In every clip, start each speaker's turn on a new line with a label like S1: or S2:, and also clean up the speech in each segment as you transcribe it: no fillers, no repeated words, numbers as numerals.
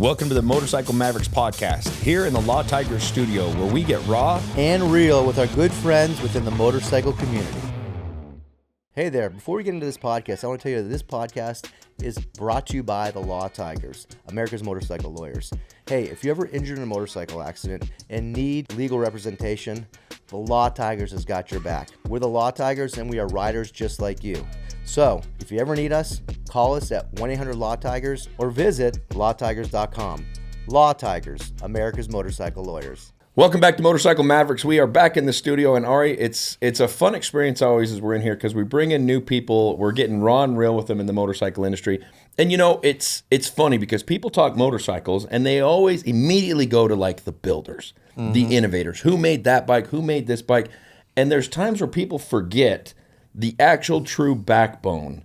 S1: Welcome to the Motorcycle Mavericks podcast, here in the Law Tigers studio, where we get raw
S2: and real with our good friends within the motorcycle community. Hey there, before we get into this podcast, I want to tell you that this podcast is brought to you by the Law Tigers, America's motorcycle lawyers. Hey, if you're ever injured in a motorcycle accident and need legal representation, the Law Tigers has got your back. We're the Law Tigers and we are riders just like you. So, if you ever need us, call us at 1-800-LAW-TIGERS or visit lawtigers.com. Law Tigers, America's motorcycle lawyers.
S1: Welcome back to Motorcycle Mavericks. We are back in the studio, and Ari, it's a fun experience always as we're in here because we bring in new people. We're getting raw and real with them in the motorcycle industry. And you know, it's funny because people talk motorcycles and they always immediately go to like the builders, the innovators. Who made that bike? Who made this bike? And there's times where people forget the actual true backbone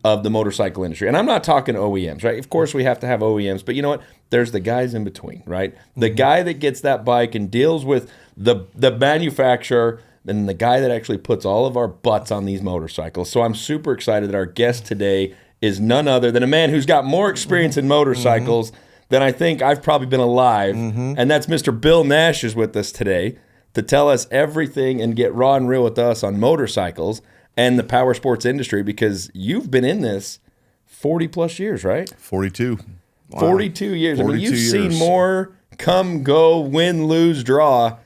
S1: of the motorcycle industry. And I'm not talking OEMs, right? Of course we have to have OEMs, but you know what? There's the guys in between, right? The guy that gets that bike and deals with the manufacturer and the guy that actually puts all of our butts on these motorcycles. So I'm super excited that our guest today is none other than a man who's got more experience in motorcycles than I think I've probably been alive. And that's Mr. Bill Nash is with us today to tell us everything and get raw and real with us on motorcycles and the power sports industry, because you've been in this 40 plus years, right?
S3: 42.
S1: Wow. 42 years.
S3: 42
S1: I mean, you've
S3: years.
S1: seen more come, go, win, lose, draw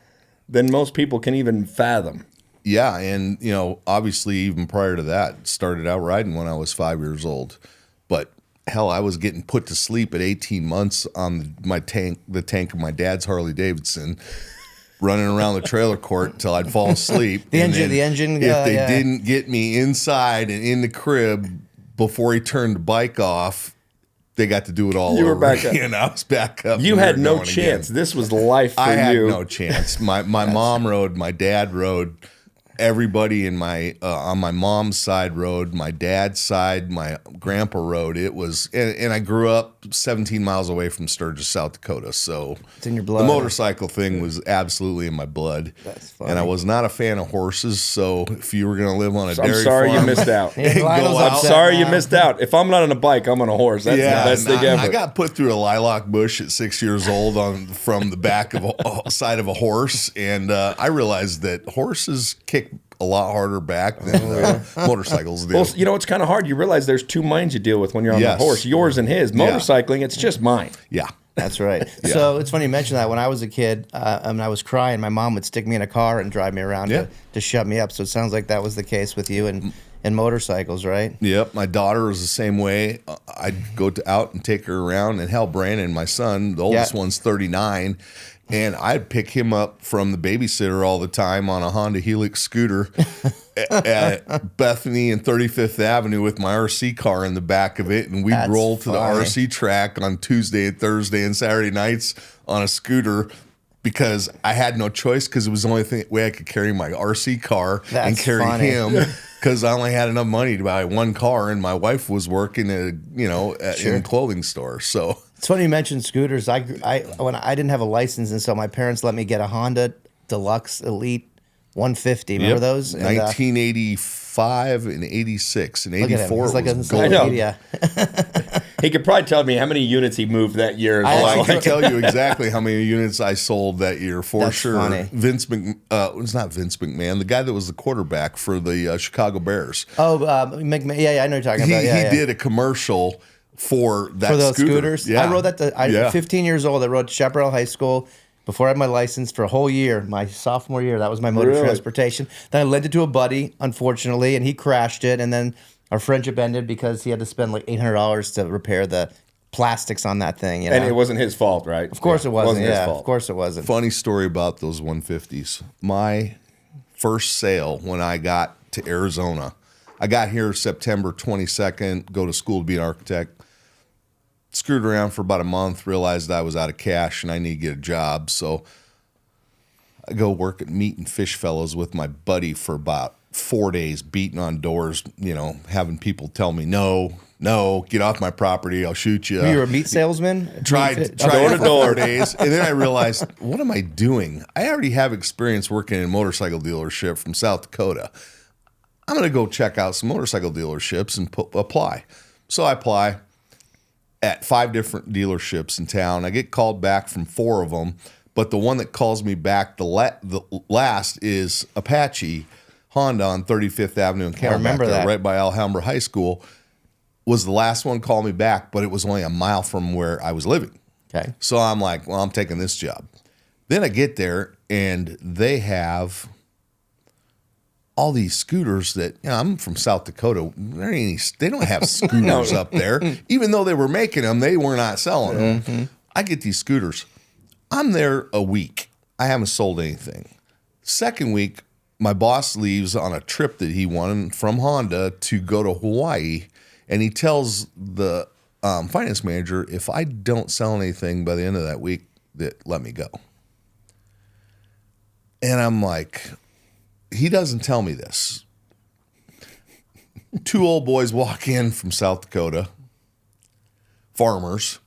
S1: than most people can even fathom.
S3: Yeah, and you know, obviously even prior to that, started out riding when I was 5 years old. But hell, I was getting put to sleep at 18 months on the tank of my dad's Harley Davidson, running around the trailer court until I'd fall asleep.
S2: The engine.
S3: If they didn't get me inside and in the crib before he turned the bike off, they got to do it all over.
S1: You were back up.
S3: And I was back up.
S1: You had no chance. This was life for you.
S3: I had no chance. My mom rode, my dad rode, everybody in my on my mom's side rode, my dad's side, my grandpa rode. It was, and I grew up 17 miles away from Sturgis, South Dakota. So
S2: it's in your blood.
S3: The motorcycle thing was absolutely in my blood.
S2: That's funny.
S3: And I was not a fan of horses. So if you were going to live on a dairy
S1: I'm sorry
S3: farm,
S1: you missed out.
S2: I'm
S1: sorry you missed out. If I'm not on a bike, I'm on a horse. That's the best thing ever.
S3: I got put through a lilac bush at 6 years old from the back of a side of a horse, and I realized that horses kick a lot harder back than motorcycles do.
S1: Well, you know, it's kind of hard. You realize there's two minds you deal with when you're on the horse, yours and his. Motorcycling, it's just mine.
S3: Yeah.
S2: That's right. So it's funny you mention that. When I was a kid, I was crying, my mom would stick me in a car and drive me around to shut me up. So it sounds like that was the case with you and motorcycles, right?
S3: Yep. My daughter was the same way. I'd go out and take her around, and hell, Brandon, my son, the oldest one's 39, and I'd pick him up from the babysitter all the time on a Honda Helix scooter at Bethany and 35th Avenue with my RC car in the back of it. And we'd roll to the RC track on Tuesday and Thursday and Saturday nights on a scooter because I had no choice, because it was the only way I could carry my RC car and carry him, because I only had enough money to buy one car, and my wife was working at in a clothing store. So
S2: it's funny you mentioned scooters. When I didn't have a license, and so my parents let me get a Honda Deluxe Elite 150. Remember those?
S3: 1985 and 86 and 84.
S2: He's like
S3: gold.
S1: I know.
S2: Yeah.
S1: He could probably tell me how many units he moved that year.
S3: I can tell you exactly how many units I sold that year for
S2: That's
S3: sure.
S2: Funny.
S3: It was not Vince McMahon, the guy that was the quarterback for the Chicago Bears.
S2: Oh, McMahon. Yeah, I know you're talking about.
S3: He did a commercial for that
S2: for those
S3: scooter.
S2: Scooters.
S3: Yeah.
S2: I rode that. 15 years old. I rode Chaparral High School before I had my license for a whole year. My sophomore year, that was my mode of transportation. Then I lent it to a buddy, unfortunately, and he crashed it. And then our friendship ended because he had to spend like $800 to repair the plastics on that thing. You know?
S1: And it wasn't his fault, right?
S2: Of course it wasn't.
S1: His fault.
S2: Of course it wasn't.
S3: Funny story about those 150s. My first sale when I got to Arizona, I got here September 22nd, go to school to be an architect. Screwed around for about a month, realized I was out of cash and I need to get a job. So I go work at Meat and Fish Fellows with my buddy for about 4 days, beating on doors, having people tell me, no, get off my property, I'll shoot you.
S2: You were a meat salesman?
S3: Tried for 4 days. And then I realized, what am I doing? I already have experience working in a motorcycle dealership from South Dakota. I'm going to go check out some motorcycle dealerships and apply. So I apply. at 5 different dealerships in town. I get called back from 4 of them, but the one that calls me back the last is Apache Honda on 35th Avenue in Campbell.
S2: I remember that.
S3: Right by Alhambra High School. Was the last one called me back, but it was only a mile from where I was living.
S2: Okay.
S3: So I'm like, well, I'm taking this job. Then I get there, and they have all these scooters that, I'm from South Dakota. They don't have scooters up there. Even though they were making them, they were not selling them. Mm-hmm. I get these scooters. I'm there a week. I haven't sold anything. Second week, my boss leaves on a trip that he won from Honda to go to Hawaii, and he tells the finance manager, if I don't sell anything by the end of that week, that let me go. And I'm like, he doesn't tell me this. 2 old boys walk in from South Dakota, farmers,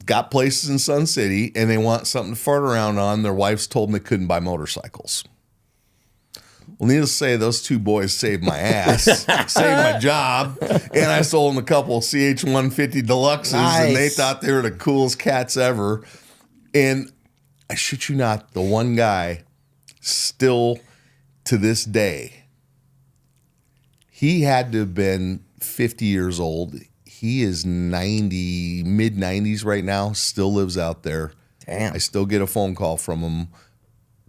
S3: got places in Sun City, and they want something to fart around on. Their wives told them they couldn't buy motorcycles. Well, needless to say, those 2 boys saved my ass, saved my job, and I sold them a couple of CH-150 Deluxes, and they thought they were the coolest cats ever. And I shit you not, the one guy still to this day, he had to have been 50 years old. He is 90, mid-90s right now, still lives out there.
S2: Damn.
S3: I still get a phone call from him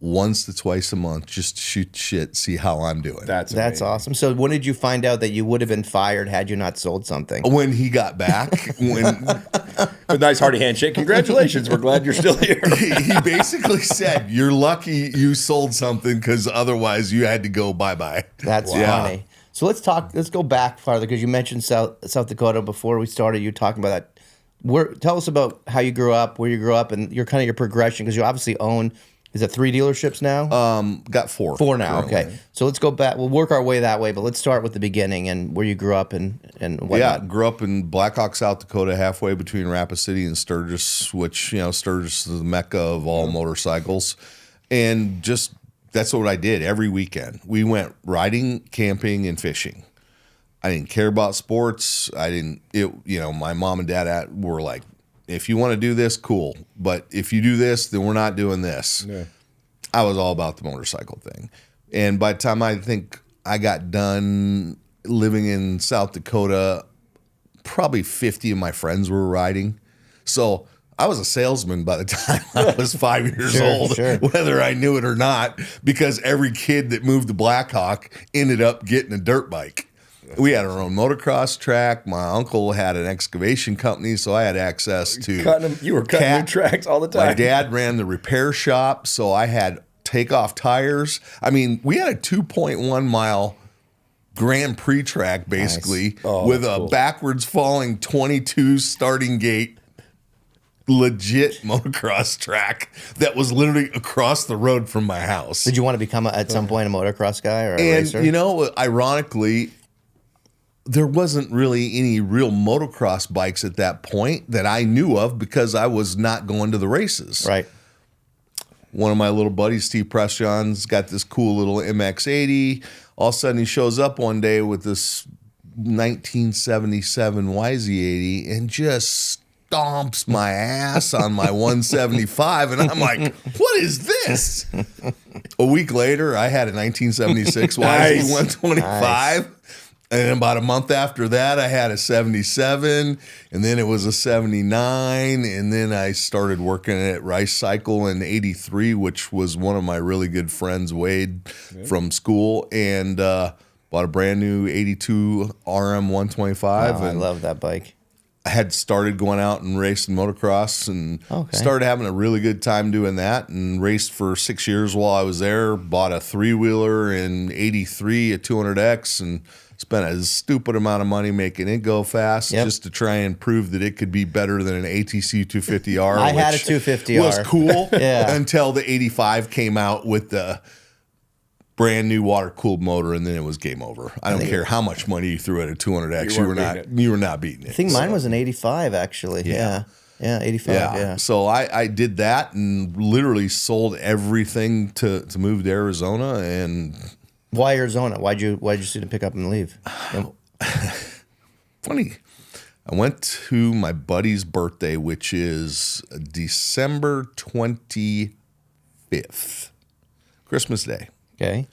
S3: once to twice a month just to shoot shit, see how I'm doing.
S2: That's awesome. So when did you find out that you would have been fired had you not sold something?
S3: When he got back,
S1: a nice hearty handshake. Congratulations. We're glad you're still here.
S3: He basically said, you're lucky you sold something because otherwise you had to go bye-bye.
S2: That's funny. So let's go back farther because you mentioned South Dakota before we started. You talking about that. Tell us about how you grew up, where you grew up, and your progression because you obviously own. Is it 3 dealerships now?
S3: Got 4.
S2: 4 now.
S3: Currently.
S2: Okay. So let's go back. We'll work our way that way, but let's start with the beginning and where you grew up and whatnot.
S3: Yeah, grew up in Blackhawk, South Dakota, halfway between Rapid City and Sturgis, which, Sturgis is the mecca of all motorcycles. And just that's what I did every weekend. We went riding, camping, and fishing. I didn't care about sports. My mom and dad were like, if you want to do this, cool. But if you do this, then we're not doing this. Yeah. I was all about the motorcycle thing. And by the time I think I got done living in South Dakota, probably 50 of my friends were riding. So I was a salesman by the time I was 5 years old, whether I knew it or not, because every kid that moved to Blackhawk ended up getting a dirt bike. We had our own motocross track. My uncle had an excavation company, so I had access to
S1: you were cutting new tracks all the time.
S3: My dad ran the repair shop, so I had takeoff tires. I mean, we had a 2.1 mile Grand Prix track, basically, with a backwards falling 22 starting gate legit motocross track that was literally across the road from my house.
S2: Did you want to become at some point a motocross guy or a racer?
S3: Ironically, there wasn't really any real motocross bikes at that point that I knew of because I was not going to the races.
S2: Right.
S3: One of my little buddies, Steve Pression's got this cool little MX-80. All of a sudden, he shows up one day with this 1977 YZ-80 and just stomps my ass on my 175. And I'm like, what is this? A week later, I had a 1976 YZ 125. And about a month after that, I had a 77, and then it was a 79, and then I started working at Rice Cycle in 83, which was one of my really good friends, Wade, from school, and bought a brand new 82 RM 125.
S2: I love that bike.
S3: I had started going out and racing motocross and started having a really good time doing that and raced for 6 years while I was there, bought a 3-wheeler in 83, a 200X, and spent a stupid amount of money making it go fast just to try and prove that it could be better than an ATC 250R.
S2: I had a 250R.
S3: Was cool until the 85 came out with the brand new water-cooled motor, and then it was game over. I don't care how much money you threw at a 200X. You were not beating it.
S2: I think mine was an 85, actually. Yeah, 85. Yeah.
S3: So I did that and literally sold everything to move to Arizona. And
S2: why Arizona? Why'd you see them pick up and leave?
S3: Funny. I went to my buddy's birthday, which is December 25th, Christmas Day.
S2: Okay.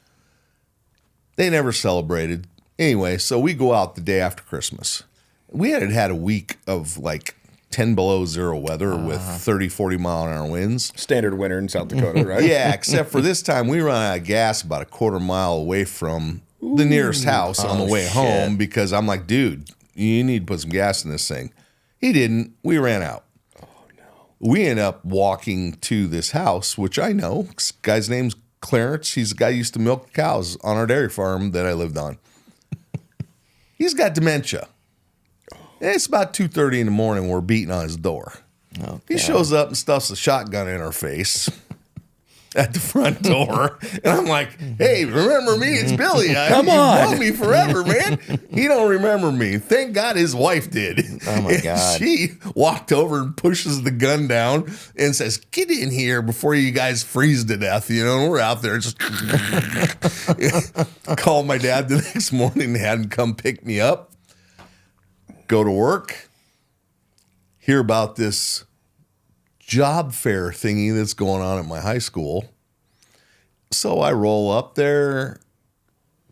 S3: They never celebrated. Anyway, so we go out the day after Christmas. We had a week of like 10 below zero weather with 30, 40 mile an hour winds.
S1: Standard winter in South Dakota, right?
S3: Yeah, except for this time we run out of gas about a quarter mile away from the nearest house on the way home because I'm like, dude, you need to put some gas in this thing. He didn't. We ran out. Oh, no. We end up walking to this house, which I know. This guy's name's Clarence. He's the guy who used to milk cows on our dairy farm that I lived on. He's got dementia. And it's about 2:30 in the morning. We're beating on his door. Okay. He shows up and stuffs a shotgun in our face at the front door. And I'm like, hey, remember me? It's Billy.
S1: Come on.
S3: You've known me forever, man. He don't remember me. Thank God his wife did.
S2: Oh, my God.
S3: She walked over and pushes the gun down and says, get in here before you guys freeze to death. You know, we're out there just called my dad the next morning. Had him come pick me up. Go to work. Hear about this job fair thingy that's going on at my high school. So I roll up there.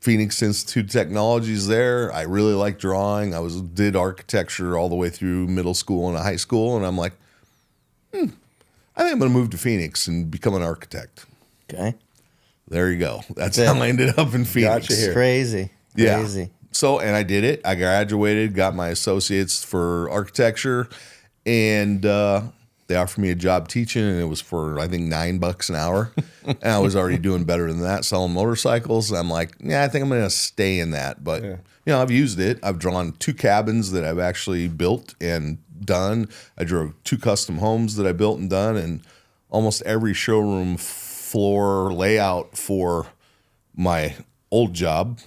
S3: Phoenix Institute of Technology is there. I really like drawing. I did architecture all the way through middle school and high school. And I'm like, I think I'm going to move to Phoenix and become an architect.
S2: Okay.
S3: There you go. That's how I ended up in Phoenix.
S1: Gotcha here.
S2: Crazy.
S3: Yeah.
S2: Crazy.
S3: So, and I did it. I graduated, got my associates for architecture, and they offered me a job teaching, and it was for, I think, $9 an hour. And I was already doing better than that, selling motorcycles. I'm like, yeah, I think I'm going to stay in that. But, you know, I've used it. I've drawn 2 cabins that I've actually built and done. I drew 2 custom homes that I built and done, and almost every showroom floor layout for my old job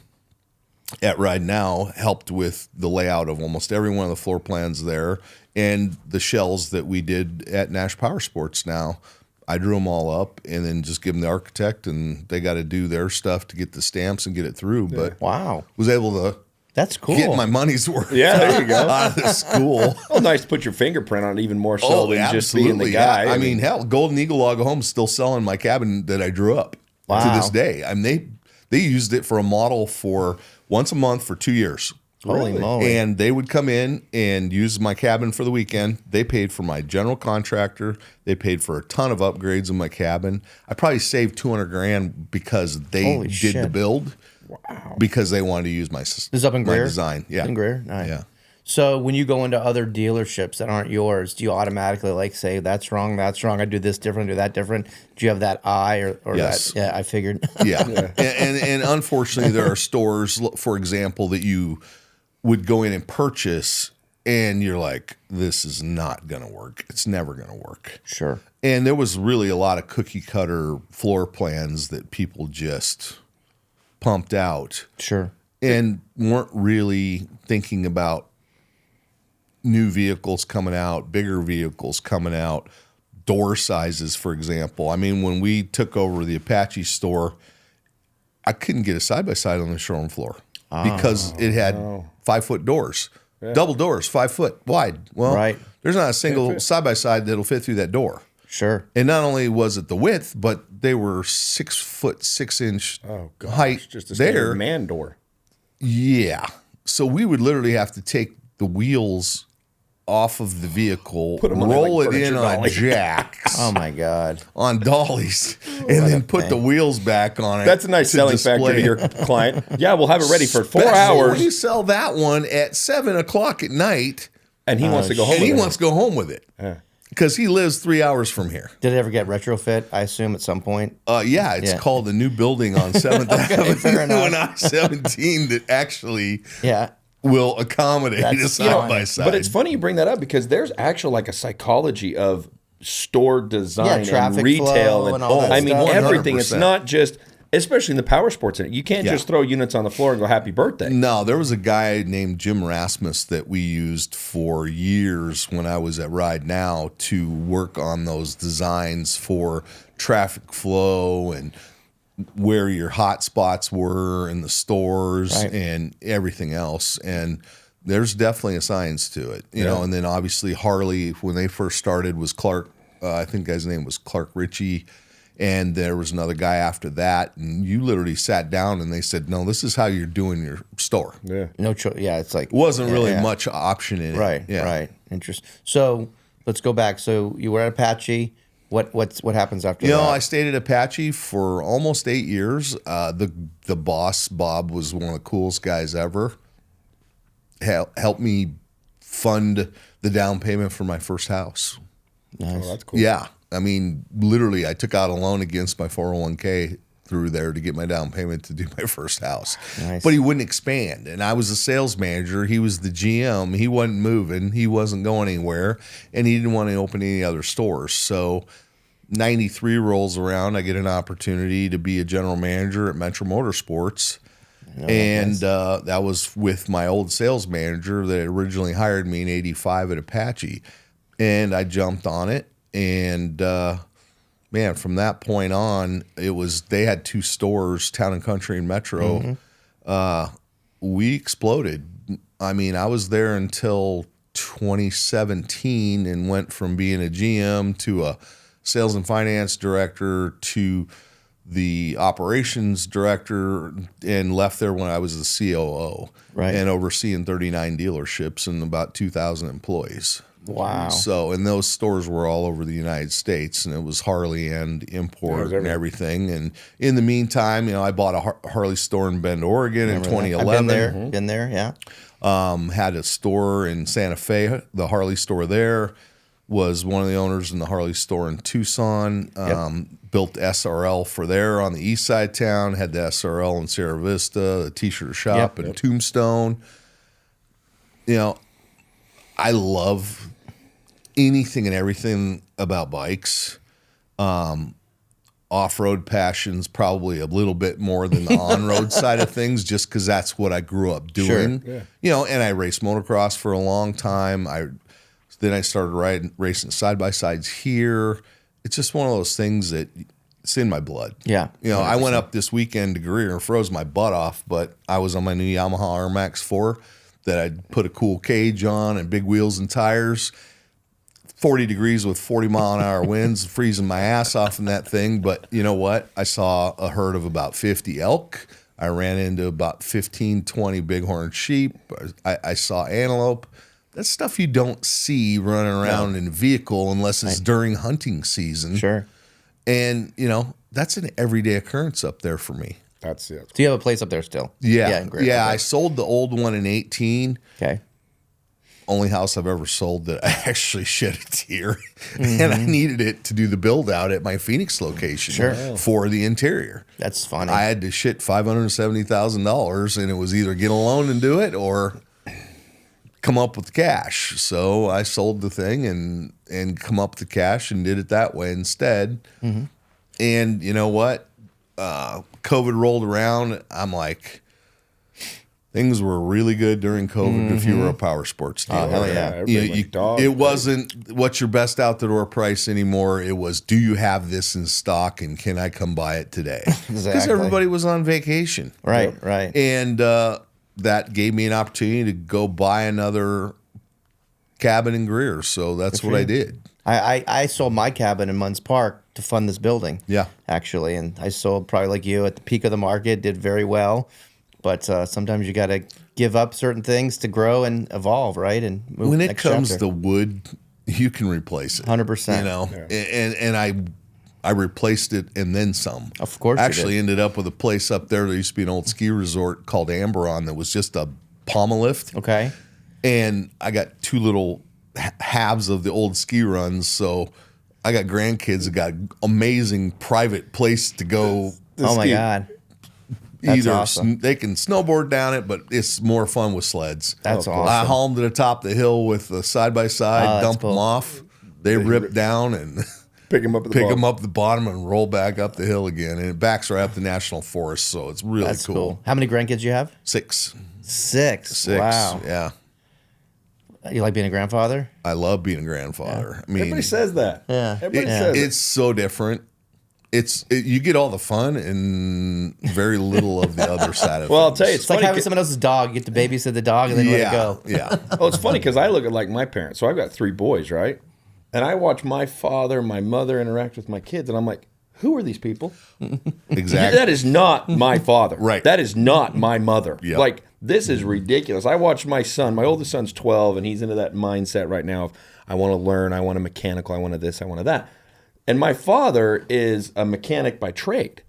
S3: at Ride Now helped with the layout of almost every one of the floor plans there, and the shells that we did at Nash Powersports. Now I drew them all up and then just give them the architect, and they got to do their stuff to get the stamps and get it through. But
S2: Wow.
S3: was able to
S2: That's cool.
S3: get my money's worth
S1: there you go.
S3: out of the school.
S1: Well, nice to put your fingerprint on it even more so than just being the
S3: Yeah.
S1: guy.
S3: I mean, hell, Golden Eagle Log Home's still selling my cabin that I drew up to this day. I mean, they used it for a model for once a month for 2 years.
S2: Holy moly.
S3: And they would come in and use my cabin for the weekend. They paid for my general contractor. They paid for a ton of upgrades in my cabin. I probably saved $200,000 because they did the build. Wow. Because they wanted to use my
S2: This is up in Greer?
S3: design. Yeah.
S2: In Greer? Nice.
S3: Yeah.
S2: So when you go into other dealerships that aren't yours, do you automatically like say, that's wrong, I do this different, do that different? Do you have that eye or
S3: Yes.
S2: that? Yeah, I figured.
S3: Yeah. And unfortunately, there are stores, for example, that you would go in and purchase, and you're like, this is not going to work. It's never going to work.
S2: Sure.
S3: And there was really a lot of cookie cutter floor plans that people just pumped out.
S2: Sure.
S3: And weren't really thinking about new vehicles coming out, bigger vehicles coming out, door sizes, for example. I mean, when we took over the Apache store, I couldn't get a side-by-side on the showroom floor because it had 5-foot doors, double doors, 5 foot wide. Well, there's not a single side-by-side that'll fit through that door.
S2: Sure.
S3: And not only was it the width, but they were 6 foot 6 inch height
S1: just a
S3: there.
S1: standard man door.
S3: Yeah. So we would literally have to take the wheels off of the vehicle, roll it in on jacks.
S2: Oh my God.
S3: On dollies, and then put the wheels back on it.
S1: That's a nice selling factor to your client. Yeah, we'll have it ready for 4
S3: Especially
S1: hours.
S3: when you sell that one at 7 o'clock at night,
S1: And he wants to go home
S3: and
S1: with
S3: he
S1: it.
S3: wants to go home with it because he lives 3 hours from here.
S2: Did it ever get retrofit, I assume, at some point?
S3: Yeah, it's called the new building on 7th Avenue and I-17 that actually will accommodate a side-by-side.
S1: But it's funny you bring that up because there's actually like a psychology of store design
S2: traffic
S1: and retail
S2: flow and all that
S1: I mean,
S2: stuff.
S1: everything. It's
S3: 100%.
S1: not just, especially in the power sports. You can't just throw units on the floor and go happy birthday.
S3: No, there was a guy named Jim Rasmus that we used for years when I was at Ride Now to work on those designs for traffic flow and where your hot spots were in the stores and everything else. And there's definitely a science to it, you know. And then obviously Harley, when they first started, was Clark. I think the guy's name was Clark Ritchie, and there was another guy after that. And you literally sat down and they said, "No, this is how you're doing your store."
S1: Yeah.
S2: No choice. Yeah, it's like
S3: Wasn't really much option in
S2: right,
S3: it. Yeah.
S2: right. Interesting. So let's go back. So you were at Apache. What happens after
S3: You
S2: that?
S3: know, I stayed at Apache for almost 8 years. The boss, Bob, was one of the coolest guys ever. Helped me fund the down payment for my first house.
S2: Nice.
S1: Oh, that's cool.
S3: Yeah. I mean, literally, I took out a loan against my 401k through there to get my down payment to do my first house.
S2: Nice.
S3: But he wouldn't expand. And I was a sales manager. He was the GM. He wasn't moving. He wasn't going anywhere. And he didn't want to open any other stores. So 93 rolls around. I get an opportunity to be a general manager at Metro Motorsports. And that was with my old sales manager that originally hired me in 85 at Apache. And I jumped on it. And man, from that point on, they had 2 stores, Town and Country and Metro. We exploded. I mean, I was there until 2017 and went from being a GM to a sales and finance director to the operations director, and left there when I was the COO,
S2: Right.
S3: and overseeing 39 dealerships and about 2,000 employees.
S2: Wow.
S3: So, and those stores were all over the United States, and it was Harley and import and everything. And in the meantime, you know, I bought a Harley store in Bend, Oregon in 2011.
S2: Been there, yeah.
S3: Had a store in Santa Fe, the Harley store there. Was one of the owners in the Harley store in Tucson. Built SRL for there on the east side of town. Had the SRL in Sierra Vista, the T-shirt shop in Tombstone. You know, I love anything and everything about bikes. Off-road passion's probably a little bit more than the on-road side of things, just because that's what I grew up doing.
S2: Sure.
S1: Yeah.
S3: You know, and I raced motocross for a long time. Then I started racing side-by-sides here. It's just one of those things that it's in my blood.
S2: Yeah.
S3: You know, I went up this weekend to Greer and froze my butt off, but I was on my new Yamaha RMAX 4 that I'd put a cool cage on and big wheels and tires. 40 degrees with 40-mile-an-hour winds, freezing my ass off in that thing. But you know what? I saw a herd of about 50 elk. I ran into about 15, 20 bighorn sheep. I saw antelope. That's stuff you don't see running around in a vehicle unless it's during hunting season.
S2: Sure.
S3: And, you know, that's an everyday occurrence up there for me.
S1: That's it.
S2: So you have a place up there still?
S3: Yeah.
S2: Great.
S3: Yeah,
S2: Okay.
S3: I sold the old one in 18.
S2: Okay.
S3: Only house I've ever sold that I actually shed a tear. And I needed it to do the build out at my Phoenix location for the interior.
S2: That's funny.
S3: I had to shit $570,000, and it was either get a loan and do it or come up with the cash. So I sold the thing and come up with the cash and did it that way instead. And you know what? COVID rolled around. I'm like, things were really good during COVID if you were a power sports dealer.
S2: Oh, hell yeah.
S1: Everybody went dog
S3: It
S1: crazy.
S3: wasn't what's your best out the door price anymore. It was, do you have this in stock and can I come buy it today? Because
S2: Exactly.
S3: everybody was on vacation.
S2: Right, right.
S3: And that gave me an opportunity to go buy another cabin in Greer. So that's what I did.
S2: I sold my cabin in Munns Park to fund this building.
S3: Yeah.
S2: Actually, and I sold probably like you at the peak of the market, did very well. But sometimes you got to give up certain things to grow and evolve, right? And move
S3: When
S2: to the
S3: it
S2: next
S3: comes
S2: chapter.
S3: to wood, you can replace it.
S2: 100%.
S3: You know, and I replaced it and then some.
S2: Of course you
S3: Actually
S2: did.
S3: ended up with a place up there that used to be an old ski resort called Amberon that was just a pommel lift.
S2: Okay.
S3: And I got 2 little halves of the old ski runs. So I got grandkids that got amazing private place to go.
S2: Oh my
S3: ski.
S2: God. That's
S3: Either
S2: awesome.
S3: they can snowboard down it, but it's more fun with sleds.
S2: That's
S3: I
S2: awesome.
S3: haul them to the top of the hill with the side-by-side,
S2: Oh, that's
S3: dump
S2: cool.
S3: them off. They rip down and
S1: Pick him up at the
S3: pick
S1: bottom.
S3: them up the bottom and roll back up the hill again. And it backs right up the National Forest, so it's really
S2: That's
S3: cool.
S2: cool. How many grandkids you have?
S3: 6.
S2: 6. Wow.
S3: Yeah.
S2: You like being a grandfather?
S3: I love being a grandfather. I mean,
S1: Everybody says that.
S2: Yeah.
S1: Everybody
S2: Yeah.
S1: says it.
S3: it's so different. You get all the fun and very little of the other side of it.
S1: Well, I'll tell you,
S2: It's like having someone else's dog. You get to babysit the dog and then let it go.
S3: Yeah.
S1: Well, it's funny because I look at like my parents. So I've got 3 boys, right? And I watch my father, my mother interact with my kids, and I'm like, who are these people?
S3: Exactly.
S1: That is not my father.
S3: Right.
S1: That is not my mother.
S3: Yep.
S1: Like, this is ridiculous. I watch my son. My oldest son's 12, and he's into that mindset right now of, I want to learn, I want a mechanical, I want a this, I want a that. And my father is a mechanic by trade.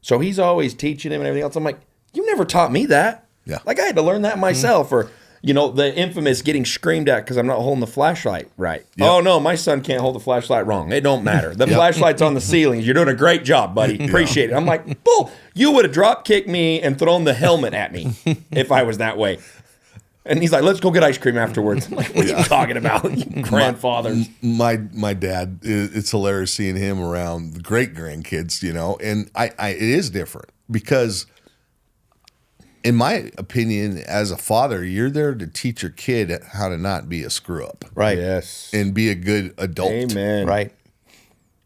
S1: So he's always teaching him and everything else. I'm like, you never taught me that.
S3: Yeah.
S1: Like, I had to learn that myself. Or, you know, the infamous getting screamed at because I'm not holding the flashlight right.
S3: Yep.
S1: Oh, no, my son can't hold the flashlight wrong. It don't matter. The flashlight's on the ceiling. You're doing a great job, buddy. Appreciate it. I'm like, bull, you would have drop kicked me and thrown the helmet at me if I was that way. And he's like, let's go get ice cream afterwards. I'm like, what are you talking about, you grandfathers?
S3: My dad, it's hilarious seeing him around the great grandkids, you know, and it is different because, in my opinion, as a father, you're there to teach your kid how to not be a screw up,
S2: Right.
S1: Yes.
S3: and be a good adult.
S1: Amen.
S2: Right.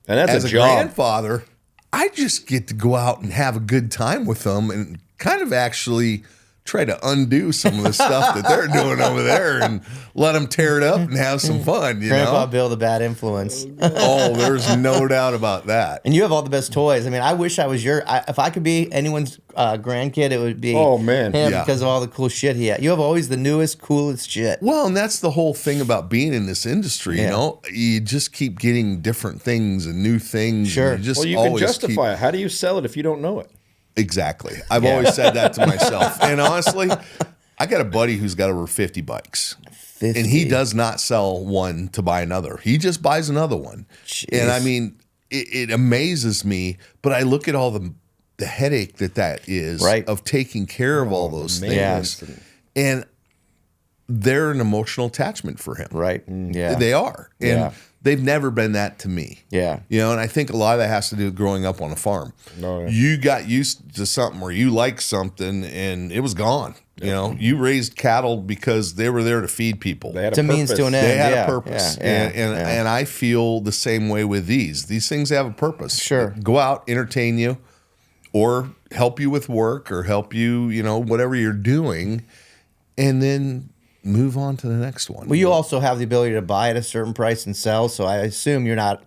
S1: And that's
S3: As
S1: a
S3: a
S1: job.
S3: grandfather, I just get to go out and have a good time with them and kind of actually try to undo some of the stuff that they're doing over there and let them tear it up and have some fun, you
S2: Grandpa
S3: know?
S2: Bill, the bad influence.
S3: Oh, there's no doubt about that.
S2: And you have all the best toys. I mean, I wish I was if I could be anyone's grandkid, it would be
S1: Oh, man.
S2: him
S3: Yeah.
S2: because of all the cool shit he had. You have always the newest, coolest shit.
S3: Well, and that's the whole thing about being in this industry, you
S2: Yeah.
S3: know? You just keep getting different things and new things.
S2: Sure.
S3: And you just
S1: Well, you can
S3: always
S1: justify it. How do you sell it if you don't know it?
S3: Exactly. I've always said that to myself. And honestly, I got a buddy who's got over 50 bikes.
S2: 50.
S3: And he does not sell one to buy another. He just buys another one.
S2: Jeez.
S3: And I mean, it amazes me, but I look at all the headache that is
S2: Right.
S3: of taking care of all those
S1: maintenance
S3: things. And they're an emotional attachment for him.
S2: Right. Yeah.
S3: They are. And
S2: Yeah.
S3: they've never been that to me.
S2: Yeah.
S3: You know, and I think a lot of that has to do with growing up on a farm.
S1: Oh, yeah.
S3: You got used to something where you liked something and it was gone. You know, you raised cattle because they were there to feed people.
S1: They had
S2: It's a
S1: purpose.
S2: means to an end.
S3: They had
S2: yeah.
S3: a purpose.
S2: Yeah.
S3: And I feel the same way with these. These things have a purpose.
S2: Sure.
S3: Go out, entertain you, or help you with work, or help you, you know, whatever you're doing, and then move on to the next one.
S2: Well, you also have the ability to buy at a certain price and sell. So I assume you're not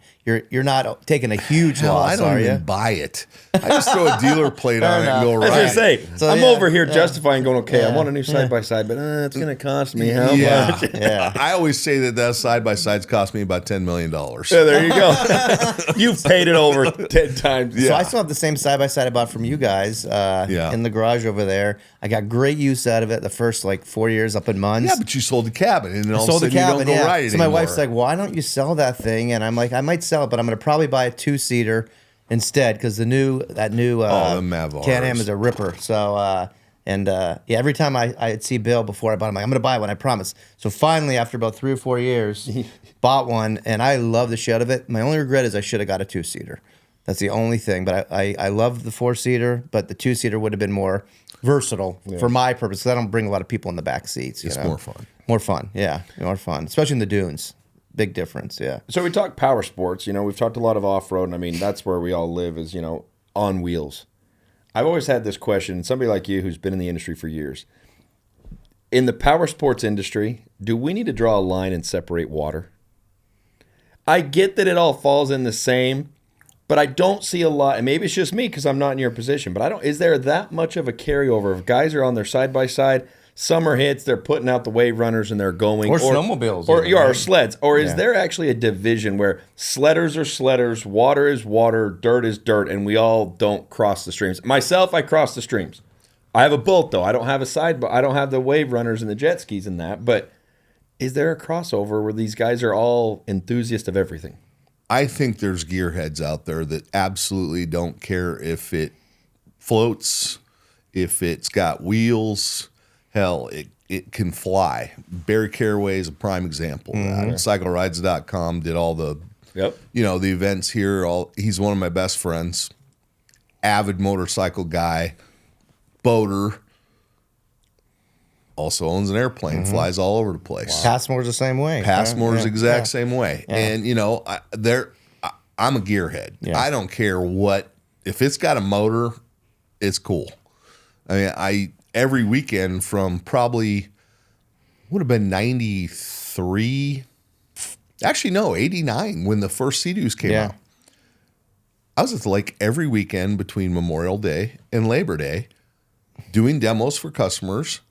S2: taking a huge
S3: Hell,
S2: loss,
S3: I don't
S2: are
S3: even
S2: you?
S3: buy it. I just throw a dealer plate on it and go
S1: I was
S3: right.
S1: going to say,
S2: So,
S1: I'm
S2: yeah,
S1: over here
S2: yeah.
S1: justifying going, okay, I
S2: Yeah,
S1: want a new side-by-side, but it's going to cost me how
S3: Yeah.
S1: much?
S2: Yeah.
S3: I always say that side-by-sides cost me about $10 million.
S1: Yeah, there you go. You've paid it over 10 times.
S2: So I still have the same side by side I bought from you guys in the garage over there. I got great use out of it the first like 4 years up in Munns.
S3: Yeah, but you sold the cabin, and then all of a
S2: Sold the
S3: sudden
S2: cabin,
S3: you don't go ride it
S2: So my
S3: anymore.
S2: wife's like, "Why don't you sell that thing?" And I'm like, "I might sell it, but I'm going to probably buy a 2-seater instead because that new
S3: the Mav
S2: Can-Am
S3: Rs.
S2: is a ripper." So every time I'd see Bill before I bought him, I'm going to buy one, I promise. So finally, after about 3 or 4 years, bought one, and I love the shit out of it. My only regret is I should have got a 2-seater. That's the only thing. But I love the 4-seater, but the 2-seater would have been more versatile for my purpose. Because I don't bring a lot of people in the back seats.
S3: It's
S2: you know?
S3: more fun.
S2: More fun, yeah, more fun, especially in the dunes. Big difference, yeah.
S1: So we talk power sports. You know, we've talked a lot of off-road, and I mean, that's where we all live is, you know, on wheels. I've always had this question, somebody like you who's been in the industry for years. In the power sports industry, do we need to draw a line and separate water? I get that it all falls in the same, but I don't see a lot, and maybe it's just me because I'm not in your position, but is there that much of a carryover if guys are on their side-by-side, summer hits, they're putting out the wave runners and they're going.
S2: Or snowmobiles
S1: Or,
S2: even,
S1: or
S2: right?
S1: sleds. Or is there actually a division where sledders are sledders, water is water, dirt is dirt, and we all don't cross the streams? Myself, I cross the streams. I have a boat, though. I don't have I don't have the wave runners and the jet skis and that, but is there a crossover where these guys are all enthusiasts of everything?
S3: I think there's gearheads out there that absolutely don't care if it floats, if it's got wheels. Hell, it can fly. Barry Caraway is a prime example of that. CycleRides.com did all the the events here. He's one of my best friends. Avid motorcycle guy, boater. Also owns an airplane, flies all over the place.
S2: Passmore's the same way.
S3: Passmore's
S2: Yeah,
S3: exact
S2: yeah.
S3: same way.
S2: Yeah.
S3: And I'm a gearhead.
S2: Yeah.
S3: I don't care if it's got a motor, it's cool. I mean, every weekend from probably would have been 93. Actually, no, 89 when the first Sea-Doos came out. I was at the lake every weekend between Memorial Day and Labor Day doing demos for customers.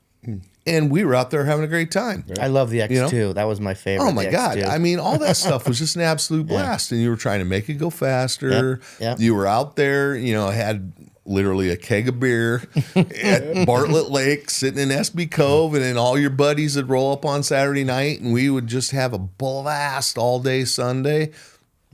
S3: And we were out there having a great time.
S2: I love the X2. That was my favorite.
S3: Oh, my
S2: the
S3: God.
S2: X2.
S3: I mean, all that stuff was just an absolute blast. And you were trying to make it go faster.
S2: Yep.
S3: You were out there, had literally a keg of beer at Bartlett Lake, sitting in SB Cove, and then all your buddies would roll up on Saturday night, and we would just have a blast all day Sunday,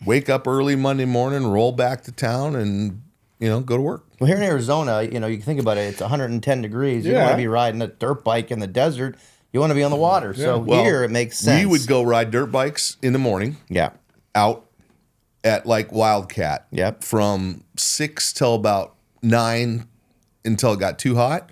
S3: wake up early Monday morning, roll back to town, and, go to work.
S2: Well, here in Arizona, you can think about it. It's 110 degrees. You don't want to be riding a dirt bike in the desert. You want to be on the water. So here it makes sense.
S3: We would go ride dirt bikes in the morning.
S2: Yeah.
S3: Out at like Wildcat.
S2: Yep.
S3: From 6 till about 9 until it got too hot.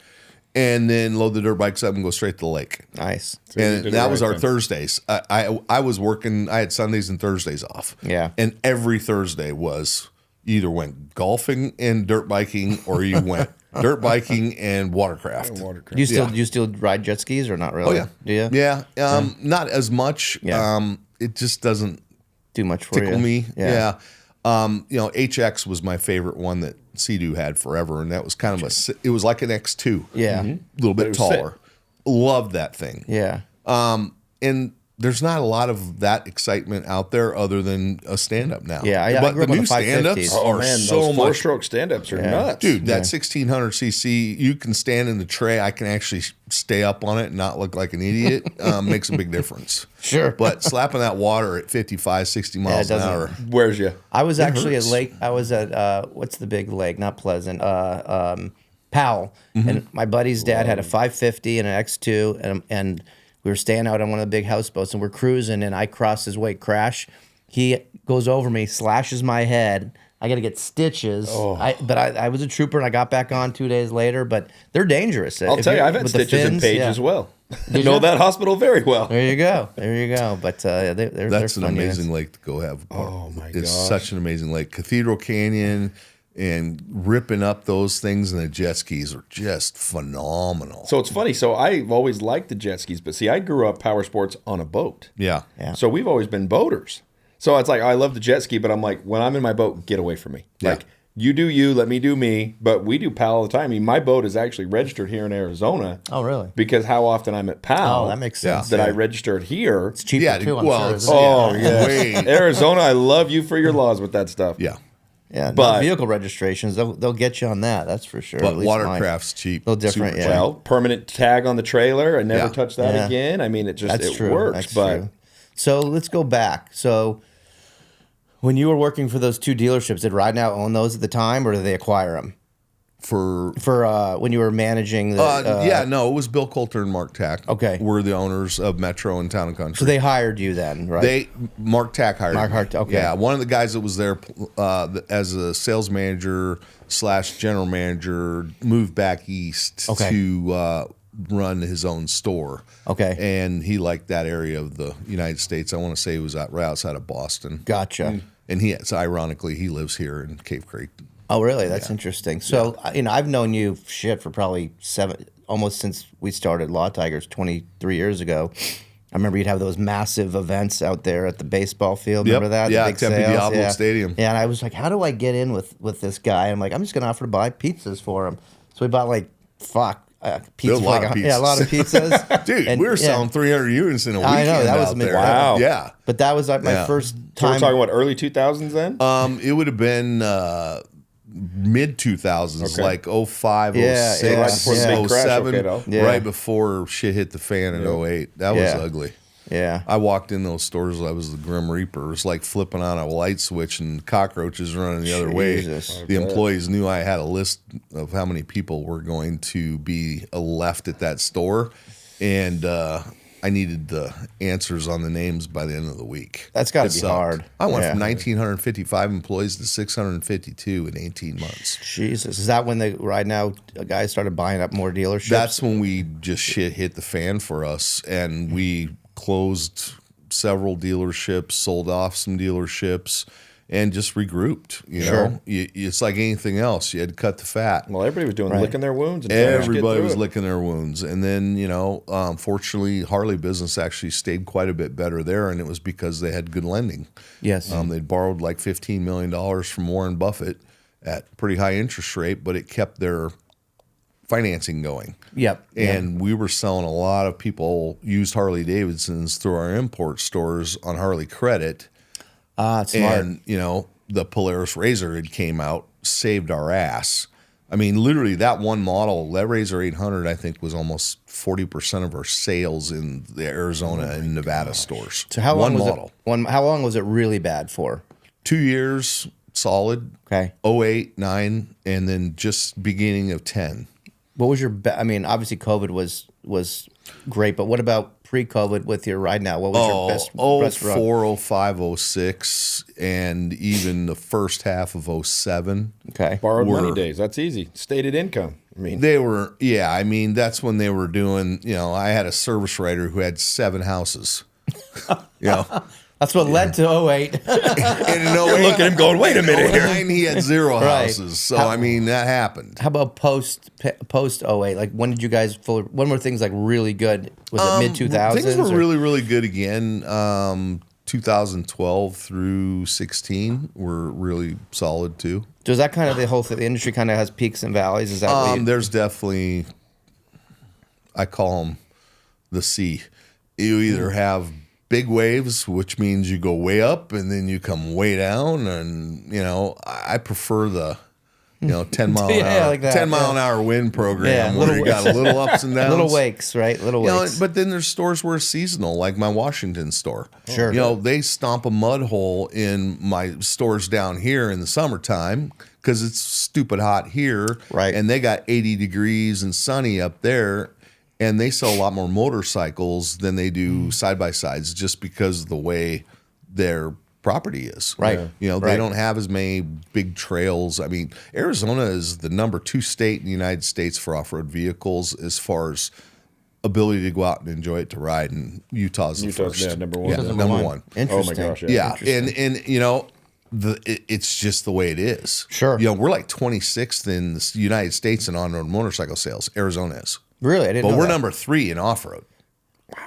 S3: And then load the dirt bikes up and go straight to the lake.
S2: Nice.
S3: And that was our Thursdays. I was working. I had Sundays and Thursdays off.
S2: Yeah.
S3: And every Thursday was you either went golfing and dirt biking, or you went dirt biking and watercraft.
S2: Do you still ride jet skis or not really?
S3: Oh yeah.
S2: Do you?
S3: Yeah. Not as much.
S2: Yeah.
S3: It just doesn't
S2: Too much for
S3: tickle
S2: you.
S3: me. Yeah. HX was my favorite one that Sea-Doo had forever, and that was kind of it was like an X2.
S2: Yeah.
S3: A little bit taller. Loved that thing.
S2: Yeah.
S3: And there's not a lot of that excitement out there other than a stand-up now.
S2: Yeah, I
S3: but
S2: grew
S3: the
S2: up on
S3: new
S2: the 550s.
S3: stand-ups
S1: Oh
S3: are
S1: man,
S3: so
S1: those
S3: much.
S1: 4-stroke stand-ups are nuts,
S3: Dude, that 1600cc, you can stand in the tray. I can actually stay up on it and not look like an idiot. Makes a big difference.
S2: Sure.
S3: But slapping that water at 55, 60 miles an
S2: doesn't-
S3: hour.
S1: Where's you?
S2: I was actually at
S3: hurts.
S2: Lake. I was at what's the big lake? Not Pleasant. Powell. And my buddy's dad had a 550 and an X2, and we were staying out on one of the big houseboats, and we're cruising, and I cross his way, crash. He goes over me, slashes my head. I got to get stitches. But I was a trooper, and I got back on 2 days later. But they're dangerous.
S1: I'll tell you, I've had
S2: with the
S1: stitches in
S2: fins,
S1: Page
S2: yeah.
S1: as well.
S2: Did
S1: Know
S2: you?
S1: that hospital very well.
S2: There you go. There you go. But they're
S3: That's an
S2: fun
S3: amazing
S2: units.
S3: lake to go have.
S1: Oh, my
S3: It's
S1: gosh.
S3: such an amazing lake. Cathedral Canyon and ripping up those things, and the jet skis are just phenomenal.
S1: So it's funny. So I've always liked the jet skis, but see, I grew up power sports on a boat.
S3: Yeah.
S2: Yeah.
S1: So we've always been boaters. So it's like, I love the jet ski, but I'm like, when I'm in my boat, get away from me.
S3: Yeah.
S1: Like, you do you, let me do me. But we do PAL all the time. I mean, my boat is actually registered here in Arizona.
S2: Oh, really?
S1: Because how often I'm at PAL.
S2: Oh, that makes sense.
S1: That I
S2: Yeah.
S1: registered here.
S2: It's cheaper
S3: Yeah,
S2: too. I'm
S3: well,
S2: sure.
S3: it's-
S2: isn't it?
S1: Oh, yeah.
S3: Way.
S1: Arizona, I love you for your laws with that stuff.
S3: Yeah.
S2: Yeah,
S1: But-
S2: vehicle registrations, they'll get you on that. That's for sure.
S3: But
S2: at least mine.
S3: watercraft's cheap.
S2: A little different,
S3: Super
S2: yeah.
S3: cheap.
S1: Well, permanent tag on the trailer. I never
S3: Yeah.
S1: touch that
S2: Yeah.
S1: again. I mean, it just
S2: That's
S1: it
S2: true.
S1: works.
S2: That's
S1: but
S2: true. So let's go back. So when you were working for those two dealerships, did Ride Now own those at the time, or did they acquire them?
S3: For
S2: When you were managing the
S3: yeah, no, it was Bill Coulter and Mark Tack.
S2: Okay.
S3: Were the owners of Metro and Town and Country.
S2: so they hired you then, right?
S3: Mark Tack hired
S2: Mark
S3: me.
S2: Hart- okay.
S3: Yeah, one of the guys that was there as a sales manager / general manager moved back east
S2: Okay.
S3: to run his own store.
S2: Okay.
S3: And he liked that area of the United States. I want to say he was right outside of Boston.
S2: Gotcha.
S3: And ironically, he lives here in Cave Creek.
S2: Oh, really? That's interesting. So, I've known you for probably almost since we started Law Tigers 23 years ago. I remember you'd have those massive events out there at the baseball field.
S3: Yep.
S2: Remember that? The
S3: Yeah,
S2: big
S3: Tempe
S2: sales?
S3: Diablo Stadium.
S2: Yeah, and I was like, how do I get in with this guy? I'm like, I'm just going to offer to buy pizzas for him. So we bought pizza.
S3: A lot of
S2: Yeah, a lot of pizzas.
S3: Dude,
S2: And,
S3: we were
S2: yeah.
S3: selling 300 units in a weekend.
S2: I know, that was
S3: out
S2: amazing.
S3: there.
S1: Wow.
S3: Yeah.
S2: But that was like my
S3: Yeah.
S2: first
S1: so we're
S2: time.
S1: talking what, early 2000s then?
S3: It would have been mid 2000s,
S1: Okay.
S3: like 05,
S2: Yeah,
S3: 06,
S2: yeah, right before the
S1: big crash,
S3: 07,
S1: okay, though.
S2: Yeah.
S3: right before shit hit the fan in 08. That was
S2: Yeah.
S3: ugly.
S2: Yeah.
S3: I walked in those stores, I was the Grim Reaper. It was like flipping on a light switch and cockroaches running the other way.
S2: Jesus.
S3: The employees knew I had a list of how many people were going to be left at that store, and I needed the answers on the names by the end of the week.
S2: That's gotta
S3: It
S2: be
S3: sucked.
S2: hard.
S3: I went
S2: Yeah.
S3: from 1,955 employees to 652 in 18 months.
S2: Jesus. Is that when the Ride Now guys started buying up more dealerships?
S3: That's when we just shit hit the fan for us, and we closed several dealerships, sold off some dealerships, and just regrouped. You
S2: Sure.
S3: know, it's like anything else. You had to cut the fat.
S1: Well, everybody was doing licking their wounds. And
S3: Everybody was licking their wounds. And then, you know, fortunately, Harley business actually stayed quite a bit better there, and it was because they had good lending.
S2: Yes.
S3: They'd borrowed like $15 million from Warren Buffett at pretty high interest rate, but it kept their financing going.
S2: Yep.
S3: And we were selling a lot of people used Harley Davidsons through our import stores on Harley credit.
S2: Smart.
S3: And, you know, the Polaris Razor had came out, saved our ass. I mean, literally that one model, that Razor 800, I think was almost 40% of our sales in the Arizona and Nevada stores.
S2: So how long
S3: one
S2: was
S3: model.
S2: how long was it really bad for?
S3: 2 years solid.
S2: Okay.
S3: 08, 09, and then just beginning of 10.
S2: What was your I mean, obviously COVID was great, but what about pre-COVID with your ride now? What was your best run?
S3: 04, 05, 06, and even the first half of 07.
S2: Okay.
S1: Borrowed money days. That's easy. Stated income. I mean,
S3: They were, yeah, I mean, that's when they were doing, you know, I had a service writer who had 7 houses. You know,
S2: That's what led to 08.
S3: and no
S1: you're looking at him going, wait a minute here.
S3: 09, he had 0
S2: Right.
S3: houses. So, I mean, that happened.
S2: How about post 08? Like when did you guys when were things like really good? Was it mid 2000s?
S3: Things were really, really good again. 2012 through 16 were really solid too.
S2: So is that kind of the whole thing? The industry kind of has peaks and valleys. Is that what you,
S3: There's definitely, I call them the sea. You either have big waves, which means you go way up and then you come way down. And, you know, I prefer the, you know, 10 mile an hour,
S2: like that,
S3: 10 mile an hour wind program
S2: Yeah,
S3: where you got a little ups and downs.
S2: little wakes, right? Little
S3: You know,
S2: wakes.
S3: but then there's stores where it's seasonal, like my Washington store.
S2: Sure.
S3: You know, they stomp a mud hole in my stores down here in the summertime because it's stupid hot here.
S2: Right.
S3: And they got 80 degrees and sunny up there. And they sell a lot more motorcycles than they do side-by-sides just because of the way their property is.
S2: Right. Yeah.
S3: You know,
S2: Right.
S3: they don't have as many big trails. I mean, Arizona is the number 2 state in the United States for off-road vehicles as far as ability to go out and enjoy it to ride, and Utah's the first.
S1: Yeah, number one.
S3: Yeah,
S2: Utah's
S3: number one.
S2: Interesting.
S1: Oh my gosh,
S3: Yeah,
S2: Interesting.
S3: and you know, it's just the way it is.
S2: Sure.
S3: You know, we're like 26th in the United States in on-road motorcycle sales. Arizona is.
S2: Really? I didn't
S3: But
S2: know
S3: we're
S2: that.
S3: number 3 in off-road.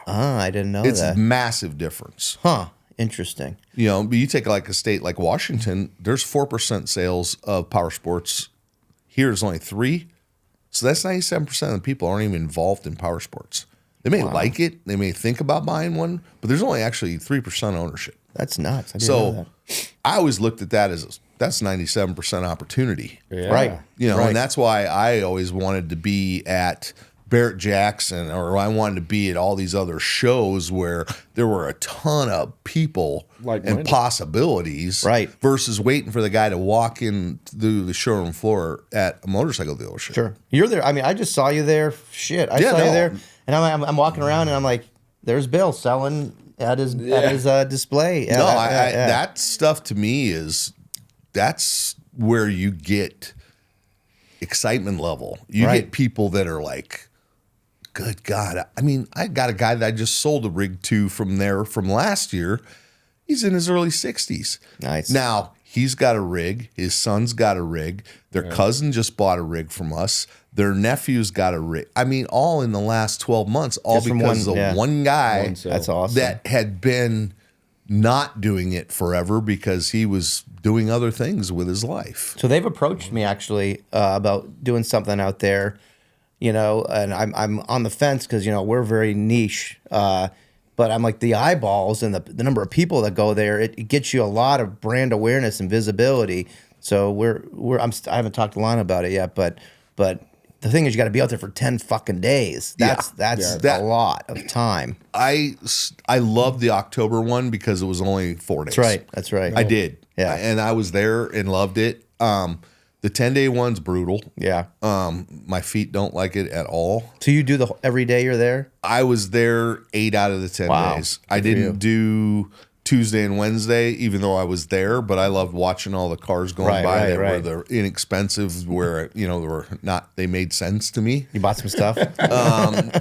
S2: I didn't know
S3: It's
S2: that.
S3: a massive difference.
S2: Huh. Interesting.
S3: You know, but you take like a state like Washington, there's 4% sales of power sports. Here is only 3. So that's 97% of the people aren't even involved in power sports. They may like it, they may think about buying one, but there's only actually 3% ownership.
S2: That's nuts. I didn't know
S3: So
S2: that.
S3: I always looked at that as that's 97% opportunity.
S1: Yeah.
S2: Right.
S3: You know,
S2: Right.
S3: and that's why I always wanted to be at Barrett Jackson, or I wanted to be at all these other shows where there were a ton of people
S1: Like-minded.
S3: and possibilities,
S2: Right.
S3: versus waiting for the guy to walk in through the showroom floor at a motorcycle dealership.
S2: Sure. You're there. I mean, I just saw you there. Shit. I
S3: Yeah,
S2: saw you
S3: no.
S2: there. And I'm walking around and I'm like, there's Bill selling at his display.
S3: No,
S2: Yeah, yeah.
S3: that stuff to me that's where you get excitement level. You
S2: Right.
S3: get people that are like, good God. I mean, I got a guy that I just sold a rig to from last year. He's in his early 60s.
S2: Nice.
S3: Now, he's got a rig. His son's got a rig. Their cousin just bought a rig from us. Their nephew's got a rig. I mean, all in the last 12 months, all
S2: Just from
S3: because
S2: one-
S3: of
S2: yeah.
S3: one guy
S1: One sale.
S2: That's awesome.
S3: that had been not doing it forever because he was doing other things with his life.
S2: So they've approached me actually about doing something out there, you know, and I'm on the fence because, you know, we're very niche. But I'm like the eyeballs and the number of people that go there, it gets you a lot of brand awareness and visibility. So I haven't talked to Lana about it yet, but the thing is you got to be out there for 10 fucking days. That's
S3: That-
S2: a lot of time.
S3: I love the October one because it was only 4 days.
S2: That's right.
S3: I did.
S2: Yeah.
S3: And I was there and loved it. The 10-day one's brutal.
S2: Yeah.
S3: My feet don't like it at all.
S2: So you do every day you're there?
S3: I was there 8 out of the 10
S2: Wow.
S3: days. I
S2: Good for
S3: didn't do Tuesday and Wednesday, even though I was there, but I loved watching all the cars going
S2: Right,
S3: by
S2: right,
S3: that were
S2: right.
S3: the inexpensive, where, you know, they made sense to me.
S2: You bought some stuff?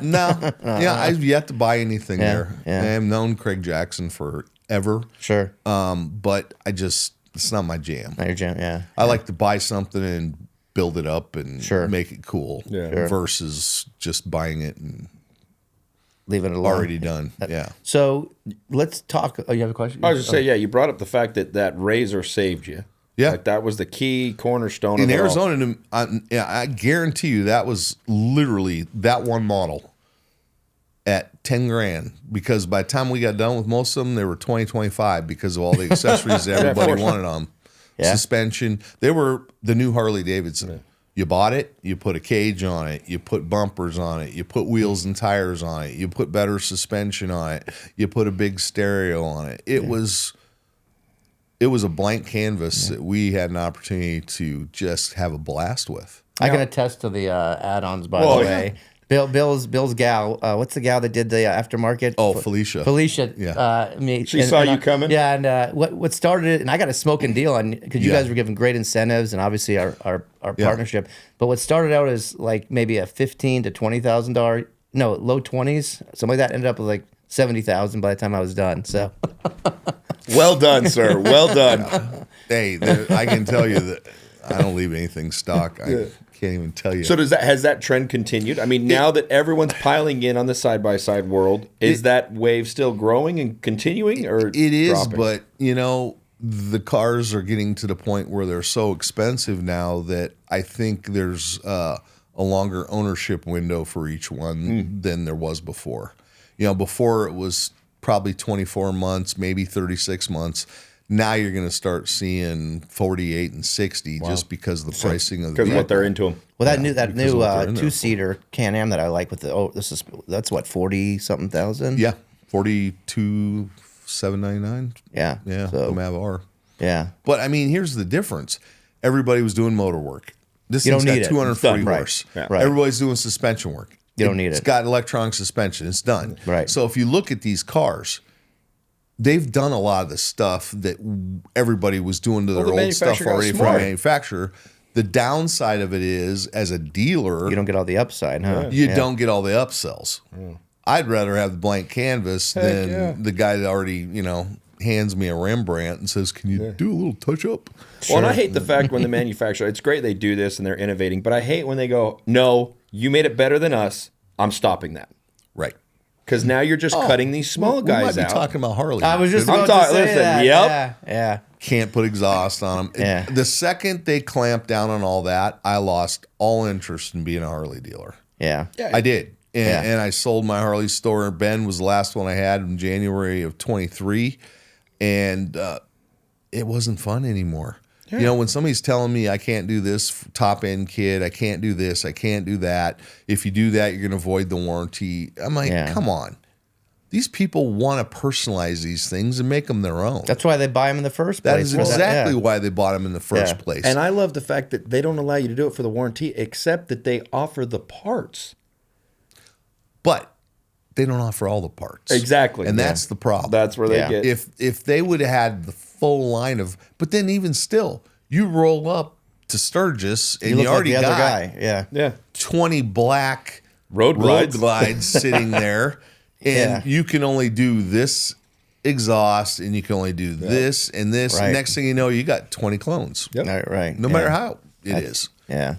S3: No. Yeah, I've yet to buy anything
S2: Yeah,
S3: there.
S2: yeah.
S3: I have known Craig Jackson forever.
S2: Sure.
S3: But I just, it's not my jam.
S2: Not your jam, yeah.
S3: I like to buy something and build it up and
S2: Sure.
S3: make it cool versus just buying it and
S2: Leave it alone.
S3: already done. Yeah.
S2: So let's talk. Oh, you have a question?
S1: I was just saying, yeah, you brought up the fact that razor saved you.
S3: Yeah.
S1: Like that was the key cornerstone
S3: In
S1: of it all.
S3: Arizona, I guarantee you that was literally that one model at 10 grand, because by the time we got done with most of them, they were 20, 25 because of all the accessories that everybody wanted on them.
S2: Yeah.
S3: Suspension. They were the new Harley Davidson. Yeah. You bought it, you put a cage on it, you put bumpers on it, you put wheels and tires on it, you put better suspension on it, you put a big stereo on it. It was a blank canvas that we had an opportunity to just have a blast with.
S2: I can attest to the add-ons, by the way. Bill's gal. What's the gal that did the aftermarket?
S3: Oh, Felicia.
S2: Yeah.
S1: She saw you coming.
S2: Yeah, and what started it, and I got a smoking deal on, because you guys were giving great incentives and obviously our partnership. But what started out as like maybe a $15,000 to $20,000, no, low 20s, something like that, ended up with like 70,000 by the time I was done. So.
S1: Well done, sir. Well done.
S3: Hey, I can tell you that I don't leave anything stock. I can't even tell you.
S1: So has that trend continued? I mean, now that everyone's piling in on the side-by-side world, is that wave still growing and continuing, or
S3: it is
S1: dropping?
S3: But the cars are getting to the point where they're so expensive now that I think there's a longer ownership window for each one than there was before. Before it was probably 24 months, maybe 36 months. Now you're going to start seeing 48 and 60 just because of the pricing of the
S1: because what they're into them.
S2: Well, that new two-seater Can-Am that I like with that's what, 40-something thousand?
S3: Yeah, 42,799.
S2: Yeah.
S3: Yeah,
S2: So,
S3: the Mav R.
S2: yeah.
S3: But I mean, here's the difference. Everybody was doing motor work. This
S2: You
S3: thing's
S2: don't
S3: got
S2: need it.
S3: 240
S2: It's done.
S3: horse.
S2: Right. Right.
S3: Everybody's doing suspension work.
S2: You don't need
S3: It's
S2: it.
S3: got electronic suspension. It's done.
S2: Right.
S3: So if you look at these cars, they've done a lot of the stuff that everybody was doing to their
S1: the
S3: old stuff
S1: manufacturer got
S3: already from
S1: smart.
S3: the manufacturer. The downside of it is, as a dealer,
S2: You don't get all the upside, huh?
S3: you don't get all the upsells. I'd rather have the blank canvas than the guy that already, hands me a Rembrandt and says, "Can you do a little touch up?"
S1: Well, and I hate the fact when the manufacturer, it's great they do this and they're innovating, but I hate when they go, no, you made it better than us. I'm stopping that.
S3: Right.
S1: Because now you're just cutting these small
S3: We
S1: guys
S3: might be
S1: out.
S3: talking about Harley.
S2: I was just
S1: I'm
S2: about
S1: talking-
S2: to say
S1: listen,
S2: that.
S1: yep.
S2: Yeah.
S3: Can't put exhaust on them.
S2: Yeah.
S3: The second they clamped down on all that, I lost all interest in being a Harley dealer.
S2: Yeah.
S3: I did.
S2: Yeah.
S3: And I sold my Harley store. Ben was the last one I had in January of 23. And it wasn't fun anymore. Yeah. When somebody's telling me I can't do this top end kit, I can't do this, I can't do that. If you do that, you're going to void the warranty. I'm like, come on. These people want to personalize these things and make them their own.
S2: That's why they buy them in the first place.
S3: That is exactly why they bought them in the first place.
S1: And I love the fact that they don't allow you to do it for the warranty, except that they offer the parts.
S3: But they don't offer all the parts.
S1: Exactly.
S3: And that's the problem.
S1: That's where they
S2: Yeah.
S1: get.
S3: If they would have had the full line of, but then even still, you roll up to Sturgis and
S2: You
S3: you,
S2: look like
S3: already
S2: the other
S3: got
S2: guy. Yeah.
S1: Yeah.
S3: 20 black
S1: Road glides.
S3: sitting there, and
S2: Yeah.
S3: you can only do this exhaust, and you can only do this and this.
S2: Right.
S3: Next thing you know, you got 20 clones.
S1: Yep.
S2: Right.
S3: No matter how it is.
S2: Yeah.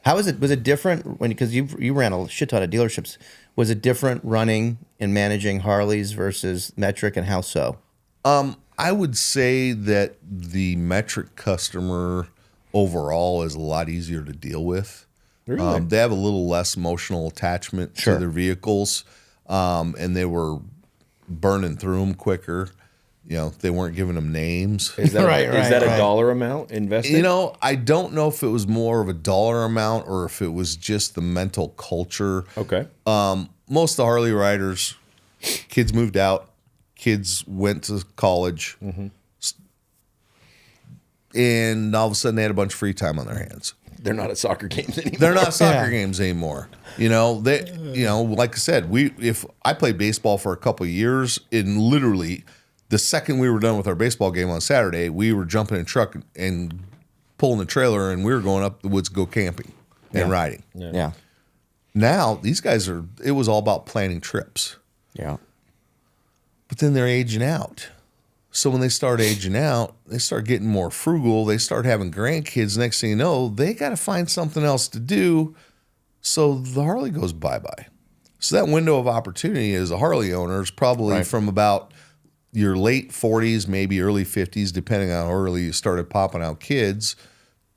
S3: How
S2: Was it different because you ran a shit ton of dealerships? Was it different running and managing Harleys versus metric, and how so?
S3: I would say that the metric customer overall is a lot easier to deal with.
S1: Really?
S3: They have a little less emotional attachment to their vehicles, and they were burning through them quicker. They weren't giving them names.
S1: Is that,
S2: Right,
S1: is that
S2: right.
S1: a dollar amount invested?
S3: I don't know if it was more of a dollar amount or if it was just the mental culture.
S1: Okay.
S3: Most of the Harley riders, kids moved out, kids went to college, and all of a sudden they had a bunch of free time on their hands.
S1: They're not at soccer games anymore.
S3: They're not soccer games anymore. Like I said, if I played baseball for a couple of years, and literally the second we were done with our baseball game on Saturday, we were jumping in a truck and pulling the trailer, and we were going up the woods to go camping and riding.
S2: Yeah.
S3: Now these guys it was all about planning trips.
S2: Yeah.
S3: But then they're aging out. So when they start aging out, they start getting more frugal. They start having grandkids. Next thing you know, they got to find something else to do. So the Harley goes bye-bye. So that window of opportunity as a Harley owner is probably from about your late 40s, maybe early 50s, depending on how early you started popping out kids,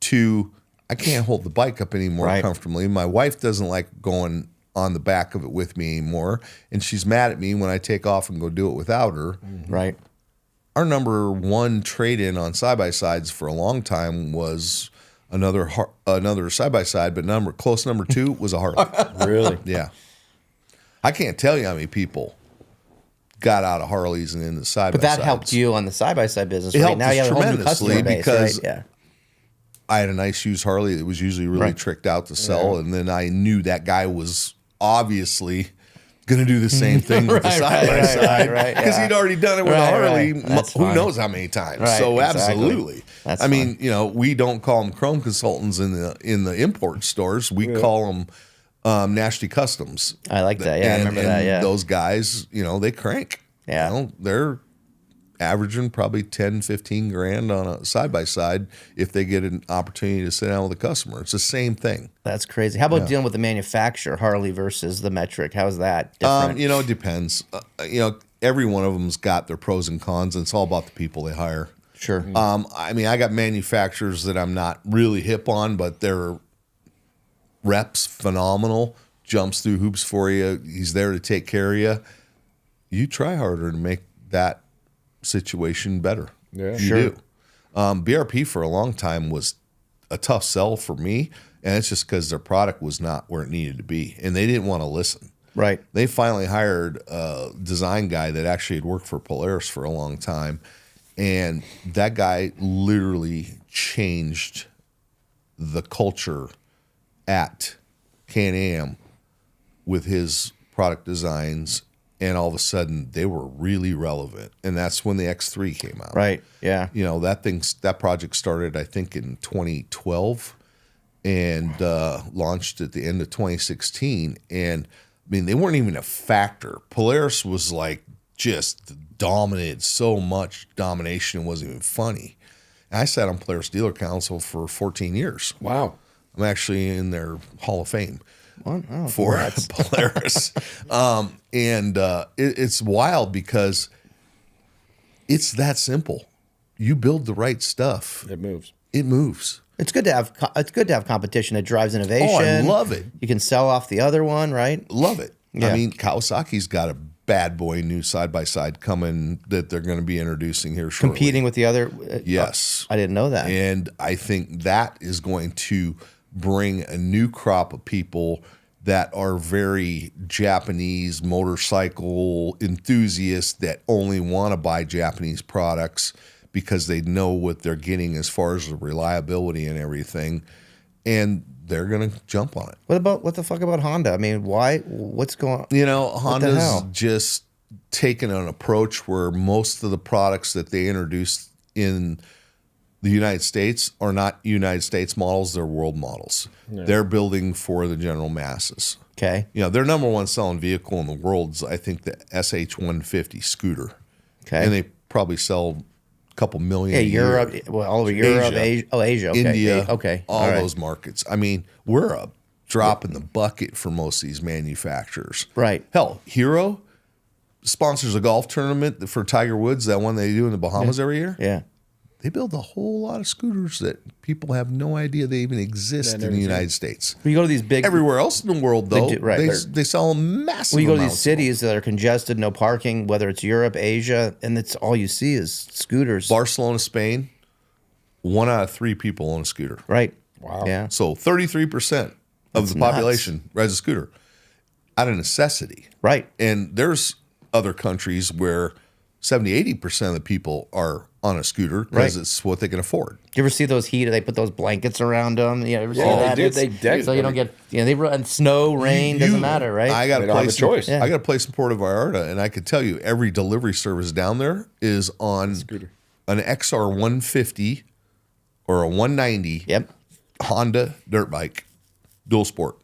S3: to I can't hold the bike up anymore comfortably. My wife doesn't like going on the back of it with me anymore, and she's mad at me when I take off and go do it without her.
S2: Right.
S3: Our number one trade-in on side-by-sides for a long time was another side-by-side, but close number 2 was a Harley.
S1: Really?
S3: Yeah. I can't tell you how many people got out of Harleys and into side-by-sides.
S2: But that helped you on the side-by-side business,
S3: It
S2: right?
S3: helped
S2: Now
S3: us
S2: you have a whole new customer
S3: tremendously
S2: base,
S3: because
S2: right? Yeah.
S3: I had a nice used Harley that was usually really tricked out to sell, and then I knew that guy was obviously going to do the same thing with the side-by-side because he'd already done it with a Harley who knows how many times. So absolutely. I mean, we don't call them Chrome consultants in the import stores. We call them Nasty Customs.
S2: I like that. Yeah, I remember that. Yeah.
S3: Those guys, they crank.
S2: Yeah.
S3: They're averaging probably 10, 15 grand on a side-by-side if they get an opportunity to sit down with a customer. It's the same thing.
S2: That's crazy. How about dealing with the manufacturer, Harley versus the metric? How's that different?
S3: It depends. Every one of them's got their pros and cons, and it's all about the people they hire.
S2: Sure.
S3: I mean, I got manufacturers that I'm not really hip on, but their reps phenomenal, jumps through hoops for you. He's there to take care of you. You try harder to make that situation better.
S1: Yeah,
S3: you do. BRP for a long time was a tough sell for me, and it's just because their product was not where it needed to be, and they didn't want to listen.
S2: Right.
S3: They finally hired a design guy that actually had worked for Polaris for a long time, and that guy literally changed the culture at Can-Am with his product designs. And all of a sudden, they were really relevant, and that's when the X3 came out.
S2: Right. Yeah.
S3: That project started, I think, in 2012, and launched at the end of 2016. And I mean, they weren't even a factor. Polaris was like just dominated so much domination, it wasn't even funny. And I sat on Polaris Dealer Council for 14 years.
S1: Wow.
S3: I'm actually in their Hall of Fame.
S2: Oh,
S3: For Polaris. It's wild because it's that simple. You build the right stuff.
S1: It moves.
S3: It moves.
S2: It's good to have competition. It drives innovation.
S3: Oh, I love it.
S2: You can sell off the other one, right?
S3: Love it.
S2: Yeah.
S3: I mean, Kawasaki's got a bad boy new side-by-side coming that they're going to be introducing here shortly.
S2: Competing with the other.
S3: Yes.
S2: I didn't know that.
S3: And I think that is going to bring a new crop of people that are very Japanese motorcycle enthusiasts that only want to buy Japanese products because they know what they're getting as far as the reliability and everything, and they're going to jump on it.
S2: What the fuck about Honda? I mean, why? What's going on?
S3: Honda's just taken an approach where most of the products that they introduced in the United States are not United States models, they're world models. Yeah. They're building for the general masses.
S2: Okay.
S3: Their number one selling vehicle in the world is, I think, the SH150 scooter.
S2: Okay.
S3: And they probably sell a couple million.
S2: Yeah, Europe, all over Europe, Asia. Asia. Okay.
S3: India,
S2: okay.
S3: all those markets. I mean, we're a drop in the bucket for most of these manufacturers.
S2: Right.
S3: Hell, Hero sponsors a golf tournament for Tiger Woods, that one they do in the Bahamas every year.
S2: Yeah.
S3: They build a whole lot of scooters that people have no idea they even exist in the United States.
S2: When you go to these big...
S3: Everywhere else in the world, though, they sell massive
S2: when you go to these
S3: amounts
S2: cities that are congested, no parking, whether it's Europe, Asia, and that's all you see is scooters.
S3: Barcelona, Spain, 1 out of 3 people own a scooter.
S2: Right.
S1: Wow.
S2: Yeah.
S3: So 33% of the population rides a scooter out of necessity.
S2: Right.
S3: And there's other countries where 70-80% of the people are on a scooter because it's what they can afford.
S2: Do you ever see those heat? They put those blankets around them. You ever see that?
S1: They deck
S2: so you don't get. They run snow, rain, doesn't matter, right?
S3: I got
S1: a choice.
S3: I got a place in Puerto Vallarta, and I could tell you every delivery service down there is on an XR 150 or a 190.
S2: Yep.
S3: Honda dirt bike, dual sport.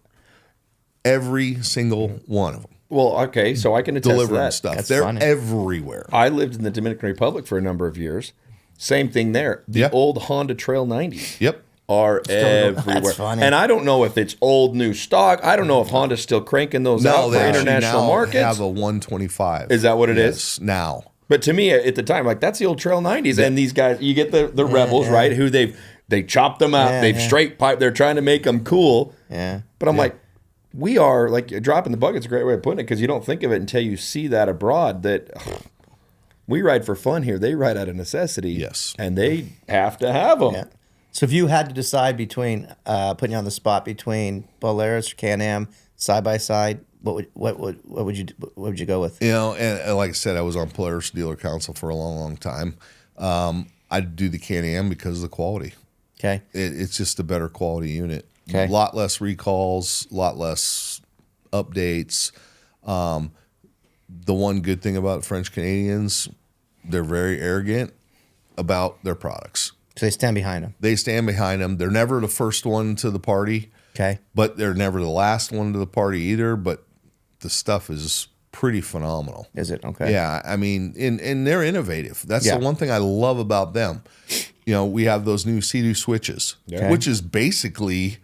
S3: Every single one of them.
S1: Well, okay, so I can attest to
S3: Delivering
S1: that.
S3: stuff.
S2: That's
S3: They're
S2: funny.
S3: everywhere.
S1: I lived in the Dominican Republic for a number of years. Same thing there. The
S3: Yeah.
S1: old Honda Trail 90s
S3: Yep.
S1: are everywhere.
S2: That's funny.
S1: And I don't know if it's old, new stock. I don't know if Honda's still cranking those out for
S3: they actually
S1: international
S3: now
S1: markets.
S3: have a 125.
S1: Is that what it is?
S3: Yes, now.
S1: But to me, at the time, like, that's the old Trail 90s. And these guys, you get the Rebels, right? Who they chopped them out.
S2: Yeah,
S1: They've
S2: yeah.
S1: straight piped. They're trying to make them cool.
S2: Yeah.
S1: But I'm like, we are, like, dropping the bucket's a great way of putting it, because you don't think of it until you see that abroad, that we ride for fun here. They ride out of necessity.
S3: Yes.
S1: And they have to have them.
S2: Yeah. So if you had to decide between putting you on the spot between Polaris or Can-Am side by side, what would you go with?
S3: You know, and like I said, I was on Polaris Dealer Council for a long, long time. I'd do the Can-Am because of the quality.
S2: Okay.
S3: It's just a better quality unit.
S2: Okay.
S3: A lot less recalls, a lot less updates. The one good thing about French Canadians, they're very arrogant about their products.
S2: So they stand behind them.
S3: They stand behind them. They're never the first one to the party,
S2: Okay.
S3: but they're never the last one to the party either. But the stuff is pretty phenomenal.
S2: Is it? Okay.
S3: Yeah, I mean, and they're innovative. That's
S2: Yeah.
S3: the one thing I love about them. You know, we have those new Sea-Doo switches, which is basically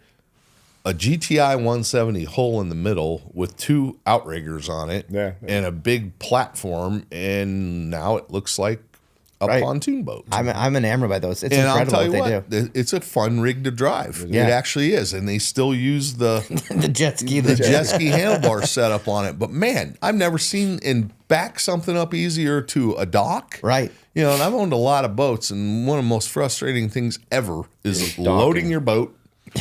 S3: a GTI 170 hole in the middle with two outriggers on it and a big platform, and now it looks like a pontoon boat.
S2: I'm enamored by those. It's
S3: And
S2: incredible
S3: I'll tell you
S2: what they do.
S3: it's a fun rig to drive.
S2: Yeah.
S3: It actually is, and they still use the
S2: The jet ski.
S3: the jet ski handlebar setup on it. But man, I've never seen and back something up easier to a dock.
S2: Right.
S3: You know, and I've owned a lot of boats, and one of the most frustrating things ever is loading your boat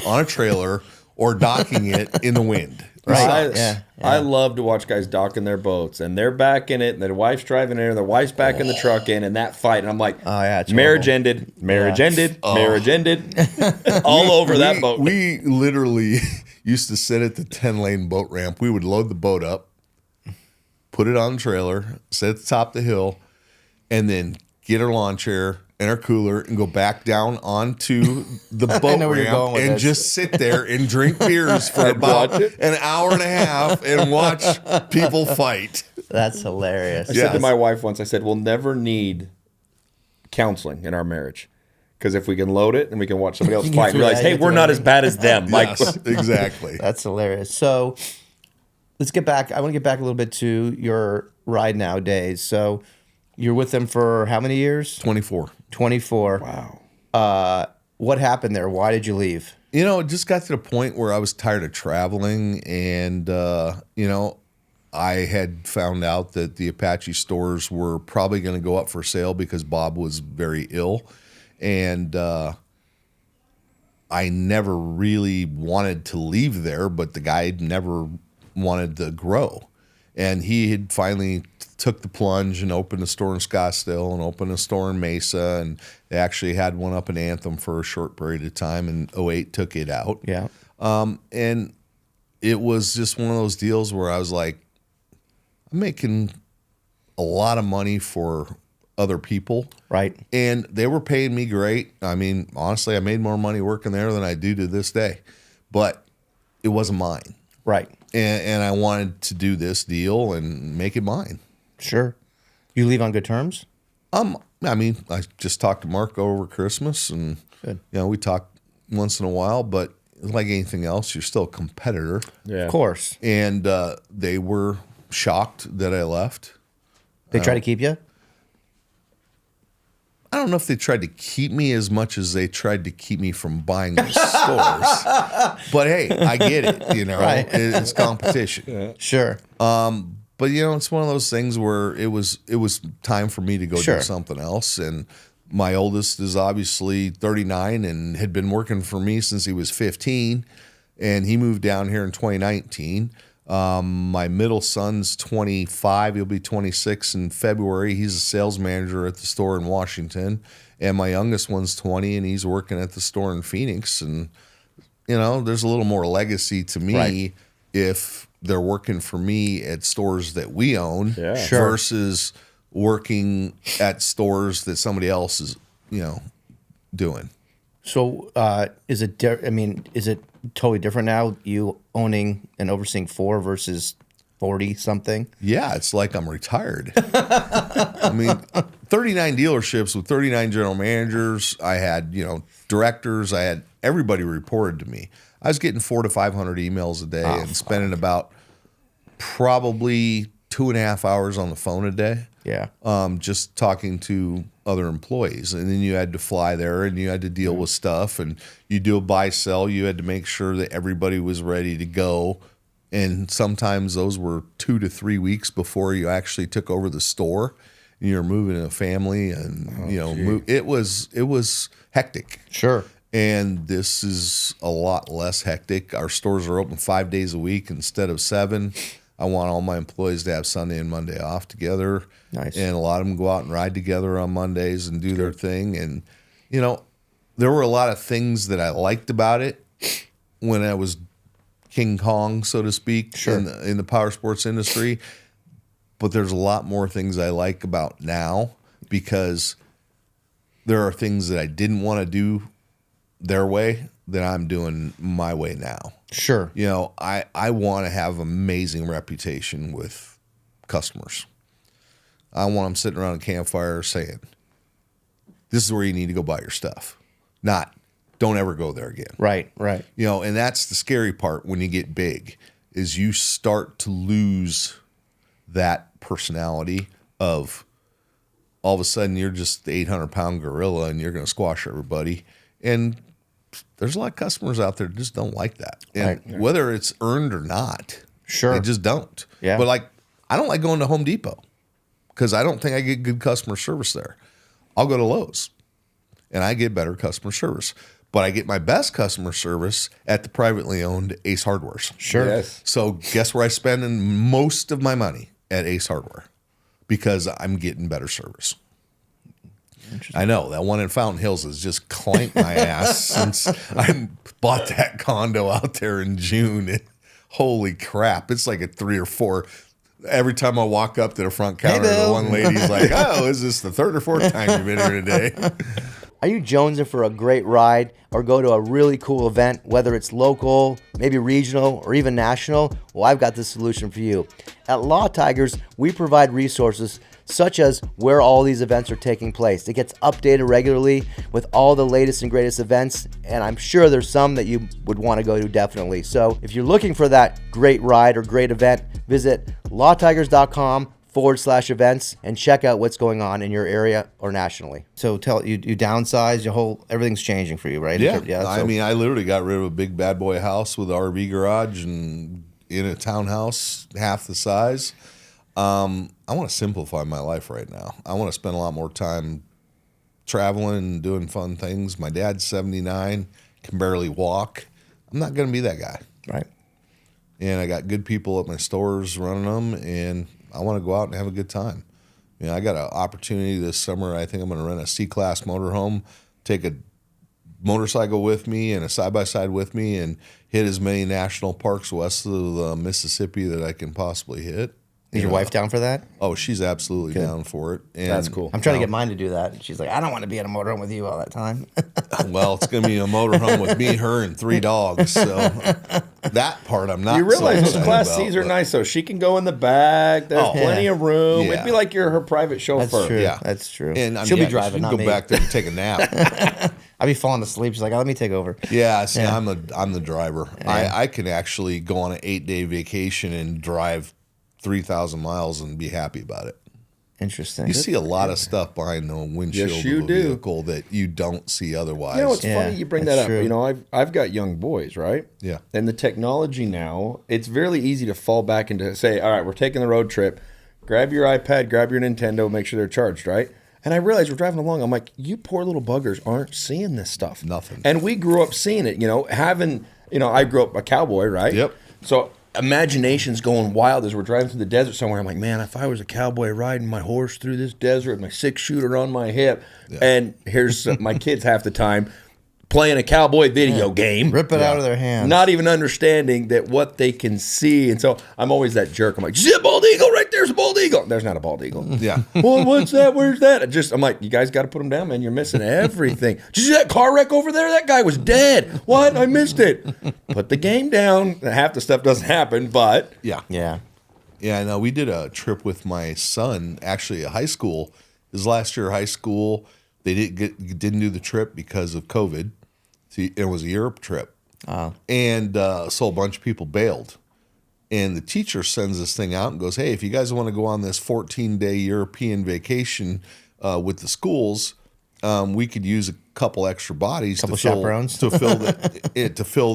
S3: on a trailer or docking it in the wind.
S2: Right.
S1: I love to watch guys docking their boats, and they're back in it, and their wife's driving in, and their wife's back in the truck in, and that fight. And I'm like,
S2: Oh, yeah, it's
S1: marriage
S2: horrible.
S1: ended, marriage ended, marriage ended, all over that boat.
S3: We literally used to sit at the 10-lane boat ramp. We would load the boat up, put it on the trailer, sit at the top of the hill, and then get our lawn chair and our cooler and go back down onto the boat
S2: know where you're
S3: ramp
S2: going with
S3: and
S2: this.
S3: just sit there and drink beers for about
S1: watch it.
S3: an hour and a half and watch people fight.
S2: That's hilarious.
S1: I said to my wife once, I said, we'll never need counseling in our marriage. Because if we can load it and we can watch somebody else
S2: You
S1: fight,
S2: can
S1: and realize,
S2: throw-
S1: hey,
S2: you
S1: we're
S2: throw
S1: not
S2: it
S1: as
S2: in.
S1: bad as them. Like,
S3: Yes, exactly.
S2: That's hilarious. So let's get back. I want to get back a little bit to your ride nowadays. So you're with them for how many years?
S3: 24.
S2: 24.
S1: wow.
S2: What happened there? Why did you leave?
S3: You know, it just got to the point where I was tired of traveling, and you know, I had found out that the Apache stores were probably going to go up for sale because Bob was very ill, and I never really wanted to leave there, but the guy never wanted to grow, and he had finally took the plunge and opened a store in Scottsdale and opened a store in Mesa, and they actually had one up in Anthem for a short period of time, and 08 took it out.
S2: Yeah.
S3: And it was just one of those deals where I was like, I'm making a lot of money for other people.
S2: Right.
S3: And they were paying me great. I mean, honestly, I made more money working there than I do to this day. But it wasn't mine.
S2: Right.
S3: And I wanted to do this deal and make it mine.
S2: Sure. You leave on good terms?
S3: I mean, I just talked to Mark over Christmas, and
S2: Good.
S3: you know, we talk once in a while, but like anything else, you're still a competitor.
S1: Yeah.
S2: Of course.
S3: And they were shocked that I left.
S2: They try to keep you?
S3: I don't know if they tried to keep me as much as they tried to keep me from buying the stores. But hey, I get it. You know,
S2: Right.
S3: It's competition.
S2: Sure.
S3: But you know, it's one of those things where it was time for me to go
S2: Sure.
S3: do something else. And my oldest is obviously 39 and had been working for me since he was 15, and he moved down here in 2019. My middle son's 25. He'll be 26 in February. He's a sales manager at the store in Washington. And my youngest one's 20, and he's working at the store in Phoenix. And, you know, there's a little more legacy to me
S2: Right.
S3: if they're working for me at stores that we own
S2: Sure.
S3: versus working at stores that somebody else is, you know, doing.
S2: So is it totally different now? You owning and overseeing 4 versus 40 something?
S3: Yeah, it's like I'm retired. I mean, 39 dealerships with 39 general managers. I had, directors. I had everybody reported to me. I was getting 400 to 500 emails a day and spending about probably 2.5 hours on the phone a day.
S2: Yeah.
S3: Just talking to other employees. And then you had to fly there and you had to deal with stuff, and you do a buy sell. You had to make sure that everybody was ready to go. And sometimes those were 2 to 3 weeks before you actually took over the store and you're moving a family, and it was hectic.
S2: Sure.
S3: And this is a lot less hectic. Our stores are open 5 days a week instead of 7. I want all my employees to have Sunday and Monday off together.
S2: Nice.
S3: And a lot of them go out and ride together on Mondays and do their thing. And, there were a lot of things that I liked about it when I was King Kong, so to speak,
S2: Sure.
S3: in the power sports industry. But there's a lot more things I like about now, because there are things that I didn't want to do their way that I'm doing my way now.
S2: Sure.
S3: I want to have amazing reputation with customers. I want them sitting around a campfire saying, this is where you need to go buy your stuff. Not, don't ever go there again.
S2: Right.
S3: And that's the scary part when you get big, is you start to lose that personality of all of a sudden you're just the 800-pound gorilla and you're going to squash everybody. And there's a lot of customers out there that just don't like that. And
S2: Right.
S3: whether it's earned or not,
S2: Sure.
S3: they just don't.
S2: Yeah.
S3: But I don't like going to Home Depot because I don't think I get good customer service there. I'll go to Lowe's and I get better customer service. But I get my best customer service at the privately owned Ace Hardwares.
S2: Sure.
S1: Yes.
S3: So guess where I spend most of my money? At Ace Hardware, because I'm getting better service. I know that one in Fountain Hills has just clanked my ass since I bought that condo out there in June. Holy crap. It's like a 3 or 4. Every time I walk up to the front counter, the one lady's like, oh, is this the 3rd or 4th time you've been here today?
S2: Are you jonesing for a great ride or go to a really cool event, whether it's local, maybe regional, or even national? Well, I've got the solution for you. At Law Tigers, we provide resources such as where all these events are taking place. It gets updated regularly with all the latest and greatest events, and I'm sure there's some that you would want to go to definitely. So if you're looking for that great ride or great event, visit lawtigers.com/events and check out what's going on in your area or nationally. So you downsize, everything's changing for you, right?
S3: Yeah. I mean, I literally got rid of a big bad boy house with an RV garage and in a townhouse half the size. I want to simplify my life right now. I want to spend a lot more time traveling and doing fun things. My dad's 79, can barely walk. I'm not going to be that guy.
S2: Right.
S3: And I got good people at my stores running them, and I want to go out and have a good time. I got an opportunity this summer. I think I'm going to rent a C-Class motorhome, take a motorcycle with me and a side-by-side with me, and hit as many national parks west of the Mississippi that I can possibly hit.
S2: Is your wife down for that?
S3: Oh, she's absolutely down for it. And,
S1: That's cool.
S2: I'm trying to get mine to do that. And she's like, I don't want to be in a motorhome with you all that time.
S3: Well, it's going to be a motorhome with me, her, and 3 dogs. So that part I'm not.
S1: You realize
S3: so
S1: those
S3: excited
S1: Class
S3: about,
S1: C's are
S3: but-
S1: nice, though. She can go in the back. There's plenty of room.
S3: Yeah.
S1: It'd be like you're her private chauffeur.
S2: That's true.
S3: Yeah.
S2: That's true.
S3: And I mean,
S2: she'll
S3: yeah,
S2: be driving,
S3: she
S2: not
S3: can go
S2: me.
S3: back there and take a nap.
S2: I'd be falling asleep. She's like, oh, let me take over.
S3: Yeah, see, I'm the driver. I can actually go on an 8-day vacation and drive 3,000 miles and be happy about it.
S2: Interesting.
S3: You see a lot of stuff behind the windshield
S1: Yes, you
S3: of a
S1: do.
S3: vehicle that you don't see otherwise.
S1: You know, it's
S2: Yeah,
S1: funny you bring
S2: that's
S1: that up.
S2: true.
S1: I've got young boys, right?
S3: Yeah.
S1: And the technology now, it's very easy to fall back into say, all right, we're taking the road trip. Grab your iPad, grab your Nintendo, make sure they're charged, right? And I realized we're driving along. I'm like, you poor little buggers aren't seeing this stuff.
S3: Nothing.
S1: And we grew up seeing it, I grew up a cowboy, right?
S3: Yep.
S1: So imagination's going wild as we're driving through the desert somewhere. I'm like, man, if I was a cowboy riding my horse through this desert with my 6-shooter on my hip, and here's my kids half the time playing a cowboy video game.
S2: Rip it out of their hands.
S1: Not even understanding that what they can see. And so I'm always that jerk. I'm like, see a bald eagle right there's a bald eagle. There's not a bald eagle.
S3: Yeah.
S1: Well, what's that? Where's that? I'm like, you guys got to put them down, man. You're missing everything. Did you see that car wreck over there? That guy was dead. What? I missed it. Put the game down. Half the stuff doesn't happen, but.
S3: Yeah.
S2: Yeah.
S3: Yeah, no, we did a trip with my son, actually at high school. His last year of high school. They didn't do the trip because of COVID. See, it was a Europe trip. And so a bunch of people bailed. And the teacher sends this thing out and goes, hey, if you guys want to go on this 14-day European vacation with the schools, we could use a couple extra bodies
S2: chaperones
S3: to fill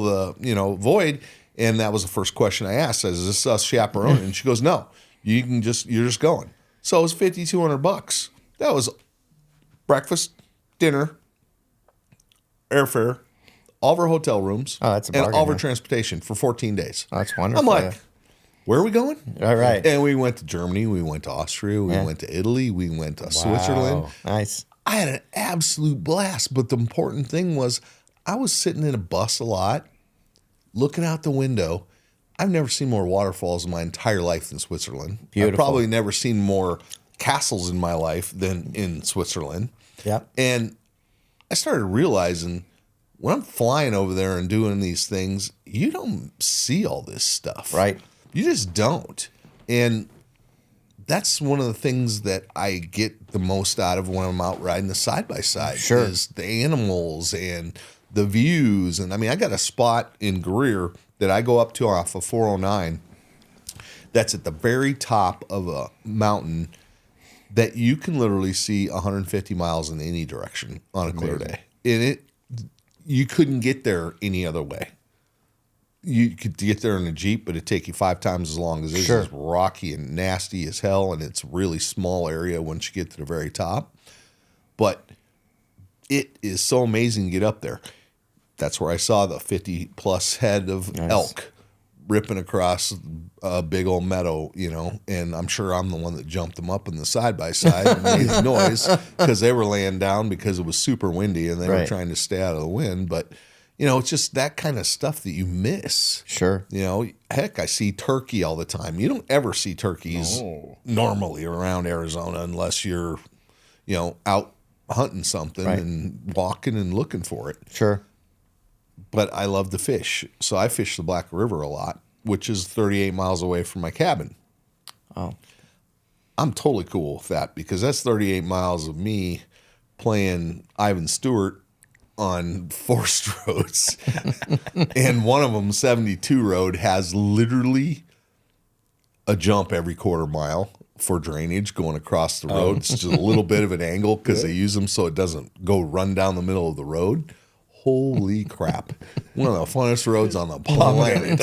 S3: the void. And that was the first question I asked. Is this us chaperoning? And she goes, no, you're just going. So it was $5,200. That was breakfast, dinner, airfare, all of our hotel rooms,
S2: that's a
S3: and
S2: bargain,
S3: all of our
S2: man.
S3: transportation for 14 days.
S2: Oh, that's wonderful.
S3: I'm like, where are we going?
S2: All right.
S3: And we went to Germany, we went to Austria, we went to Italy, we went to Switzerland.
S2: Nice.
S3: I had an absolute blast, but the important thing was I was sitting in a bus a lot, looking out the window. I've never seen more waterfalls in my entire life than Switzerland.
S2: Beautiful.
S3: I've probably never seen more castles in my life than in Switzerland.
S2: Yeah.
S3: And I started realizing when I'm flying over there and doing these things, you don't see all this stuff.
S2: Right.
S3: You just don't. And that's one of the things that I get the most out of when I'm out riding the side-by-side.
S2: Sure.
S3: Is the animals and the views. And I mean, I got a spot in Greer that I go up to off of 409 that's at the very top of a mountain that you can literally see 150 miles in any direction on a clear day. And you couldn't get there any other way. You could get there in a Jeep, but it'd take you 5 times as long as it is.
S2: Sure.
S3: It's rocky and nasty as hell, and it's a really small area once you get to the very top. But it is so amazing to get up there. That's where I saw the 50-plus head of elk ripping across a big old meadow, and I'm sure I'm the one that jumped them up in the side-by-side and made the noise because they were laying down because it was super windy and they were trying to stay out of the wind. But, it's just that kind of stuff that you miss.
S2: Sure.
S3: Heck, I see turkey all the time. You don't ever see turkeys normally around Arizona unless you're, out hunting something and walking and looking for it.
S2: Sure.
S3: But I love to fish. So I fish the Black River a lot, which is 38 miles away from my cabin.
S2: Oh.
S3: I'm totally cool with that because that's 38 miles of me playing Ivan Stewart on forced roads. And one of them, 72 road, has literally a jump every quarter mile for drainage going across the road. It's just a little bit of an angle because they use them so it doesn't go run down the middle of the road. Holy crap. One of the funnest roads on the planet.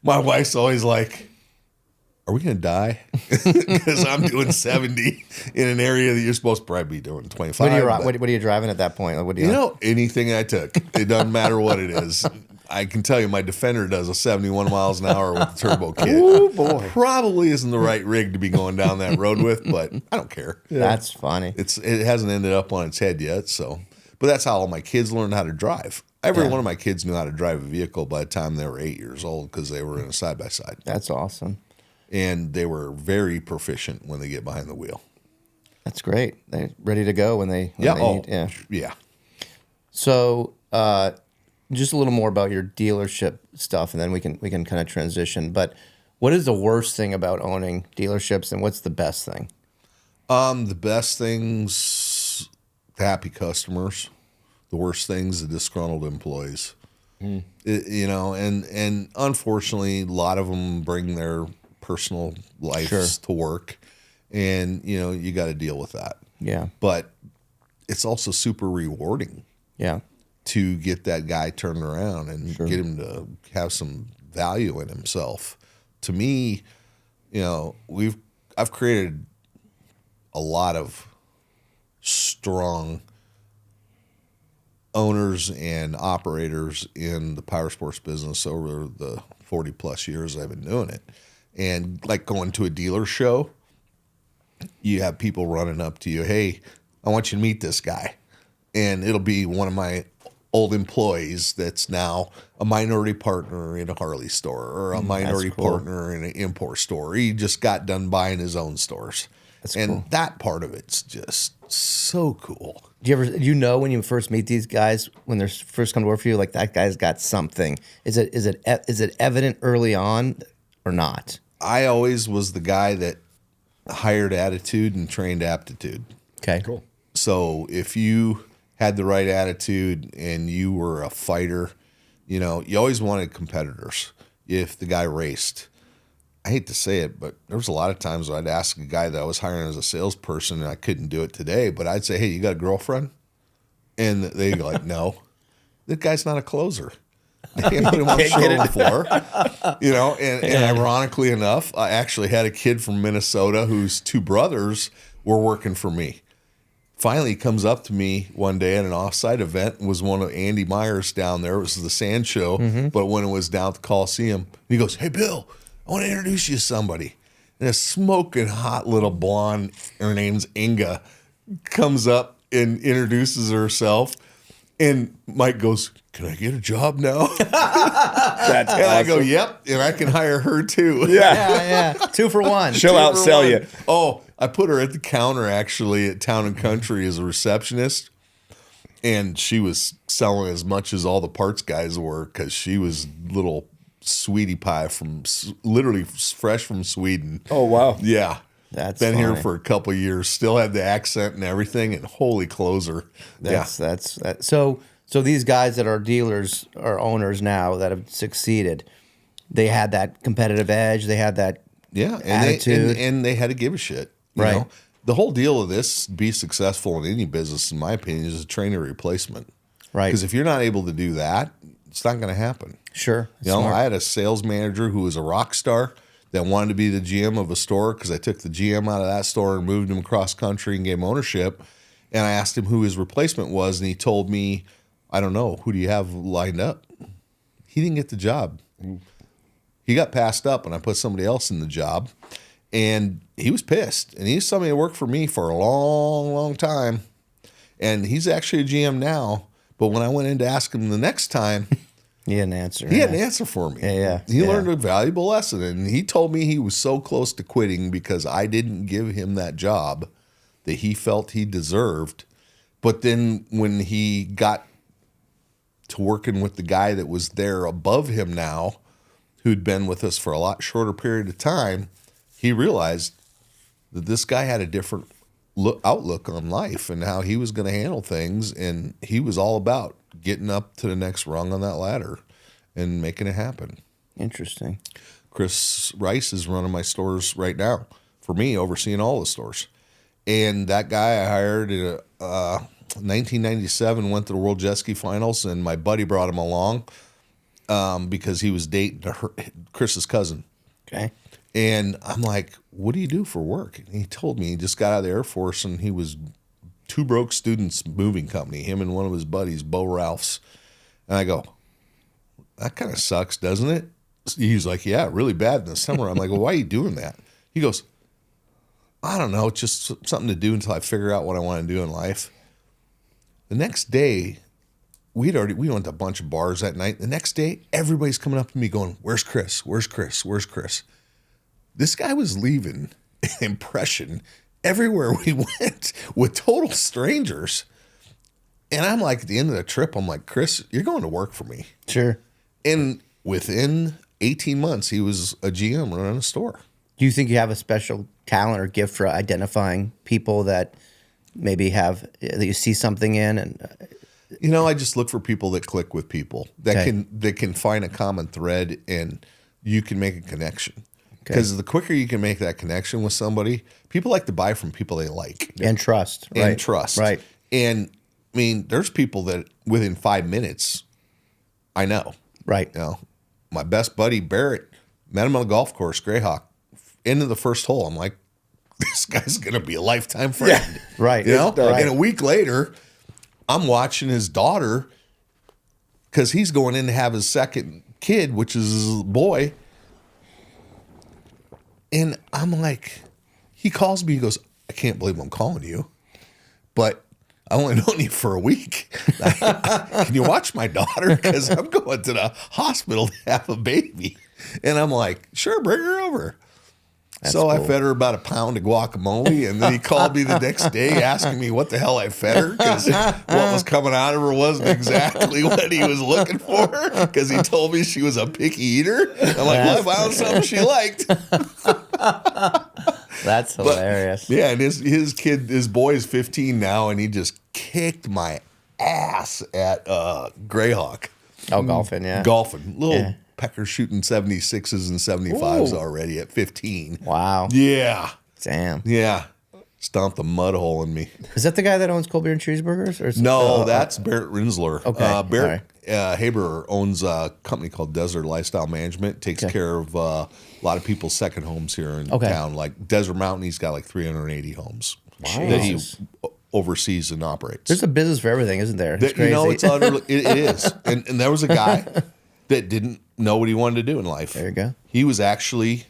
S3: My wife's always like, are we going to die? Because I'm doing 70 in an area that you're supposed to probably be doing 25.
S2: What are you driving at that point? Like, what do you
S3: anything I took. It doesn't matter what it is. I can tell you my Defender does a 71 miles an hour with the turbo kit.
S2: Oh, boy.
S3: Probably isn't the right rig to be going down that road with, but I don't care.
S2: That's funny.
S3: It hasn't ended up on its head yet, so... But that's how all my kids learned how to drive. Every one of my kids knew how to drive a vehicle by the time they were 8 years old because they were in a side-by-side.
S2: That's awesome.
S3: And they were very proficient when they get behind the wheel.
S2: That's great. They're ready to go when they need.
S3: Yeah.
S2: So just a little more about your dealership stuff, and then we can kind of transition. But what is the worst thing about owning dealerships, and what's the best thing?
S3: The best things, the happy customers. The worst things, the disgruntled employees. And unfortunately, a lot of them bring their personal lives to work, and you got to deal with that.
S2: Yeah.
S3: But it's also super rewarding.
S2: Yeah.
S3: To get that guy turned around and get him to have some value in himself. To me, I've created a lot of strong owners and operators in the powersports business over the 40 plus years I've been doing it. And like going to a dealer show, you have people running up to you, hey, I want you to meet this guy. and it'll be one of my old employees that's now a minority partner in a Harley store or a minority partner in an import store. He just got done buying his own stores. That's cool. That part of it's just so cool.
S2: Do you know when you first meet these guys, when they're first come to work for you, like that guy's got something? Is it evident early on or not?
S3: I always was the guy that hired attitude and trained aptitude.
S2: Okay, cool.
S3: So if you had the right attitude and you were a fighter, you always wanted competitors. If the guy raced, I hate to say it, but there was a lot of times where I'd ask a guy that I was hiring as a salesperson, and I couldn't do it today, but I'd say, hey, you got a girlfriend? And they'd go like, no. That guy's not a closer. They can't put him on the show floor. And ironically enough, I actually had a kid from Minnesota whose two brothers were working for me. Finally, he comes up to me one day at an offsite event. It was one of Andy Myers down there. It was the Sand Show, but when it was down at the Coliseum, he goes, hey, Bill, I want to introduce you to somebody. And a smoking hot little blonde, her name's Inga, comes up and introduces herself. And Mike goes, can I get a job now?
S1: That's
S3: and awesome. I go, yep, and I can hire her too.
S2: Yeah. 2 for 1.
S1: She'll outsell you.
S3: Oh, I put her at the counter actually at Town and Country as a receptionist. And she was selling as much as all the parts guys were because she was little sweetie pie from literally fresh from Sweden.
S1: Oh, wow.
S3: Yeah.
S2: That's
S3: been
S2: funny.
S3: here for a couple of years. Still had the accent and everything, and holy closer.
S2: So these guys that are dealers or owners now that have succeeded, they had that competitive edge. They had that attitude,
S3: and they had to give a shit. You
S2: right.
S3: know? The whole deal of this, be successful in any business, in my opinion, is a trainer replacement.
S2: Right.
S3: Because if you're not able to do that, it's not going to happen.
S2: Sure.
S3: I had a sales manager who was a rock star that wanted to be the GM of a store because I took the GM out of that store and moved him across country and gave him ownership. And I asked him who his replacement was, and he told me, I don't know, who do you have lined up? He didn't get the job. He got passed up, and I put somebody else in the job. And he was pissed. And he's somebody that worked for me for a long, long time. And he's actually a GM now. But when I went in to ask him the next time,
S2: he had an answer.
S3: He had an answer for me. He learned a valuable lesson. And he told me he was so close to quitting because I didn't give him that job that he felt he deserved. But then when he got to working with the guy that was there above him now, who'd been with us for a lot shorter period of time, he realized that this guy had a different outlook on life and how he was going to handle things. And he was all about getting up to the next rung on that ladder and making it happen.
S2: Interesting.
S3: Chris Rice is running my stores right now for me, overseeing all the stores. And that guy I hired in 1997, went to the World Jet Ski Finals, and my buddy brought him along because he was dating Chris's cousin.
S2: Okay.
S3: And I'm like, what do you do for work? And he told me he just got out of the Air Force, and he was Two Broke Students Moving Company, him and one of his buddies, Bo Ralphs. And I go, that kind of sucks, doesn't it? He's like, yeah, really bad in the summer. I'm like, well, why are you doing that? He goes, I don't know, it's just something to do until I figure out what I want to do in life. The next day, we went to a bunch of bars that night. The next day, everybody's coming up to me going, where's Chris? Where's Chris? Where's Chris? This guy was leaving an impression everywhere we went with total strangers. And I'm like, at the end of the trip, I'm like, Chris, you're going to work for me.
S2: Sure.
S3: And within 18 months, he was a GM running a store.
S2: Do you think you have a special talent or gift for identifying people that maybe that you see something in? And
S3: I just look for people that click with people that can find a common thread, and you can make a connection. Because the quicker you can make that connection with somebody, people like to buy from people they like.
S2: And trust.
S3: And trust.
S2: Right.
S3: And I mean, there's people that within 5 minutes, I know.
S2: Right.
S3: My best buddy, Barrett, met him on a golf course, Greyhawk. Into the first hole, I'm like, this guy's going to be a lifetime friend.
S2: Yeah. Right.
S3: Right. And a week later, I'm watching his daughter because he's going in to have his second kid, which is his boy. And I'm like, he calls me, he goes, I can't believe I'm calling you, but I only known you for a week. Can you watch my daughter? Because I'm going to the hospital to have a baby. And I'm like, sure, bring her over.
S2: That's
S3: so
S2: cool.
S3: I fed her about a pound of guacamole, and then he called me the next day asking me what the hell I fed her, because what was coming out of her wasn't exactly what he was looking for, because he told me she was a picky eater. I'm like, well, I found something she liked.
S2: That's hilarious.
S3: Yeah, and his boy is 15 now, and he just kicked my ass at Greyhawk.
S2: Oh, golfing, yeah.
S3: Golfing. Little pecker shooting 76s and 75s already at 15.
S2: Wow.
S3: Yeah.
S2: Damn.
S3: Yeah. Stomped the mud hole in me.
S2: Is that the guy that owns Cold Beer and Cheeseburgers? Or is
S3: No, that's Barrett Rinsler.
S2: Okay.
S3: Barrett Haber owns a company called Desert Lifestyle Management. Takes care of a lot of people's second homes here in town. Like Desert Mountain, he's got like 380 homes that he oversees and operates.
S2: There's a business for everything, isn't there? It's crazy.
S3: You know, it is. And there was a guy that didn't know what he wanted to do in life.
S2: There you go.
S3: He was actually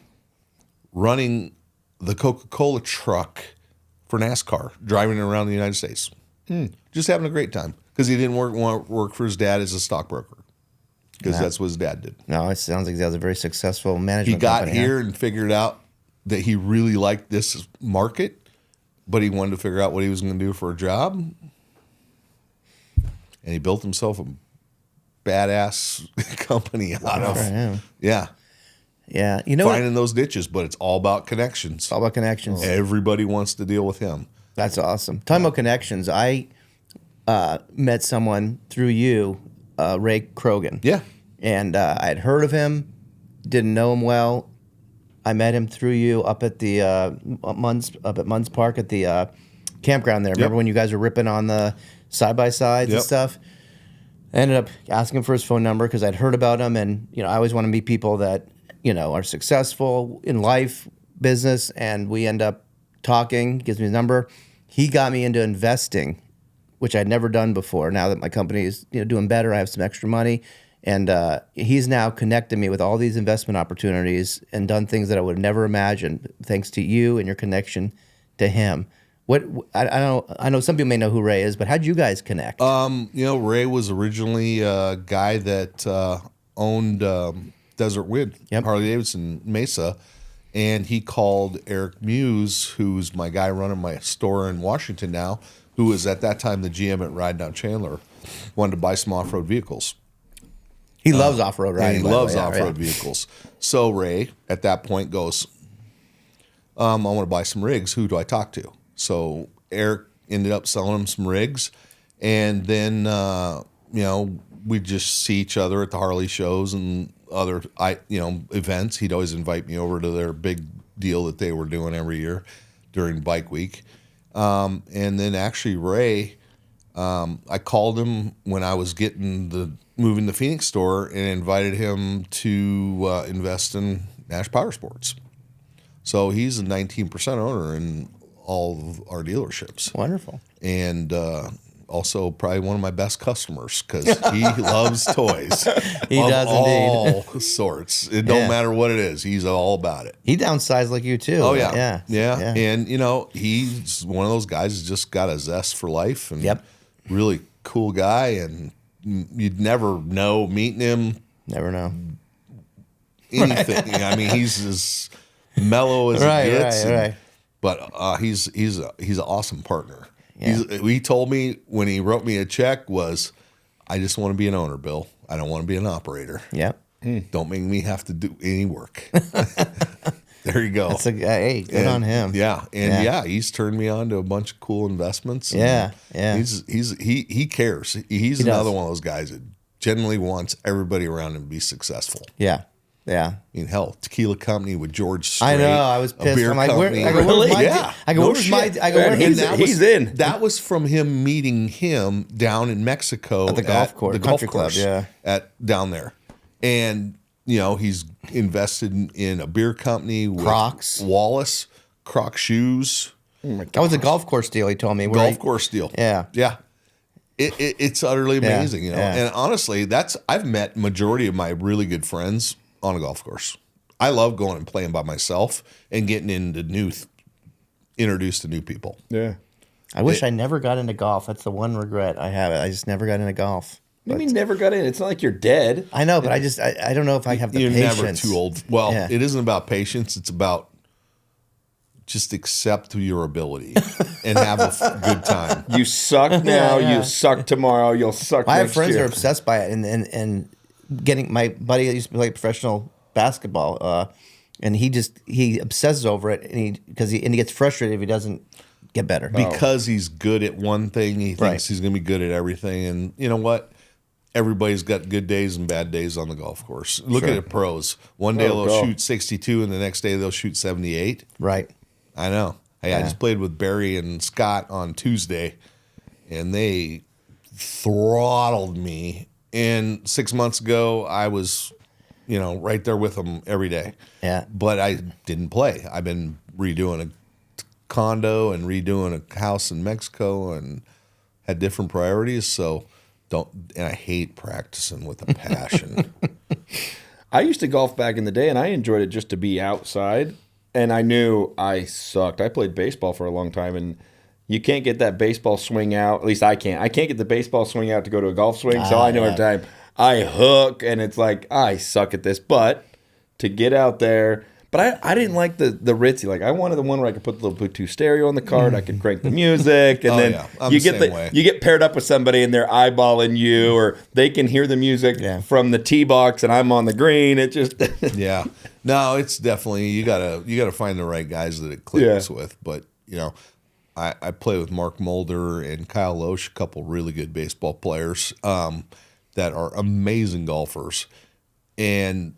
S3: running the Coca-Cola truck for NASCAR, driving around the United States. Just having a great time, because he didn't work for his dad as a stockbroker, because that's what his dad did.
S2: No, it sounds like he has a very successful management
S3: He got
S2: company,
S3: here and figured out that he really liked this market, but he wanted to figure out what he was going to do for a job. And he built himself a badass company out of Yeah.
S2: You know,
S3: Finding those ditches, but it's all about connections.
S2: it's all about connections.
S3: Everybody wants to deal with him.
S2: That's awesome. Talking about connections, I met someone through you, Ray Krogan.
S3: Yeah.
S2: And I had heard of him, didn't know him well. I met him through you up at the Munns Park at the campground there. Remember when you guys were ripping on the side-by-sides and stuff? I ended up asking him for his phone number because I'd heard about him, and I always want to meet people that are successful in life, business, and we end up talking. He gives me his number. He got me into investing, which I'd never done before. Now that my company is doing better, I have some extra money. And he's now connected me with all these investment opportunities and done things that I would have never imagined, thanks to you and your connection to him. I know some people may know who Ray is, but how'd you guys connect?
S3: Ray was originally a guy that owned Desert Wind, Harley Davidson Mesa, and he called Eric Muse, who's my guy running my store in Washington now, who was at that time the GM at Ride Down Chandler, wanted to buy some off-road vehicles.
S2: He loves off-road riding.
S3: He loves off-road vehicles. So Ray, at that point, goes, I want to buy some rigs. Who do I talk to? So Eric ended up selling him some rigs. And then, we'd just see each other at the Harley shows and other events. He'd always invite me over to their big deal that they were doing every year during Bike Week. And then actually Ray, I called him when I was moving the Phoenix store and invited him to invest in Nash Powersports. So he's a 19% owner in all of our dealerships.
S2: Wonderful.
S3: And also probably one of my best customers, because he loves toys.
S2: He does
S3: all sorts. It don't matter what it is. He's all about it.
S2: He downsized like you too.
S3: Oh, yeah. And, he's one of those guys who's just got a zest for life and really cool guy. And you'd never know meeting him.
S2: Never know.
S3: Anything. I mean, he's as mellow as he gets.
S2: Right.
S3: But he's an awesome partner.
S2: Yeah.
S3: He told me when he wrote me a check was, I just want to be an owner, Bill. I don't want to be an operator.
S2: Yep.
S3: Don't make me have to do any work. There you go.
S2: Hey, good on him.
S3: Yeah. And he's turned me on to a bunch of cool investments.
S2: Yeah.
S3: He cares. He's another one of those guys that genuinely wants everybody around him to be successful.
S2: Yeah.
S3: I mean, hell, tequila company with George Strait.
S2: I know. I was pissed.
S3: A beer
S2: I'm like,
S3: company.
S1: He's in.
S3: That was from him meeting him down in Mexico
S2: at the golf course,
S3: the
S2: country
S3: golf course,
S2: club,
S3: down there, and he's invested in a beer company with
S2: Crocs,
S3: Wallace, Crocs shoes.
S2: That was a golf course deal. He told me
S3: golf course deal.
S2: Yeah.
S3: It's utterly amazing, And honestly, I've met majority of my really good friends on a golf course. I love going and playing by myself and getting introduced to new people.
S1: Yeah.
S2: I wish I never got into golf. That's the one regret I have. I just never got into golf.
S1: What do you mean never got in? It's not like you're dead.
S2: I know, but I don't know if I have the
S3: You're
S2: patience.
S3: never too old. Well,
S2: Yeah.
S3: it isn't about patience. It's about just accept your ability and have a good time.
S1: You suck now.
S2: Yeah.
S1: You suck tomorrow. You'll suck
S2: I have
S1: next
S2: friends
S1: year.
S2: who are obsessed by it, and getting my buddy that used to play professional basketball, and he obsesses over it, and he gets frustrated if he doesn't get better.
S3: Because he's good at one thing, he thinks
S2: Right.
S3: he's going to be good at everything. And you know what? Everybody's got good days and bad days on the golf course. Look at the pros. One day they'll
S1: go.
S3: shoot 62, and the next day they'll shoot 78.
S2: Right.
S3: I know. Hey, I just played with Barry and Scott on Tuesday, and they throttled me. And 6 months ago, I was, right there with them every day.
S2: Yeah.
S3: But I didn't play. I've been redoing a condo and redoing a house in Mexico and had different priorities. So and I hate practicing with a passion.
S1: I used to golf back in the day, and I enjoyed it just to be outside. And I knew I sucked. I played baseball for a long time, and you can't get that baseball swing out. At least I can't. I can't get the baseball swing out to go to a golf swing. So I know every time I hook, and it's like, I suck at this. But to get out there, but I didn't like the ritzy. Like, I wanted the one where I could put the little Bluetooth stereo on the cart. I could crank the music, and then
S3: I'm
S1: you
S3: the
S1: get
S3: same way.
S1: you get paired up with somebody, and they're eyeballing you, or they can hear the music from the tee box, and I'm on the green. It just
S3: Yeah. No, it's definitely you gotta find the right guys that it clicks with. But I play with Mark Mulder and Kyle Loesch, a couple really good baseball players that are amazing golfers, and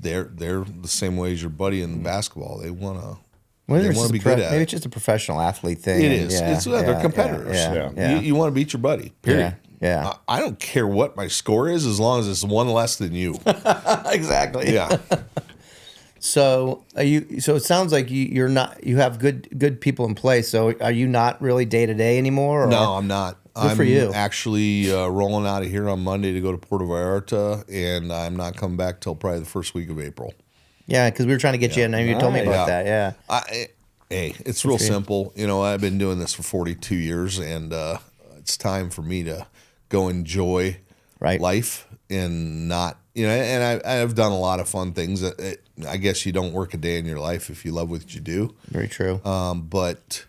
S3: they're the same way as your buddy in basketball. They want to. They want to be good at
S2: maybe
S3: it.
S2: it's just a professional athlete thing.
S3: It is. They're competitors.
S2: Yeah.
S3: You want to beat your buddy. Period.
S2: Yeah.
S3: I don't care what my score is as long as it's one less than you.
S2: Exactly.
S3: Yeah.
S2: So So it sounds like you're not. You have good people in place. So are you not really day to day anymore? Or?
S3: No, I'm not.
S2: Good for you.
S3: I'm actually rolling out of here on Monday to go to Puerto Vallarta, and I'm not coming back till probably the first week of April.
S2: Yeah, because we were trying to get you in, and you told me about that. Yeah.
S3: Hey, it's real simple. I've been doing this for 42 years, and it's time for me to go enjoy life and not, and I've done a lot of fun things. I guess you don't work a day in your life if you love what you do.
S2: Very true.
S3: But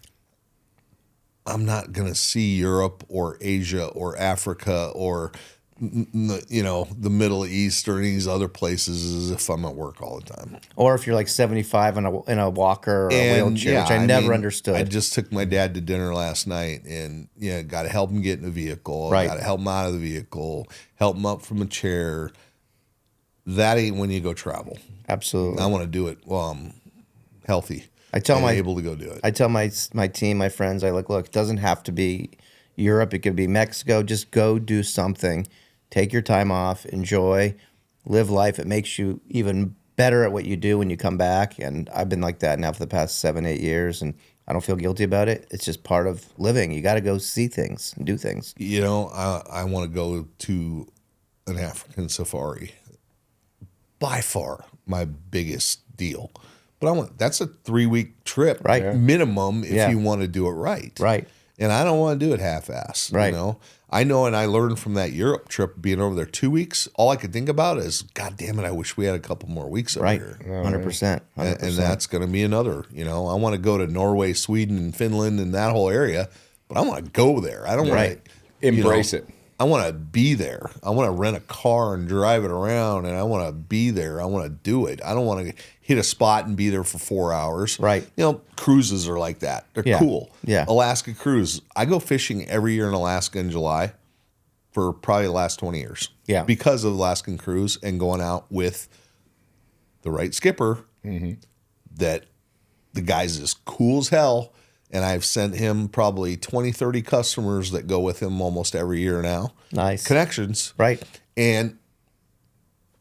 S3: I'm not going to see Europe or Asia or Africa or the Middle East or any of these other places as if I'm at work all the time.
S2: Or if you're like 75 in a walker or a wheelchair, which I never understood.
S3: I just took my dad to dinner last night, and got to help him get in a vehicle.
S2: Right.
S3: Got to help him out of the vehicle, help him up from a chair. That ain't when you go travel.
S2: Absolutely.
S3: I want to do it while I'm healthy. Able to go do it.
S2: I tell my team, my friends, look, it doesn't have to be Europe. It could be Mexico. Just go do something. Take your time off. Enjoy. Live life. It makes you even better at what you do when you come back. And I've been like that now for the past 7-8 years, and I don't feel guilty about it. It's just part of living. You got to go see things and do things.
S3: I want to go to an African safari. By far my biggest deal. But that's a 3-week trip,
S2: right?
S3: Minimum if you want to do it right.
S2: Right.
S3: And I don't want to do it half-ass.
S2: Right.
S3: I know, and I learned from that Europe trip, being over there 2 weeks, all I could think about is, God damn it, I wish we had a couple more weeks over here.
S2: 100%.
S3: And that's going to be another, I want to go to Norway, Sweden, and Finland and that whole area, but I want to go there. I don't want to
S1: embrace it.
S3: I want to be there. I want to rent a car and drive it around, and I want to be there. I want to do it. I don't want to hit a spot and be there for 4 hours.
S2: Right.
S3: Cruises are like that. They're cool.
S2: Yeah.
S3: Alaska cruise. I go fishing every year in Alaska in July for probably the last 20 years.
S2: Yeah.
S3: Because of Alaskan cruise and going out with the right skipper that the guy's as cool as hell. And I've sent him probably 20, 30 customers that go with him almost every year now.
S2: Nice.
S3: Connections.
S2: Right.
S3: And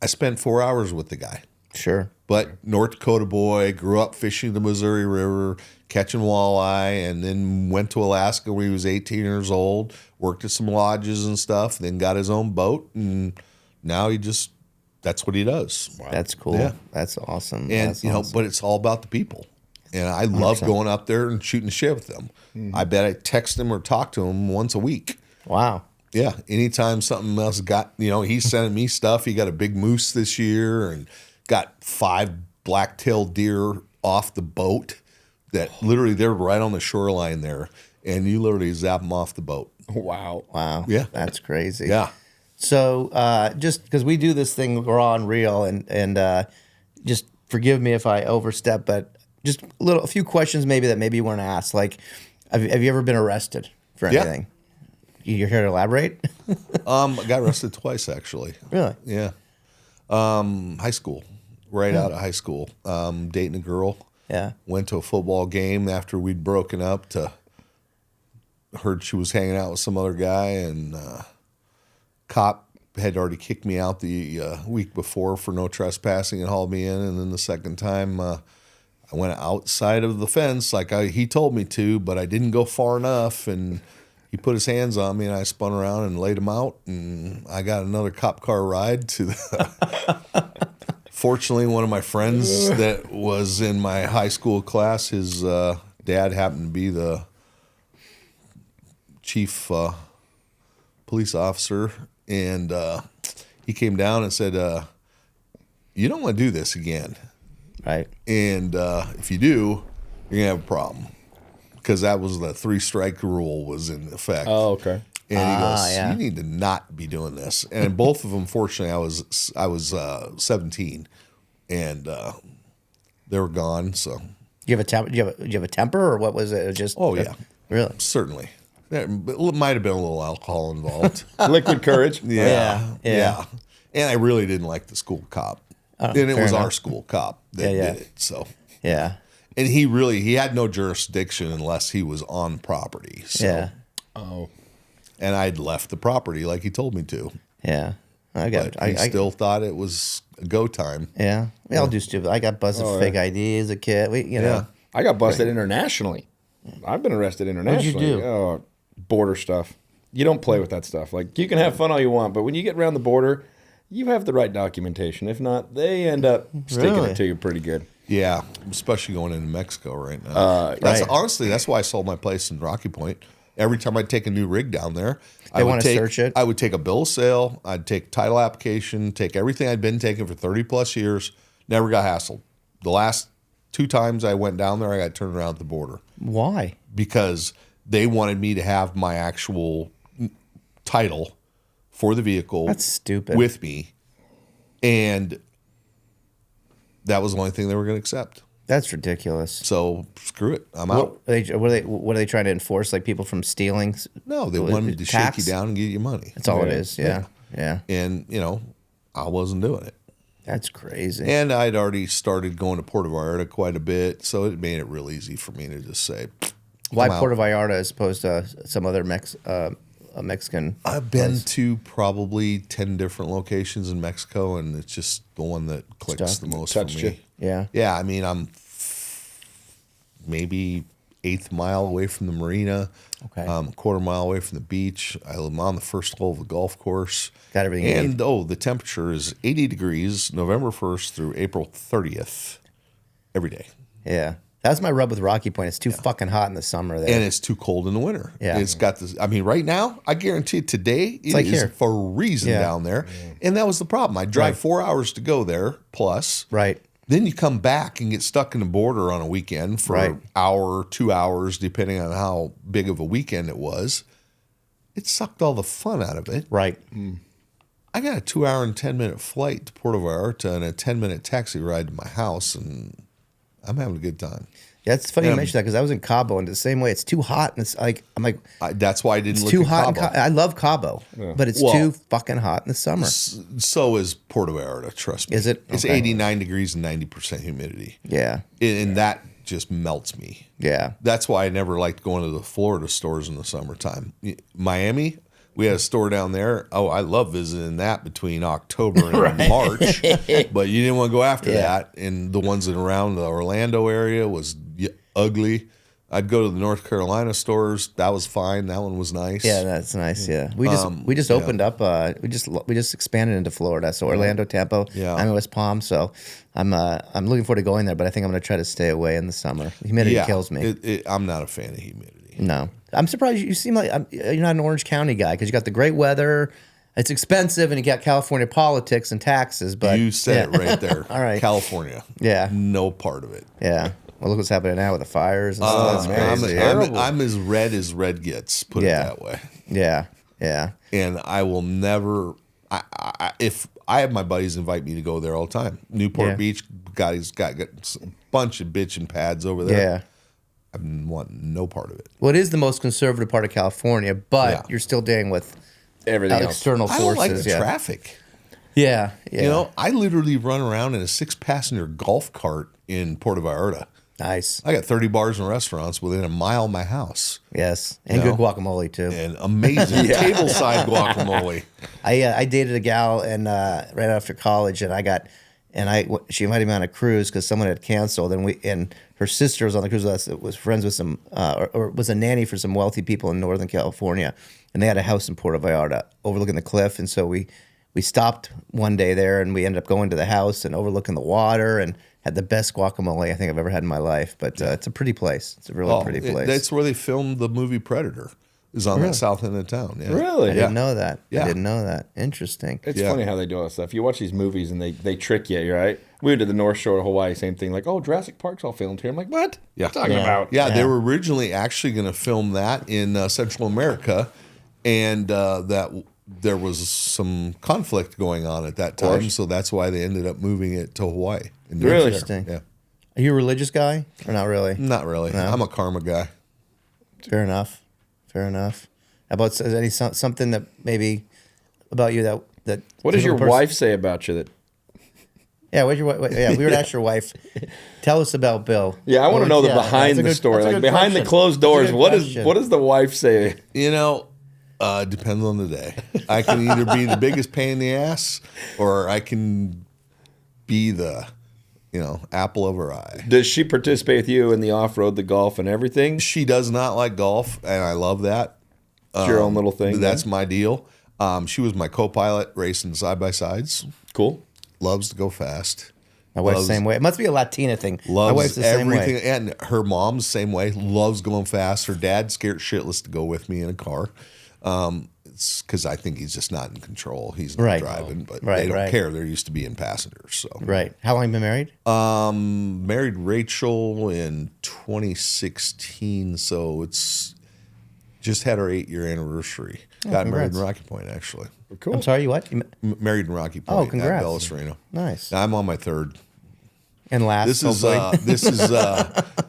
S3: I spent 4 hours with the guy.
S2: Sure.
S3: But North Dakota boy, grew up fishing the Missouri River, catching walleye, and then went to Alaska when he was 18 years old, worked at some lodges and stuff, then got his own boat, and now that's what he does.
S2: Wow. That's cool.
S3: Yeah.
S2: That's awesome.
S3: And,
S2: That's awesome.
S3: but it's all about the people. And I love going up there and shooting shit with them. I bet I text him or talk to him once a week.
S2: Wow.
S3: Yeah. Anytime something else he's sending me stuff. He got a big moose this year and got 5 black-tailed deer off the boat that literally they're right on the shoreline there. And you literally zap them off the boat.
S1: Wow.
S2: Wow.
S3: Yeah.
S2: That's crazy.
S3: Yeah.
S2: So just because we do this thing raw and real, and just forgive me if I overstep, but just a few questions maybe that maybe you weren't asked. Like, have you ever been arrested for anything? You're here to elaborate?
S3: I got arrested twice, actually.
S2: Really?
S3: Yeah. High school. Right out of high school. Dating a girl.
S2: Yeah.
S3: Went to a football game after we'd broken up heard she was hanging out with some other guy, and cop had already kicked me out the week before for no trespassing and hauled me in. And then the second time, I went outside of the fence like he told me to, but I didn't go far enough, and he put his hands on me, and I spun around and laid him out, and I got another cop car ride to the... Fortunately, one of my friends that was in my high school class, his dad happened to be the chief police officer, and he came down and said, you don't want to do this again.
S2: Right.
S3: And if you do, you're going to have a problem. Because that was the 3-strike rule was in effect.
S1: Oh, okay.
S3: And he goes, you need to not be doing this. And both of them, fortunately, I was 17, and they were gone. So,
S2: Do you have a temper, or what was it? Just
S3: yeah,
S2: really,
S3: certainly. There might have been a little alcohol involved.
S1: Liquid courage.
S2: Yeah.
S3: And I really didn't like the school cop, and it was our school cop that did it. So
S2: yeah.
S3: And he had no jurisdiction unless he was on property. So.
S2: Yeah.
S1: Oh.
S3: And I'd left the property like he told me to.
S2: Yeah. I
S3: still thought it was a go time.
S2: Yeah. We all do stupid. I got busted for fake ID as a kid. You know.
S1: I got busted internationally. I've been arrested internationally.
S2: What'd you do?
S1: Oh, border stuff. You don't play with that stuff. Like, you can have fun all you want, but when you get around the border, you have the right documentation. If not, they end up sticking it to you pretty good.
S3: Yeah, especially going into Mexico right now. Honestly, that's why I sold my place in Rocky Point. Every time I'd take a new rig down there, I would
S2: search it.
S3: I would take a bill of sale, I'd take title application, take everything I'd been taking for 30 plus years, never got hassled. The last 2 times I went down there, I got turned around at the border.
S2: Why?
S3: Because they wanted me to have my actual title for the vehicle.
S2: That's stupid.
S3: With me. And that was the only thing they were going to accept.
S2: That's ridiculous.
S3: So screw it. I'm out.
S2: What are they trying to enforce? Like people from stealing?
S3: No, they wanted to shake you down and get you money.
S2: That's all it is. Yeah.
S3: And, I wasn't doing it.
S2: That's crazy.
S3: And I'd already started going to Puerto Vallarta quite a bit, so it made it real easy for me to just say,
S2: why Puerto Vallarta as opposed to some other Mexican?
S3: I've been to probably 10 different locations in Mexico, and it's just the one that clicks the most for me.
S1: You.
S2: Yeah.
S3: Yeah, I mean, I'm maybe 1/8 mile away from the marina.
S2: Okay.
S3: 1/4 mile away from the beach. I'm on the first hole of the golf course.
S2: Got everything.
S3: And the temperature is 80 degrees November 1st through April 30th every day.
S2: Yeah. That's my rub with Rocky Point. It's too fucking hot in the summer there.
S3: And it's too cold in the winter.
S2: Yeah.
S3: It's got this. I mean, right now, I guarantee today it
S2: like
S3: is
S2: here.
S3: freezing down there. And that was the problem. I drive 4 hours to go there plus.
S2: Right.
S3: Then you come back and get stuck in the border on a weekend for an hour, 2 hours, depending on how big of a weekend it was. It sucked all the fun out of it.
S2: Right.
S3: I got a 2 hour and 10-minute flight to Puerto Vallarta and a 10-minute taxi ride to my house, and I'm having a good time.
S2: Yeah, it's funny you mention that because I was in Cabo, and the same way, it's too hot, and it's like
S3: that's why I didn't look
S2: too
S3: at
S2: hot.
S3: Cabo.
S2: I love Cabo, but it's too fucking hot in the summer.
S3: So is Puerto Vallarta, trust me.
S2: Is it?
S3: It's 89 degrees and 90% humidity.
S2: Yeah.
S3: And that just melts me.
S2: Yeah.
S3: That's why I never liked going to the Florida stores in the summertime. Miami, we had a store down there. Oh, I love visiting that between October and March. But you didn't want to go after that. And the ones in around the Orlando area was ugly. I'd go to the North Carolina stores. That was fine. That one was nice.
S2: Yeah, that's nice. Yeah, we just opened up. We just expanded into Florida. So Orlando, Tampa.
S3: Yeah.
S2: I'm in West Palm. So I'm looking forward to going there. But I think I'm going to try to stay away in the summer. Humidity kills me.
S3: I'm not a fan of humidity.
S2: No, I'm surprised you seem like you're not an Orange County guy because you got the great weather. It's expensive, and you got California politics and taxes. But
S3: You said it right there.
S2: All right.
S3: California.
S2: Yeah.
S3: No part of it.
S2: Yeah. Well, look what's happening now with the fires and stuff. That's crazy.
S3: I'm as red gets, put it that way.
S2: Yeah. Yeah.
S3: And I will never, if I have my buddies invite me to go there all the time. Newport Beach, he's got a bunch of bitchin' pads over there.
S2: Yeah.
S3: I want no part of it.
S2: Well, it is the most conservative part of California, but you're still dealing with
S1: Everything
S2: external
S1: else.
S2: sources.
S3: I don't like the traffic.
S2: Yeah. Yeah.
S3: You know, I literally run around in a 6-passenger golf cart in Puerto Vallarta.
S2: Nice.
S3: I got 30 bars and rafts within a mile of my house.
S2: Yes. And good guacamole, too.
S3: And amazing tableside guacamole.
S2: I dated a gal and right after college, and she invited me on a cruise because someone had canceled, and her sister was on the cruise with us. Was friends with some or was a nanny for some wealthy people in Northern California, and they had a house in Puerto Vallarta overlooking the cliff, and so we stopped one day there, and we ended up going to the house and overlooking the water, and had the best guacamole I think I've ever had in my life. But it's a pretty place. It's a really pretty place.
S3: That's where they filmed the movie Predator. Is on that south end of town. Yeah.
S1: Really?
S2: I didn't know that.
S3: Yeah.
S2: I didn't know that. Interesting.
S1: It's funny how they do all that stuff. You watch these movies and they trick you, right? We went to the North Shore of Hawaii, same thing. Like, oh, Jurassic Park's all filmed here. I'm like, what?
S3: Yeah.
S1: What are you talking about?
S3: Yeah, they were originally actually going to film that in Central America, and that there was some conflict going on at that time, so that's why they ended up moving it to Hawaii.
S1: Really?
S2: Interesting.
S3: Yeah.
S2: Are you a religious guy or not really?
S3: Not really.
S2: No?
S3: I'm a karma guy.
S2: Fair enough. Fair enough. How about something that maybe about you that
S1: What does your wife say about you?
S2: Yeah, we were to ask your wife. Tell us about Bill.
S1: Yeah, I want to know the behind the story, like behind the closed doors. What does the wife say?
S3: You know, depends on the day. I can either be the biggest pain in the ass, or I can be the, apple of her eye.
S1: Does she participate with you in the off-road, the golf, and everything?
S3: She does not like golf, and I love that.
S1: It's your own little thing.
S3: That's my deal. She was my co-pilot racing side-by-sides.
S1: Cool.
S3: Loves to go fast.
S2: My wife's the same way. It must be a Latina thing.
S3: Loves
S2: My wife's the same
S3: everything.
S2: way.
S3: And her mom's the same way. Loves going fast. Her dad's scared shitless to go with me in a car. It's because I think he's just not in control. He's not driving, but they don't care. They're used to being passengers. So
S2: Right. How long have you been married?
S3: Married Rachel in 2016, so it's just had our 8-year anniversary. Got married in Rocky Point, actually.
S2: Cool. I'm sorry, you what?
S3: Married in Rocky Point.
S2: Oh, congrats.
S3: At Bella Serena.
S2: Nice.
S3: Now, I'm on my third.
S2: And last,
S3: This is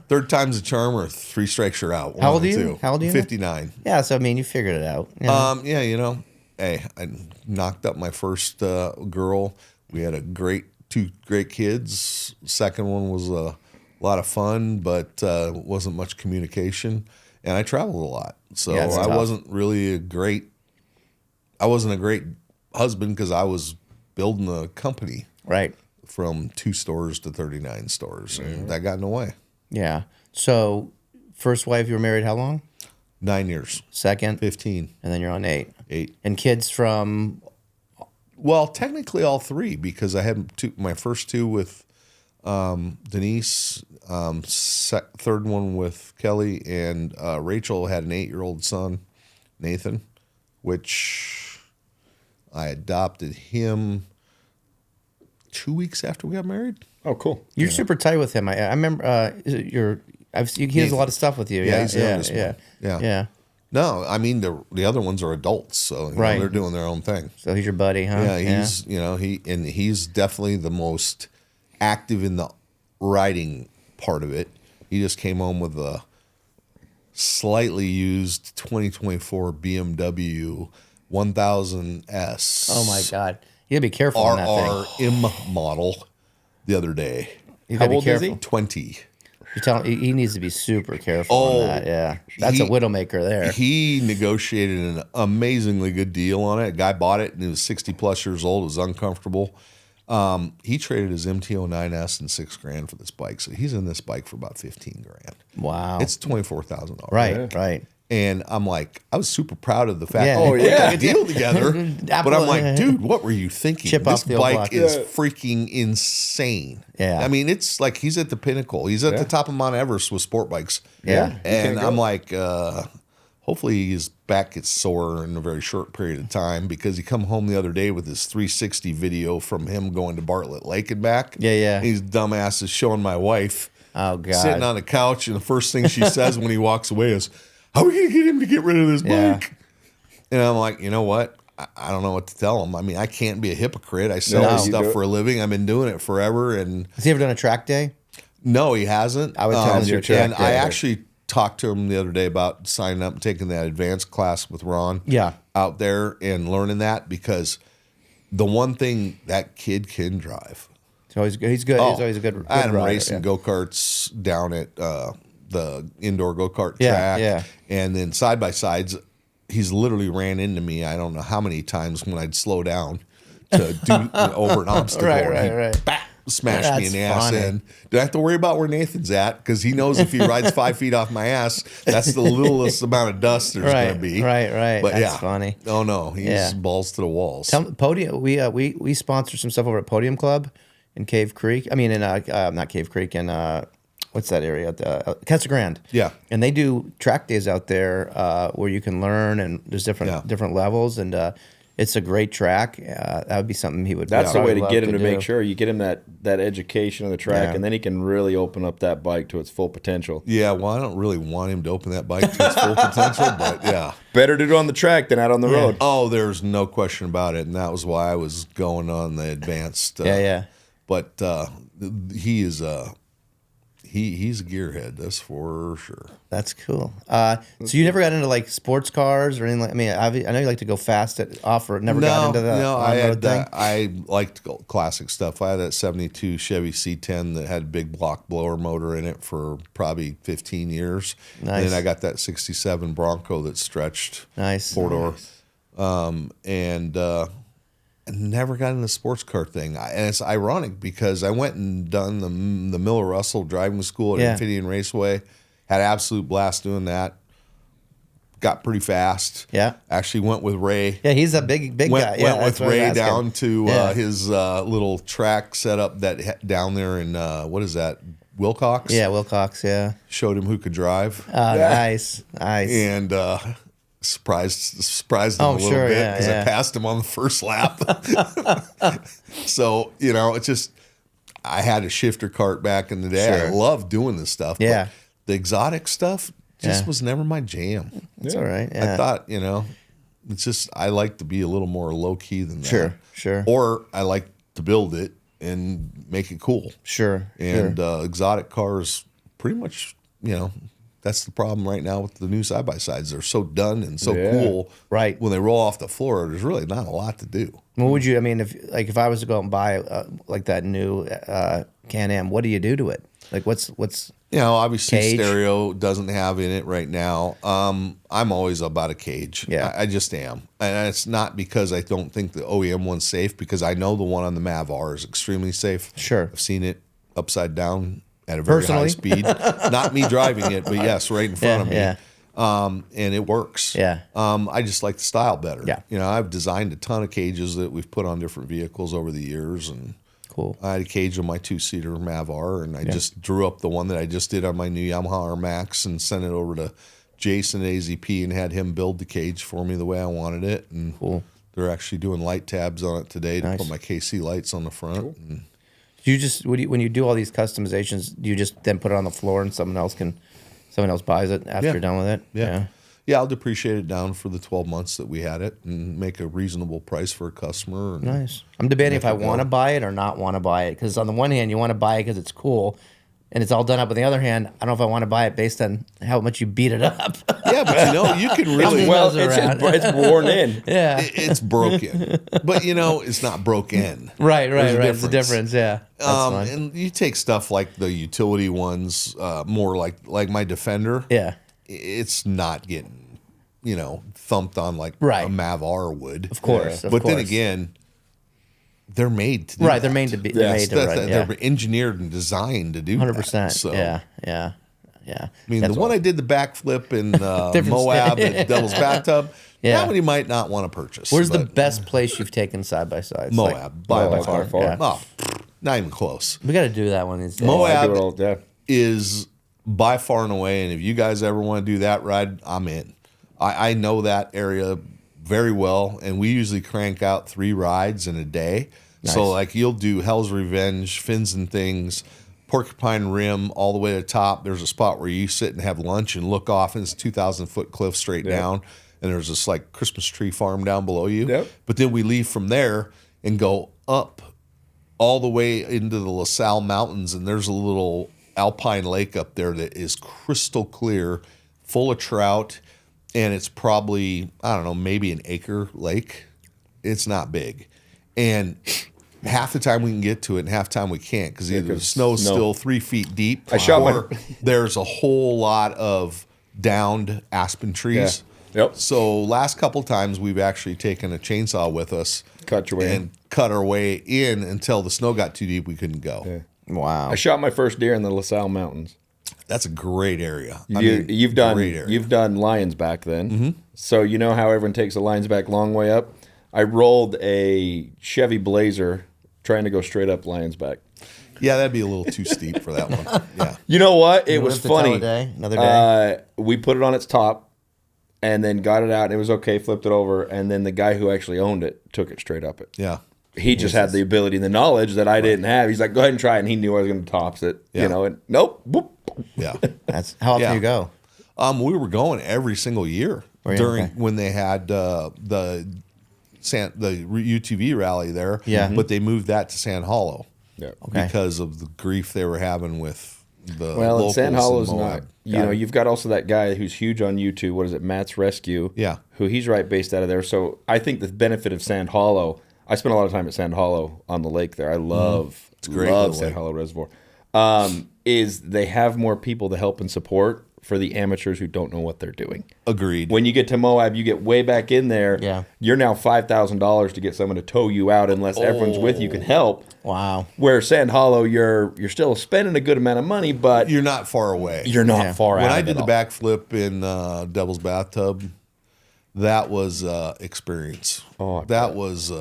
S3: third time's a charm, or 3 strikes you're out.
S2: How old are you? How old are you?
S3: 59.
S2: Yeah, so I mean, you figured it out.
S3: Hey, I knocked up my first girl. We had 2 great kids. Second one was a lot of fun, but wasn't much communication. And I traveled a lot, so I wasn't really a great husband because I was building a company.
S2: Right.
S3: From 2 stores to 39 stores, and that got in the way.
S2: Yeah. So, first wife, you were married how long?
S3: 9 years.
S2: Second?
S3: 15.
S2: And then you're on 8.
S3: 8.
S2: And kids from?
S3: Well, technically all 3, because I had my first 2 with Denise, third one with Kelly, and Rachel had an 8-year-old son, Nathan, which I adopted him 2 weeks after we got married.
S1: Oh, cool.
S2: You're super tight with him. I remember he does a lot of stuff with you.
S3: Yeah,
S2: Yeah,
S3: he's the youngest one.
S2: Yeah.
S3: No, I mean the other ones are adults, so they're doing their own thing.
S2: So he's your buddy, huh?
S3: Yeah, he's definitely the most active in the riding part of it. He just came home with a slightly used 2024 BMW 1000S.
S2: Oh my God. You gotta be careful on that thing.
S3: RRM model the other day.
S2: You gotta
S1: How old
S2: be careful.
S1: is he?
S3: 20.
S2: You tell him he needs to be super careful on that. Yeah, that's a widowmaker there.
S3: He negotiated an amazingly good deal on it. A guy bought it and he was 60 plus years old. It was uncomfortable. He traded his MT-09S and $6,000 for this bike. So he's in this bike for about $15,000.
S2: Wow.
S3: It's $24,000.
S2: Right, right.
S3: And I'm like, I was super proud of the fact
S2: Yeah.
S3: that we
S1: yeah.
S3: got a deal together. But I'm like, dude, what were you thinking?
S2: Chip
S3: This
S2: off the old
S3: bike
S2: block.
S3: is freaking insane.
S2: Yeah.
S3: I mean, it's like he's at the pinnacle. He's at the top of Mount Everest with sport bikes.
S2: Yeah.
S3: And I'm like, hopefully his back gets sore in a very short period of time, because he come home the other day with his 360 video from him going to Bartlett Lake and back.
S2: Yeah, yeah.
S3: He's dumbass is showing my wife
S2: Oh, God.
S3: sitting on the couch, and the first thing she says when he walks away is, how are we going to get him to get rid of this
S2: Yeah.
S3: bike? And I'm like, you know what? I don't know what to tell him. I mean, I can't be a hypocrite. I sell
S2: No.
S3: this
S1: You
S3: stuff
S1: do it.
S3: for a living. I've been doing it forever. And
S2: Has he ever done a track day?
S3: no, he hasn't.
S2: I would tell him to do a track
S3: And I
S2: day.
S3: actually talked to him the other day about signing up and taking that advanced class with Ron.
S2: Yeah.
S3: Out there and learning that, because the one thing that kid can drive.
S2: So he's good. He's always a good
S3: I had him
S2: rider,
S3: racing
S2: yeah.
S3: go-karts down at the indoor go-kart
S2: Yeah,
S3: track.
S2: yeah.
S3: And then side-by-sides, he's literally ran into me I don't know how many times when I'd slow down to do over an obstacle.
S2: Right,
S3: and
S2: right,
S3: he'd
S2: right.
S3: bah, smash me in the
S2: That's
S3: ass
S2: funny.
S3: end. Do I have to worry about where Nathan's at? Because he knows if he rides 5 feet off my ass, that's the littlest amount of dust there's going to be.
S2: Right.
S3: But
S2: That's
S3: yeah.
S2: funny.
S3: Oh, no. He's
S2: Yeah.
S3: balls to the walls.
S2: Podium. We sponsor some stuff over at Podium Club in Cave Creek. I mean, in not Cave Creek, in what's that area? Casa Grande.
S3: Yeah.
S2: And they do track days out there where you can learn, and there's different levels, and it's a great track. That would be something he would.
S1: That's the way
S2: probably
S1: to get
S2: love
S1: him to
S2: do.
S1: make sure you get him that education of the track,
S2: Yeah.
S1: and then he can really open up that bike to its full potential.
S3: Yeah, well, I don't really want him to open that bike to its full potential, but yeah.
S1: Better to do it on the track than out on the road.
S3: Oh, there's no question about it, and that was why I was going on the advanced.
S2: Yeah.
S3: But he is he's a gearhead, that's for sure.
S2: That's cool. So you never got into like sports cars or anything? I mean, I know you like to go fast at off-road. Never got into that
S3: No, I
S2: on-road
S3: had
S2: thing?
S3: I liked classic stuff. I had that '72 Chevy C10 that had a big block blower motor in it for probably 15 years.
S2: Nice.
S3: And then I got that '67 Bronco that stretched
S2: Nice.
S3: 4-door. And I never got in the sports car thing. And it's ironic because I went and done the Miller Russell driving school at
S2: Yeah.
S3: Amphibian Raceway. Had an absolute blast doing that. Got pretty fast.
S2: Yeah.
S3: Actually went with Ray.
S2: Yeah, he's a big guy. Yeah,
S3: Went
S2: that's
S3: with
S2: what I was
S3: Ray
S2: asking.
S3: down to
S2: Yeah.
S3: his little track setup down there in, what is that, Wilcox?
S2: Yeah, Wilcox. Yeah.
S3: Showed him who could drive.
S2: Nice.
S3: And surprised him
S2: Oh,
S3: a little
S2: sure,
S3: bit
S2: yeah,
S3: because
S2: yeah.
S3: I passed him on the first lap. So, it's just, I had a shifter cart back in the day. I
S2: Sure.
S3: love doing this stuff.
S2: Yeah.
S3: But the exotic stuff just
S2: Yeah.
S3: was never my jam.
S2: That's all right. Yeah.
S3: I thought, it's just, I like to be a little more low key than that.
S2: Sure.
S3: Or I like to build it and make it cool.
S2: Sure.
S3: And exotic cars, pretty much, that's the problem right now with the new side-by-sides. They're so done and so cool.
S2: Right.
S3: When they roll off the floor, there's really not a lot to do.
S2: What would you? I mean, if I was to go out and buy like that new Can-Am, what do you do to it? Like, what's
S3: Obviously
S2: Cage?
S3: stereo doesn't have in it right now. I'm always about a cage.
S2: Yeah.
S3: I just am. And it's not because I don't think the OEM one's safe, because I know the one on the Mav R is extremely safe.
S2: Sure.
S3: I've seen it upside down at a very high
S2: Personally?
S3: speed. Not me driving it, but yes, right in front of me.
S2: Yeah.
S3: And it works.
S2: Yeah.
S3: I just like the style better.
S2: Yeah.
S3: I've designed a ton of cages that we've put on different vehicles over the years, and
S2: Cool.
S3: I had a cage on my 2-seater Mav R, and I just drew up the one that I just did on my new Yamaha R Max and sent it over to Jason at AZP and had him build the cage for me the way I wanted it. And
S2: Cool.
S3: they're actually doing light tabs on it today to
S2: Nice.
S3: put my KC lights on the front. And
S2: Do you just when you do all these customizations, do you just then put it on the floor and someone else buys it after
S3: Yeah.
S2: you're done with it?
S3: Yeah, I'll depreciate it down for the 12 months that we had it and make a reasonable price for a customer. And
S2: Nice. I'm debating if I
S3: it go.
S2: want to buy it or not want to buy it, because on the one hand, you want to buy it because it's cool, and it's all done up. On the other hand, I don't know if I want to buy it based on how much you beat it up.
S3: Yeah, but you can really...
S2: Well,
S1: It's worn in.
S2: Yeah.
S3: It's broken. But, it's not broken.
S2: Right.
S3: There's a
S2: It's a difference. Yeah. That's fine.
S3: And you take stuff like the utility ones, more like my Defender.
S2: Yeah.
S3: It's not getting, thumped on like
S2: Right.
S3: a Mav R would.
S2: Of course.
S3: But then again, they're made to do
S2: Right,
S3: that.
S2: they're made to be.
S1: Yes,
S3: They're engineered and designed to do
S2: 100%.
S3: that. So,
S2: Yeah.
S3: I mean,
S2: That's
S3: the one I did the backflip in Moab at Devil's Bathtub,
S2: Yeah.
S3: that one you might not want to purchase.
S2: Where's the
S3: but
S2: best place you've taken side by side?
S3: Moab, by far.
S2: Yeah.
S3: Oh, not even close.
S2: We got to do that one these days.
S3: Moab
S1: I do it all, yeah.
S3: is by far and away, and if you guys ever want to do that ride, I'm in. I know that area very well, and we usually crank out 3 rides in a day.
S2: Nice.
S3: So like you'll do Hell's Revenge, Fins and Things, Porcupine Rim, all the way to the top. There's a spot where you sit and have lunch and look off, and it's a 2,000-foot cliff straight down, and there's this like Christmas tree farm down below you.
S1: Yep.
S3: But then we leave from there and go up all the way into the LaSalle Mountains, and there's a little alpine lake up there that is crystal clear, full of trout, and it's probably, I don't know, maybe an acre lake. It's not big. And half the time we can get to it and half the time we can't because either the snow's still 3 feet deep or there's a whole lot of downed aspen trees.
S1: Yeah. Yep.
S3: So last couple times we've actually taken a chainsaw with us
S1: Cut your way
S3: and cut our way in until the snow got too deep we couldn't go.
S1: Yeah.
S2: Wow.
S1: I shot my first deer in the LaSalle Mountains.
S3: That's a great area.
S1: You've done Lions Back then.
S3: Mm-hmm.
S1: So you know how everyone takes a Lions Back long way up? I rolled a Chevy Blazer trying to go straight up Lions Back.
S3: Yeah, that'd be a little too steep for that one. Yeah.
S1: You know what? It
S2: You
S1: was
S2: live to tell
S1: funny.
S2: a day, another day.
S1: We put it on its top and then got it out and it was okay, flipped it over, and then the guy who actually owned it took it straight up it.
S3: Yeah.
S1: He just had the ability and the knowledge that I didn't have. He's like, go ahead and try it. And he knew I was going to tops it,
S3: Yeah.
S1: and nope. Whoop.
S3: Yeah.
S2: That's how often
S3: Yeah.
S2: you go.
S3: We were going every single year when they had the UTV rally there.
S2: Yeah.
S3: But they moved that to Sand Hollow.
S1: Yeah.
S2: Okay.
S3: Because of the grief they were having with the
S1: Well,
S3: locals
S1: Sand Hollow's
S3: in
S1: not.
S3: Moab.
S1: You've got also that guy who's huge on YouTube. What is it, Matt's Rescue?
S3: Yeah.
S1: Who he's right based out of there. So I think the benefit of Sand Hollow. I spent a lot of time at Sand Hollow on the lake there. I love,
S3: It's a great
S1: love
S3: little
S1: Sand
S3: lake.
S1: Hollow Reservoir. Is they have more people to help and support for the amateurs who don't know what they're doing.
S3: Agreed.
S1: When you get to Moab, you get way back in there.
S2: Yeah.
S1: You're now $5,000 to get someone to tow you out unless everyone's with you can help.
S2: Wow.
S1: Where Sand Hollow, you're still spending a good amount of money, but
S3: You're not far away.
S1: you're not far out.
S3: When I
S1: of
S3: did
S1: it
S3: the
S1: all.
S3: backflip in Devil's Bathtub, that was experience.
S1: Oh, I
S3: that was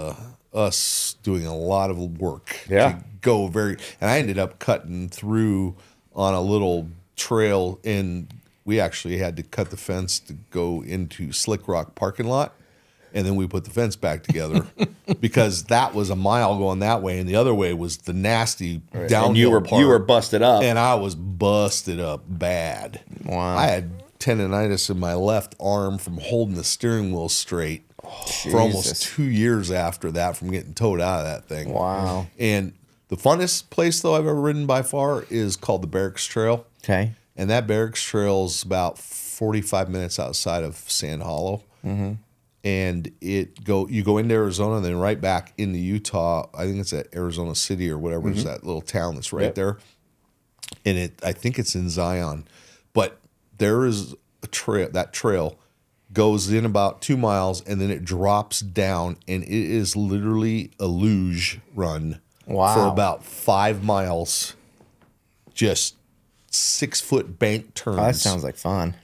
S3: us doing a lot of work.
S1: Yeah.
S3: To go and I ended up cutting through on a little trail, and we actually had to cut the fence to go into Slick Rock parking lot, and then we put the fence back together because that was a mile going that way, and the other way was the nasty downhill
S1: And you were busted up.
S3: and I was busted up bad.
S2: Wow.
S3: I had tendonitis in my left arm from holding the steering wheel straight for almost
S2: Jesus.
S3: 2 years after that from getting towed out of that thing.
S2: Wow.
S3: And the funnest place, though, I've ever ridden by far is called the Barracks Trail.
S2: Okay.
S3: And that Barracks Trail is about 45 minutes outside of Sand Hollow. Mm-hmm. And you go into Arizona and then right back into Utah. I think it's at Arizona City or whatever. It's that little town that's right there. And I think it's in Zion. But there is a trail. That trail goes in about 2 miles and then it drops down, and it is literally a luge run
S2: Wow.
S3: for about 5 miles. Just 6-foot bank turns.
S2: Oh, that sounds like fun.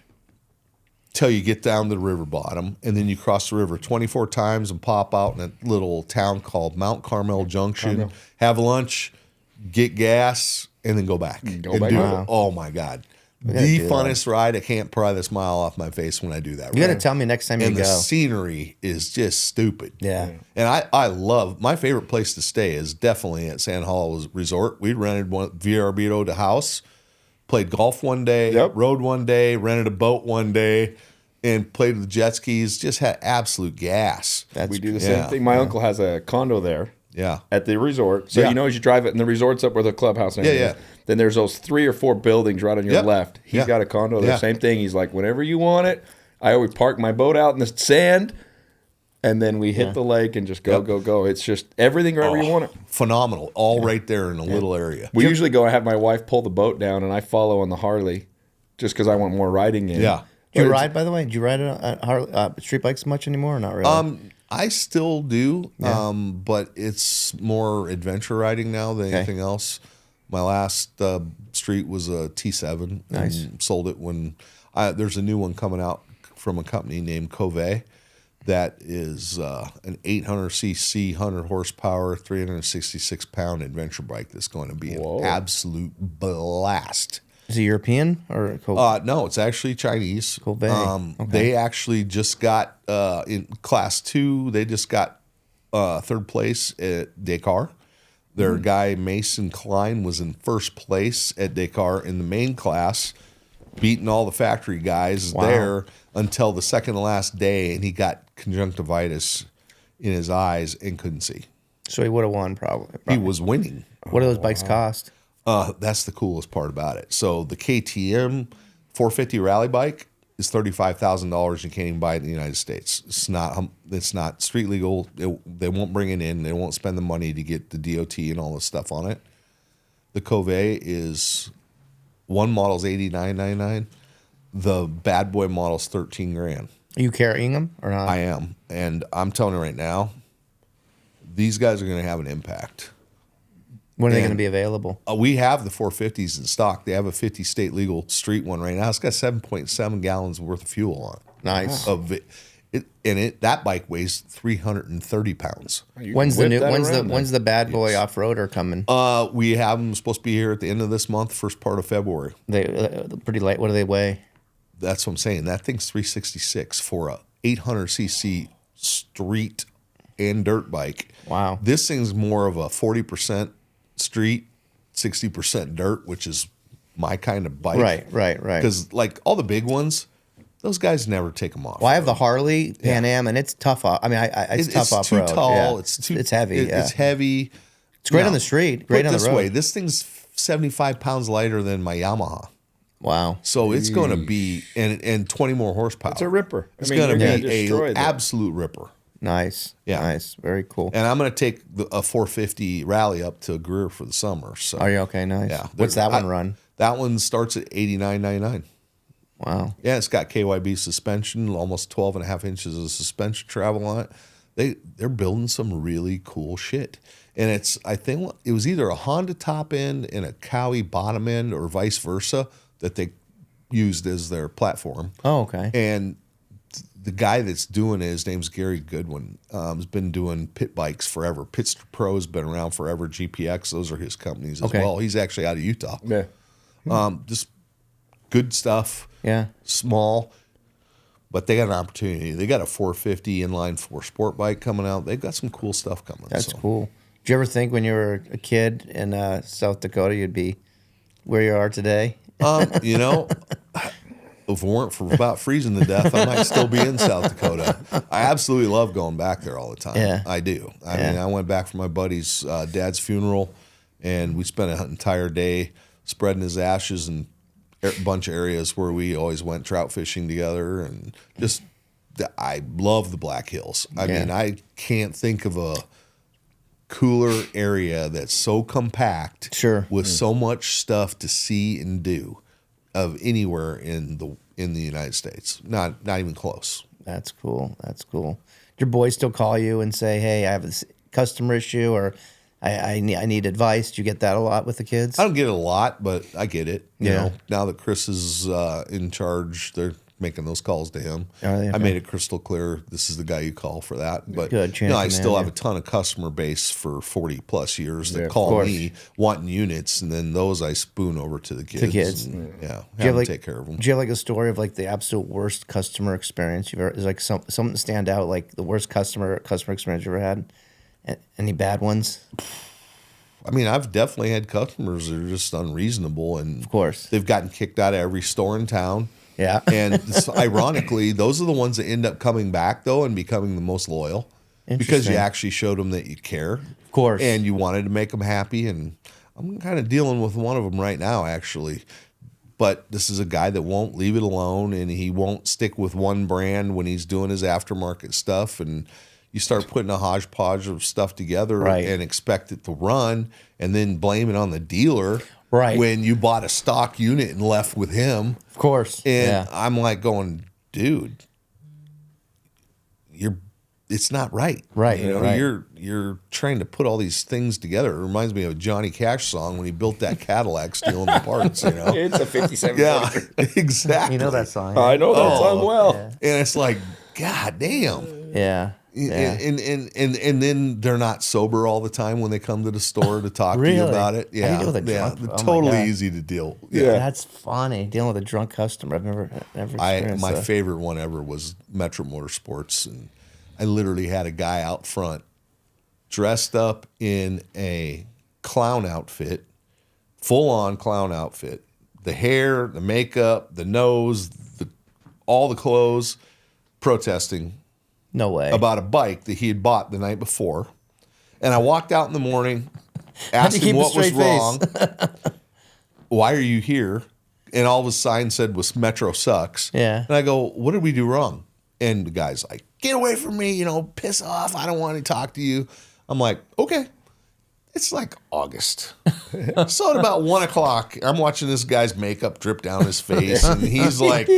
S3: Till you get down to the river bottom, and then you cross the river 24 times and pop out in a little town called Mount Carmel Junction. Have lunch, get gas, and then go back.
S2: Wow.
S3: Oh my God.
S2: gotta
S3: The
S2: do
S3: funnest ride. I can't pry the smile off my face when I do that.
S2: You got to
S3: ride.
S2: tell me next time you
S3: And the
S2: go.
S3: scenery is just stupid.
S2: Yeah.
S3: And I love, my favorite place to stay is definitely at Sand Hollow Resort. We rented one VRBO to house, played golf one day, rode one day, rented a boat one day, and played with jet skis. Just had absolute gas.
S1: We do the same thing. My uncle has a condo there.
S3: Yeah.
S1: At the resort. So as you drive it, and the resort's up where the clubhouse and everything is. Then there's those 3 or 4 buildings right on your left. He's got a condo there. Same thing. He's like, whenever you want it, I always park my boat out in the sand, and then we hit the lake and just go. It's just everything wherever you want it.
S3: Phenomenal. All right there in a little area.
S1: We usually go. I have my wife pull the boat down, and I follow on the Harley, just because I want more riding in.
S3: Yeah.
S2: Do you ride, by the way? Do you ride on Harley, street bikes much anymore or not really?
S3: I still do,
S2: Yeah.
S3: but it's more adventure riding now than anything else. My last street was a T7.
S2: Nice.
S3: And sold it when there's a new one coming out from a company named Cove that is an 800cc, 100 horsepower, 366-pound adventure bike that's going to be an absolute blast.
S2: Is it European or
S3: No, it's actually Chinese.
S2: Cove.
S3: They actually just got in Class 2. They just got third place at Dakar. Their guy Mason Klein was in first place at Dakar in the main class, beating all the factory guys there until the second to last day, and he got conjunctivitis in his eyes and couldn't see.
S2: So he would have won probably.
S3: He was winning.
S2: What do those bikes cost?
S3: That's the coolest part about it. So the KTM 450 rally bike is $35,000. You can't even buy it in the United States. It's not street legal. They won't bring it in. They won't spend the money to get the DOT and all this stuff on it. The Cove is one model's $89,999. The bad boy model's $13,000.
S2: Are you carrying them or not?
S3: I am, and I'm telling you right now, these guys are going to have an impact.
S2: When are they going to be available?
S3: We have the 450s in stock. They have a 50 state legal street one right now. It's got 7.7 gallons worth of fuel on it.
S2: Nice.
S3: Of it. That bike weighs 330 pounds.
S2: When's the bad boy off-roader coming?
S3: We have them supposed to be here at the end of this month, first part of February.
S2: They pretty light. What do they weigh?
S3: That's what I'm saying. That thing's 366 for a 800cc street and dirt bike.
S2: Wow.
S3: This thing's more of a 40% street, 60% dirt, which is my kind of bike.
S2: Right.
S3: Because like all the big ones, those guys never take them off.
S2: Well, I have the Harley Pan Am, and it's tough. I mean, it's tough off road.
S3: It's too tall.
S2: Yeah.
S3: It's
S2: heavy.
S3: It's heavy.
S2: It's great on the street. Great on the road.
S3: This way, this thing's 75 pounds lighter than my Yamaha.
S2: Wow.
S3: So it's going to be and 20 more horsepower.
S1: It's a ripper.
S3: It's going to be an absolute ripper.
S2: Nice.
S3: Yeah.
S2: Nice. Very cool.
S3: And I'm going to take a 450 rally up to Greer for the summer. So
S2: Are you okay? Nice.
S3: Yeah.
S2: What's that one run?
S3: That one starts at $89.99.
S2: Wow.
S3: Yeah, it's got KYB suspension, almost 12 and a half inches of suspension travel on it. They're building some really cool shit. And I think it was either a Honda top end and a Cowie bottom end or vice versa that they used as their platform.
S2: Oh, okay.
S3: And the guy that's doing it, his name's Gary Goodwin. Has been doing pit bikes forever. Pitster Pro's been around forever. GPX, those are his companies as well. He's actually out of Utah.
S1: Yeah.
S3: Just good stuff.
S2: Yeah.
S3: Small, but they got an opportunity. They got a 450 inline 4 sport bike coming out. They've got some cool stuff coming.
S2: That's cool. Did you ever think when you were a kid in South Dakota you'd be where you are today?
S3: If it weren't for about freezing to death, I might still be in South Dakota. I absolutely love going back there all the time.
S2: Yeah.
S3: I do. I mean, I went back for my buddy's dad's funeral, and we spent an entire day spreading his ashes in a bunch of areas where we always went trout fishing together. And just, I love the Black Hills. I mean, I can't think of a cooler area that's so compact with so much stuff to see and do of anywhere in the United States. Not even close.
S2: That's cool. That's cool. Do your boys still call you and say, "Hey, I have this customer issue," or I need advice? Do you get that a lot with the kids?
S3: I don't get it a lot, but I get it. You know, now that Chris is in charge, they're making those calls to him. I made it crystal clear. This is the guy you call for that. But I still have a ton of customer base for 40 plus years that call me wanting units, and then those I spoon over to the kids. And, take care of them.
S2: Do you have like a story of like the absolute worst customer experience you've ever? Is like something stand out, like the worst customer experience you ever had? Any bad ones?
S3: I mean, I've definitely had customers that are just unreasonable, and
S2: of course
S3: they've gotten kicked out of every store in town.
S2: Yeah.
S3: And ironically, those are the ones that end up coming back, though, and becoming the most loyal because you actually showed them that you care.
S2: Of course.
S3: And you wanted to make them happy. And I'm kind of dealing with one of them right now, actually. But this is a guy that won't leave it alone, and he won't stick with one brand when he's doing his aftermarket stuff. And you start putting a hodgepodge of stuff together and expect it to run, and then blame it on the dealer.
S2: Right.
S3: When you bought a stock unit and left with him.
S2: Of course.
S3: And I'm like going, dude, it's not right.
S2: Right, right.
S3: You're trying to put all these things together. It reminds me of a Johnny Cash song when he built that Cadillac stealing the parts,
S1: It's a 57.
S3: Yeah, exactly.
S2: You know that song.
S1: I know that song well.
S2: Yeah.
S3: And it's like, God damn.
S2: Yeah. Yeah.
S3: And then they're not sober all the time when they come to the store to talk to you
S2: Really?
S3: about it.
S2: How do you
S3: Yeah,
S2: deal with a drunk?
S3: they're
S2: Oh my
S3: totally
S2: God.
S3: easy to deal.
S1: Yeah.
S2: That's funny. Dealing with a drunk customer. I've never experienced
S3: My
S2: that.
S3: favorite one ever was Metro Motorsports, and I literally had a guy out front dressed up in a clown outfit, full on clown outfit, the hair, the makeup, the nose, all the clothes, protesting
S2: No way.
S3: about a bike that he had bought the night before. And I walked out in the morning, asked
S2: keep
S3: him
S2: a
S3: what was
S2: straight face?
S3: wrong. Why are you here? And all of his sign said was Metro sucks.
S2: Yeah.
S3: And I go, what did we do wrong? And the guy's like, get away from me, piss off. I don't want to talk to you. I'm like, okay. It's like August. So at about 1 o'clock, I'm watching this guy's makeup drip down his face. And he's like,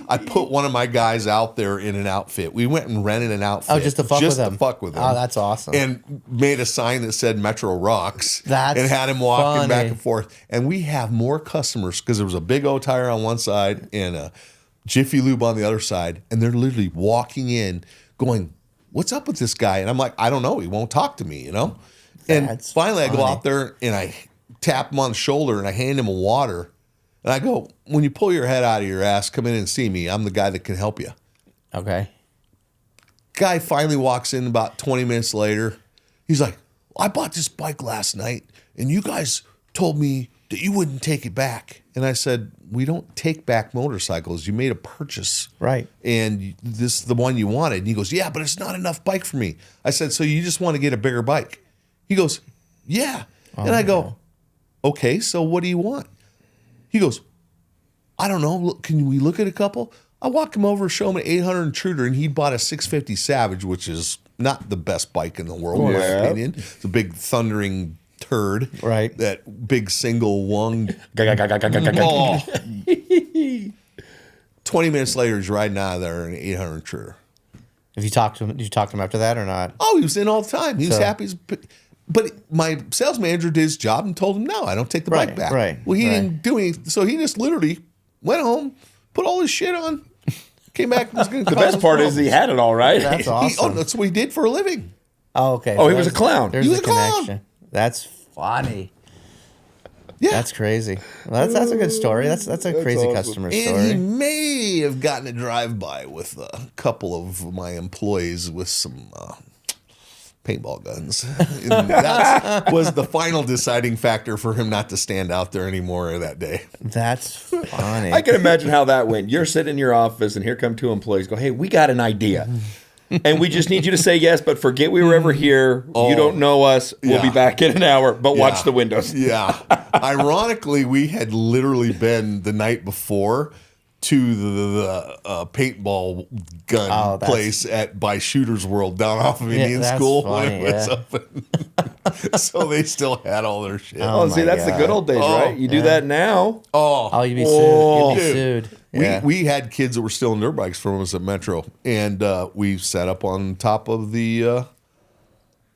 S3: I put one of my guys out there in an outfit. We went and rented an outfit.
S2: Oh, just to fuck with him. Oh, that's awesome.
S3: And made a sign that said Metro Rocks.
S2: That's
S3: and had him walking
S2: funny.
S3: back and forth. And we have more customers because there was a big O tire on one side and a Jiffy Lube on the other side. And they're literally walking in going, what's up with this guy? And I'm like, I don't know. He won't talk to me, And
S2: That's
S3: finally I go
S2: funny.
S3: out there and I tap him on the shoulder and I hand him a water. And I go, when you pull your head out of your ass, come in and see me. I'm the guy that can help you.
S2: Okay.
S3: Guy finally walks in about 20 minutes later. He's like, I bought this bike last night and you guys told me that you wouldn't take it back. And I said, we don't take back motorcycles. You made a purchase.
S2: Right.
S3: And this is the one you wanted. And he goes, yeah, but it's not enough bike for me. I said, so you just want to get a bigger bike? He goes, yeah. And I go, okay, so what do you want? He goes, I don't know. Look, can we look at a couple? I walked him over, show him an 800 Intruder, and he bought a 650 Savage, which is not the best bike in the world, in my opinion. It's a big thundering turd.
S2: Right.
S3: That big single lung. Oh. 20 minutes later, he's riding out of there in an 800 Intruder.
S2: Have you talked to him? Did you talk to him after that or not?
S3: Oh, he was in all the time. He was
S2: So-
S3: happy as. But my sales manager did his job and told him, no, I don't take the bike back.
S2: Right,
S3: Well, he
S2: right.
S3: didn't do anything. So he just literally went home, put all his shit on, came back and was going to
S1: The best part is he had it all right.
S2: That's awesome.
S3: that's what he did for a living.
S2: Oh, okay.
S1: Oh, he was
S2: there's-
S1: a clown.
S2: There's
S3: He was
S2: the
S3: a clown.
S2: connection. That's funny.
S3: Yeah.
S2: That's crazy. Well, that's a good story. That's a crazy
S1: awesome.
S2: customer
S3: And he
S2: story.
S3: may have gotten a drive-by with a couple of my employees with some paintball guns. And that was the final deciding factor for him not to stand out there anymore that day.
S2: That's funny.
S1: I can imagine how that went. You're sitting in your office, and here come two employees. Go, hey, we got an idea, and we just need you to say yes, but forget we were ever here. You don't know us. We'll be
S3: Yeah.
S1: back in an hour, but watch
S3: Yeah.
S1: the windows.
S3: Yeah. Ironically, we had literally been the night before to the paintball gun
S2: Oh, that's-
S3: place by Shooter's World down off of Indian
S2: that's
S3: School
S2: funny,
S3: when it was
S2: yeah.
S3: open. So they still had all their shit.
S1: Oh, see,
S2: my
S1: that's the
S2: God.
S1: good old days,
S3: Oh,
S1: right? You do that now.
S2: Oh, you'd be sued.
S3: Oh,
S2: You'd be
S3: dude.
S2: sued. Yeah.
S3: We had kids that were stealing dirt bikes from us at Metro, and we sat up on top of the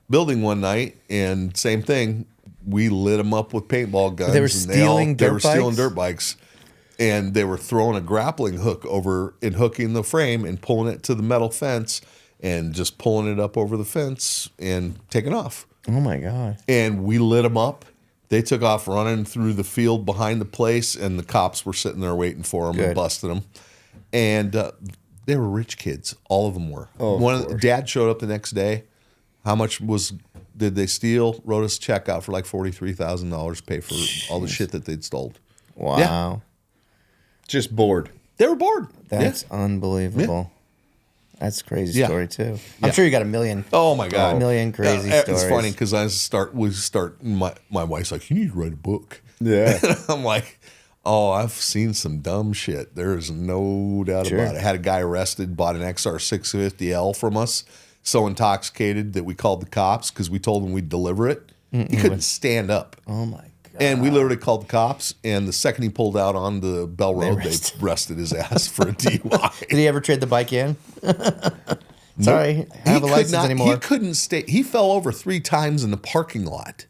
S3: building one night, and same thing. We lit them up with paintball guns.
S2: They were
S3: and
S2: stealing
S3: they
S2: dirt
S3: were stealing
S2: bikes?
S3: dirt bikes, and they were throwing a grappling hook over and hooking the frame and pulling it to the metal fence and just pulling it up over the fence and taking off.
S2: Oh my God.
S3: And we lit them up. They took off running through the field behind the place, and the cops were sitting there waiting for them and
S2: Good.
S3: busted them. And they were rich kids. All of them were.
S1: of
S3: Dad showed up the next day. How much did they steal? Wrote us a check out for like $43,000 to pay for all the shit that they'd stole.
S2: Wow.
S3: Yeah.
S1: Just bored.
S3: They were bored.
S2: That's unbelievable. That's a crazy
S3: Yeah.
S2: story too. I'm
S3: Yeah.
S2: sure you got a million.
S3: Oh my God.
S2: A million crazy
S3: It's
S2: stories.
S3: funny because my wife's like, you need to write a book.
S1: Yeah.
S3: And I'm like, oh, I've seen some dumb shit. There is no doubt
S2: Sure.
S3: about it. Had a guy arrested, bought an XR 650L from us, so intoxicated that we called the cops because we told him we'd deliver it. He couldn't stand up.
S2: Oh my God.
S3: And we literally called the cops, and the second he pulled out on the Bell Road, they
S2: arrested.
S3: arrested his ass for a DUI.
S2: Did he ever trade the bike in? Sorry, I have a license anymore.
S3: He couldn't stay. He fell over 3 times in the parking lot.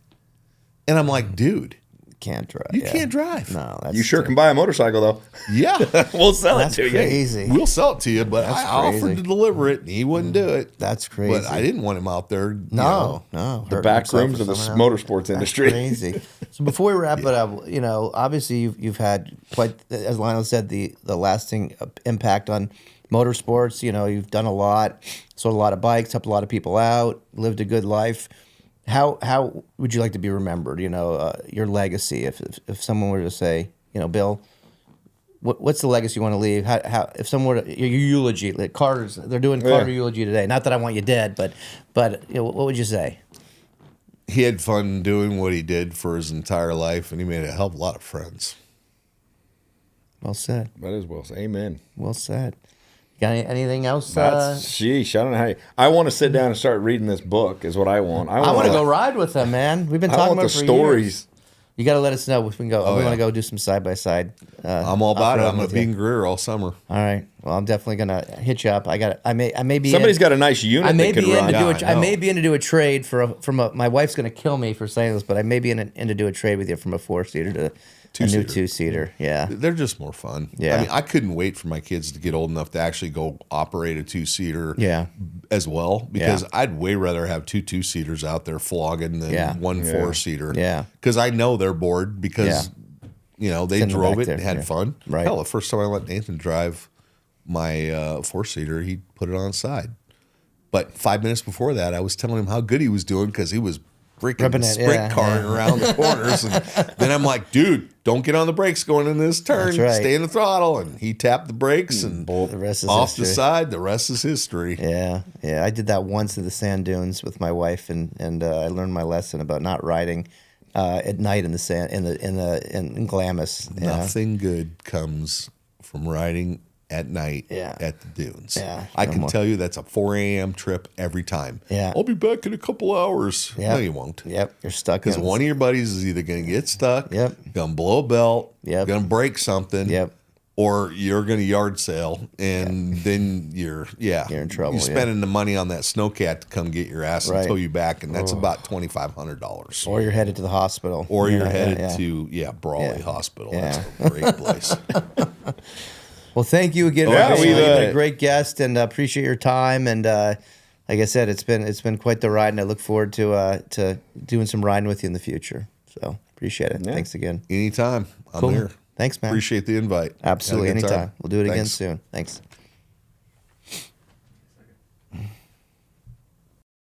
S3: And I'm like, dude,
S2: Can't drive.
S3: you can't drive.
S2: No, that's
S1: You sure can buy a motorcycle though.
S3: Yeah.
S1: We'll sell
S2: That's
S1: it to you.
S2: crazy.
S3: We'll sell it to you, but
S2: That's
S3: I offered
S2: crazy.
S3: to deliver it, and he wouldn't do it.
S2: That's crazy.
S3: But I didn't want him out there.
S2: No.
S1: The
S2: hurting
S1: back
S2: himself
S1: rooms
S2: or
S1: of the
S2: someone else.
S1: motorsports
S2: That's
S1: industry.
S2: crazy. So before we wrap it up, obviously you've had quite, as Lionel said, the lasting impact on motorsports. You've done a lot, sold a lot of bikes, helped a lot of people out, lived a good life. How would you like to be remembered? Your legacy. If someone were to say, Bill, what's the legacy you want to leave? How if someone were to, your eulogy, like Carter's, they're doing Carter eulogy today. Not that I want you dead, but what would you say?
S3: He had fun doing what he did for his entire life, and he made a hell of a lot of friends.
S2: Well said.
S1: That is well said. Amen.
S2: Well said. Got anything else?
S1: Sheesh, I don't know how I want to sit down and start reading this book is what I want.
S2: I want to go ride with them, man. We've been
S1: I
S2: talking
S1: want
S2: about
S1: the
S2: it for
S1: stories.
S2: years. You got to let us know if we can go. we want
S3: yeah.
S2: to go do some side by side.
S3: I'm all about it. I'm going to be
S2: you.
S3: in Greer all summer.
S2: All right. Well, I'm definitely gonna hit you up. I may be.
S1: Somebody's got a nice unit.
S2: I may
S1: they could
S2: be in
S1: run.
S2: to do
S3: Yeah,
S2: I
S3: I know.
S2: may be in to do a trade my wife's gonna kill me for saying this, but I may be in to do a trade with you from a 4-seater to a new 2-seater. Yeah.
S3: They're just more fun.
S2: Yeah.
S3: I mean, I couldn't wait for my kids to get old enough to actually go operate a 2-seater
S2: Yeah.
S3: as well, because
S2: Yeah.
S3: I'd way rather have 2 2-seaters out there flogging than
S2: Yeah.
S3: one 4-seater.
S2: Yeah.
S3: Because I know they're bored because, they
S2: Send them
S3: drove
S2: back
S3: it and
S2: there,
S3: had
S2: yeah.
S3: fun.
S2: Right.
S3: Hell, the first time I let Nathan drive my 4-seater, he put it on side. But 5 minutes before that, I was telling him how good he was doing because he was freaking
S2: Ripping it,
S3: sprint carring around the corners. And then I'm like, dude, don't get on the brakes going in this turn.
S2: That's right.
S3: Stay in the throttle. And he tapped the brakes and
S2: The rest is
S3: off the
S2: history.
S3: side. The rest is history.
S2: Yeah, I did that once in the sand dunes with my wife, and I learned my lesson about not riding at night in the sand in Glamis. Yeah.
S3: Nothing good comes from riding at night at the dunes.
S2: Yeah,
S3: I
S2: no
S3: can
S2: more.
S3: tell you that's a 4 a.m. trip every time.
S2: Yeah.
S3: I'll be back in a couple hours.
S2: Yeah.
S3: No, you won't.
S2: Yep, you're stuck.
S3: Because one of your buddies is either going to get stuck,
S2: Yep.
S3: going to blow a belt,
S2: Yep.
S3: going to break something,
S2: Yep.
S3: or you're going to yard sale, and then you're
S2: in trouble,
S3: You're spending the money on that snowcat to come get your ass
S2: Right.
S3: and tow you back, and that's about $2,500.
S2: Or you're headed to the hospital.
S3: Or you're
S2: Yeah,
S3: headed
S2: yeah.
S3: to Brawley
S2: Yeah.
S3: Hospital.
S2: Yeah.
S3: That's a great place.
S2: Well, thank you again.
S1: Yeah,
S2: Ryan.
S1: we've,
S2: You've been a great guest, and appreciate your time. And like I said, it's been quite the ride, and I look forward to doing some riding with you in the future. So appreciate it.
S1: Yeah.
S2: Thanks again.
S3: Anytime. I'm
S2: Cool.
S3: here.
S2: Thanks, man.
S3: Appreciate the invite.
S2: Absolutely,
S3: Had a good time.
S2: anytime. We'll do it again
S3: Thanks.
S2: soon. Thanks.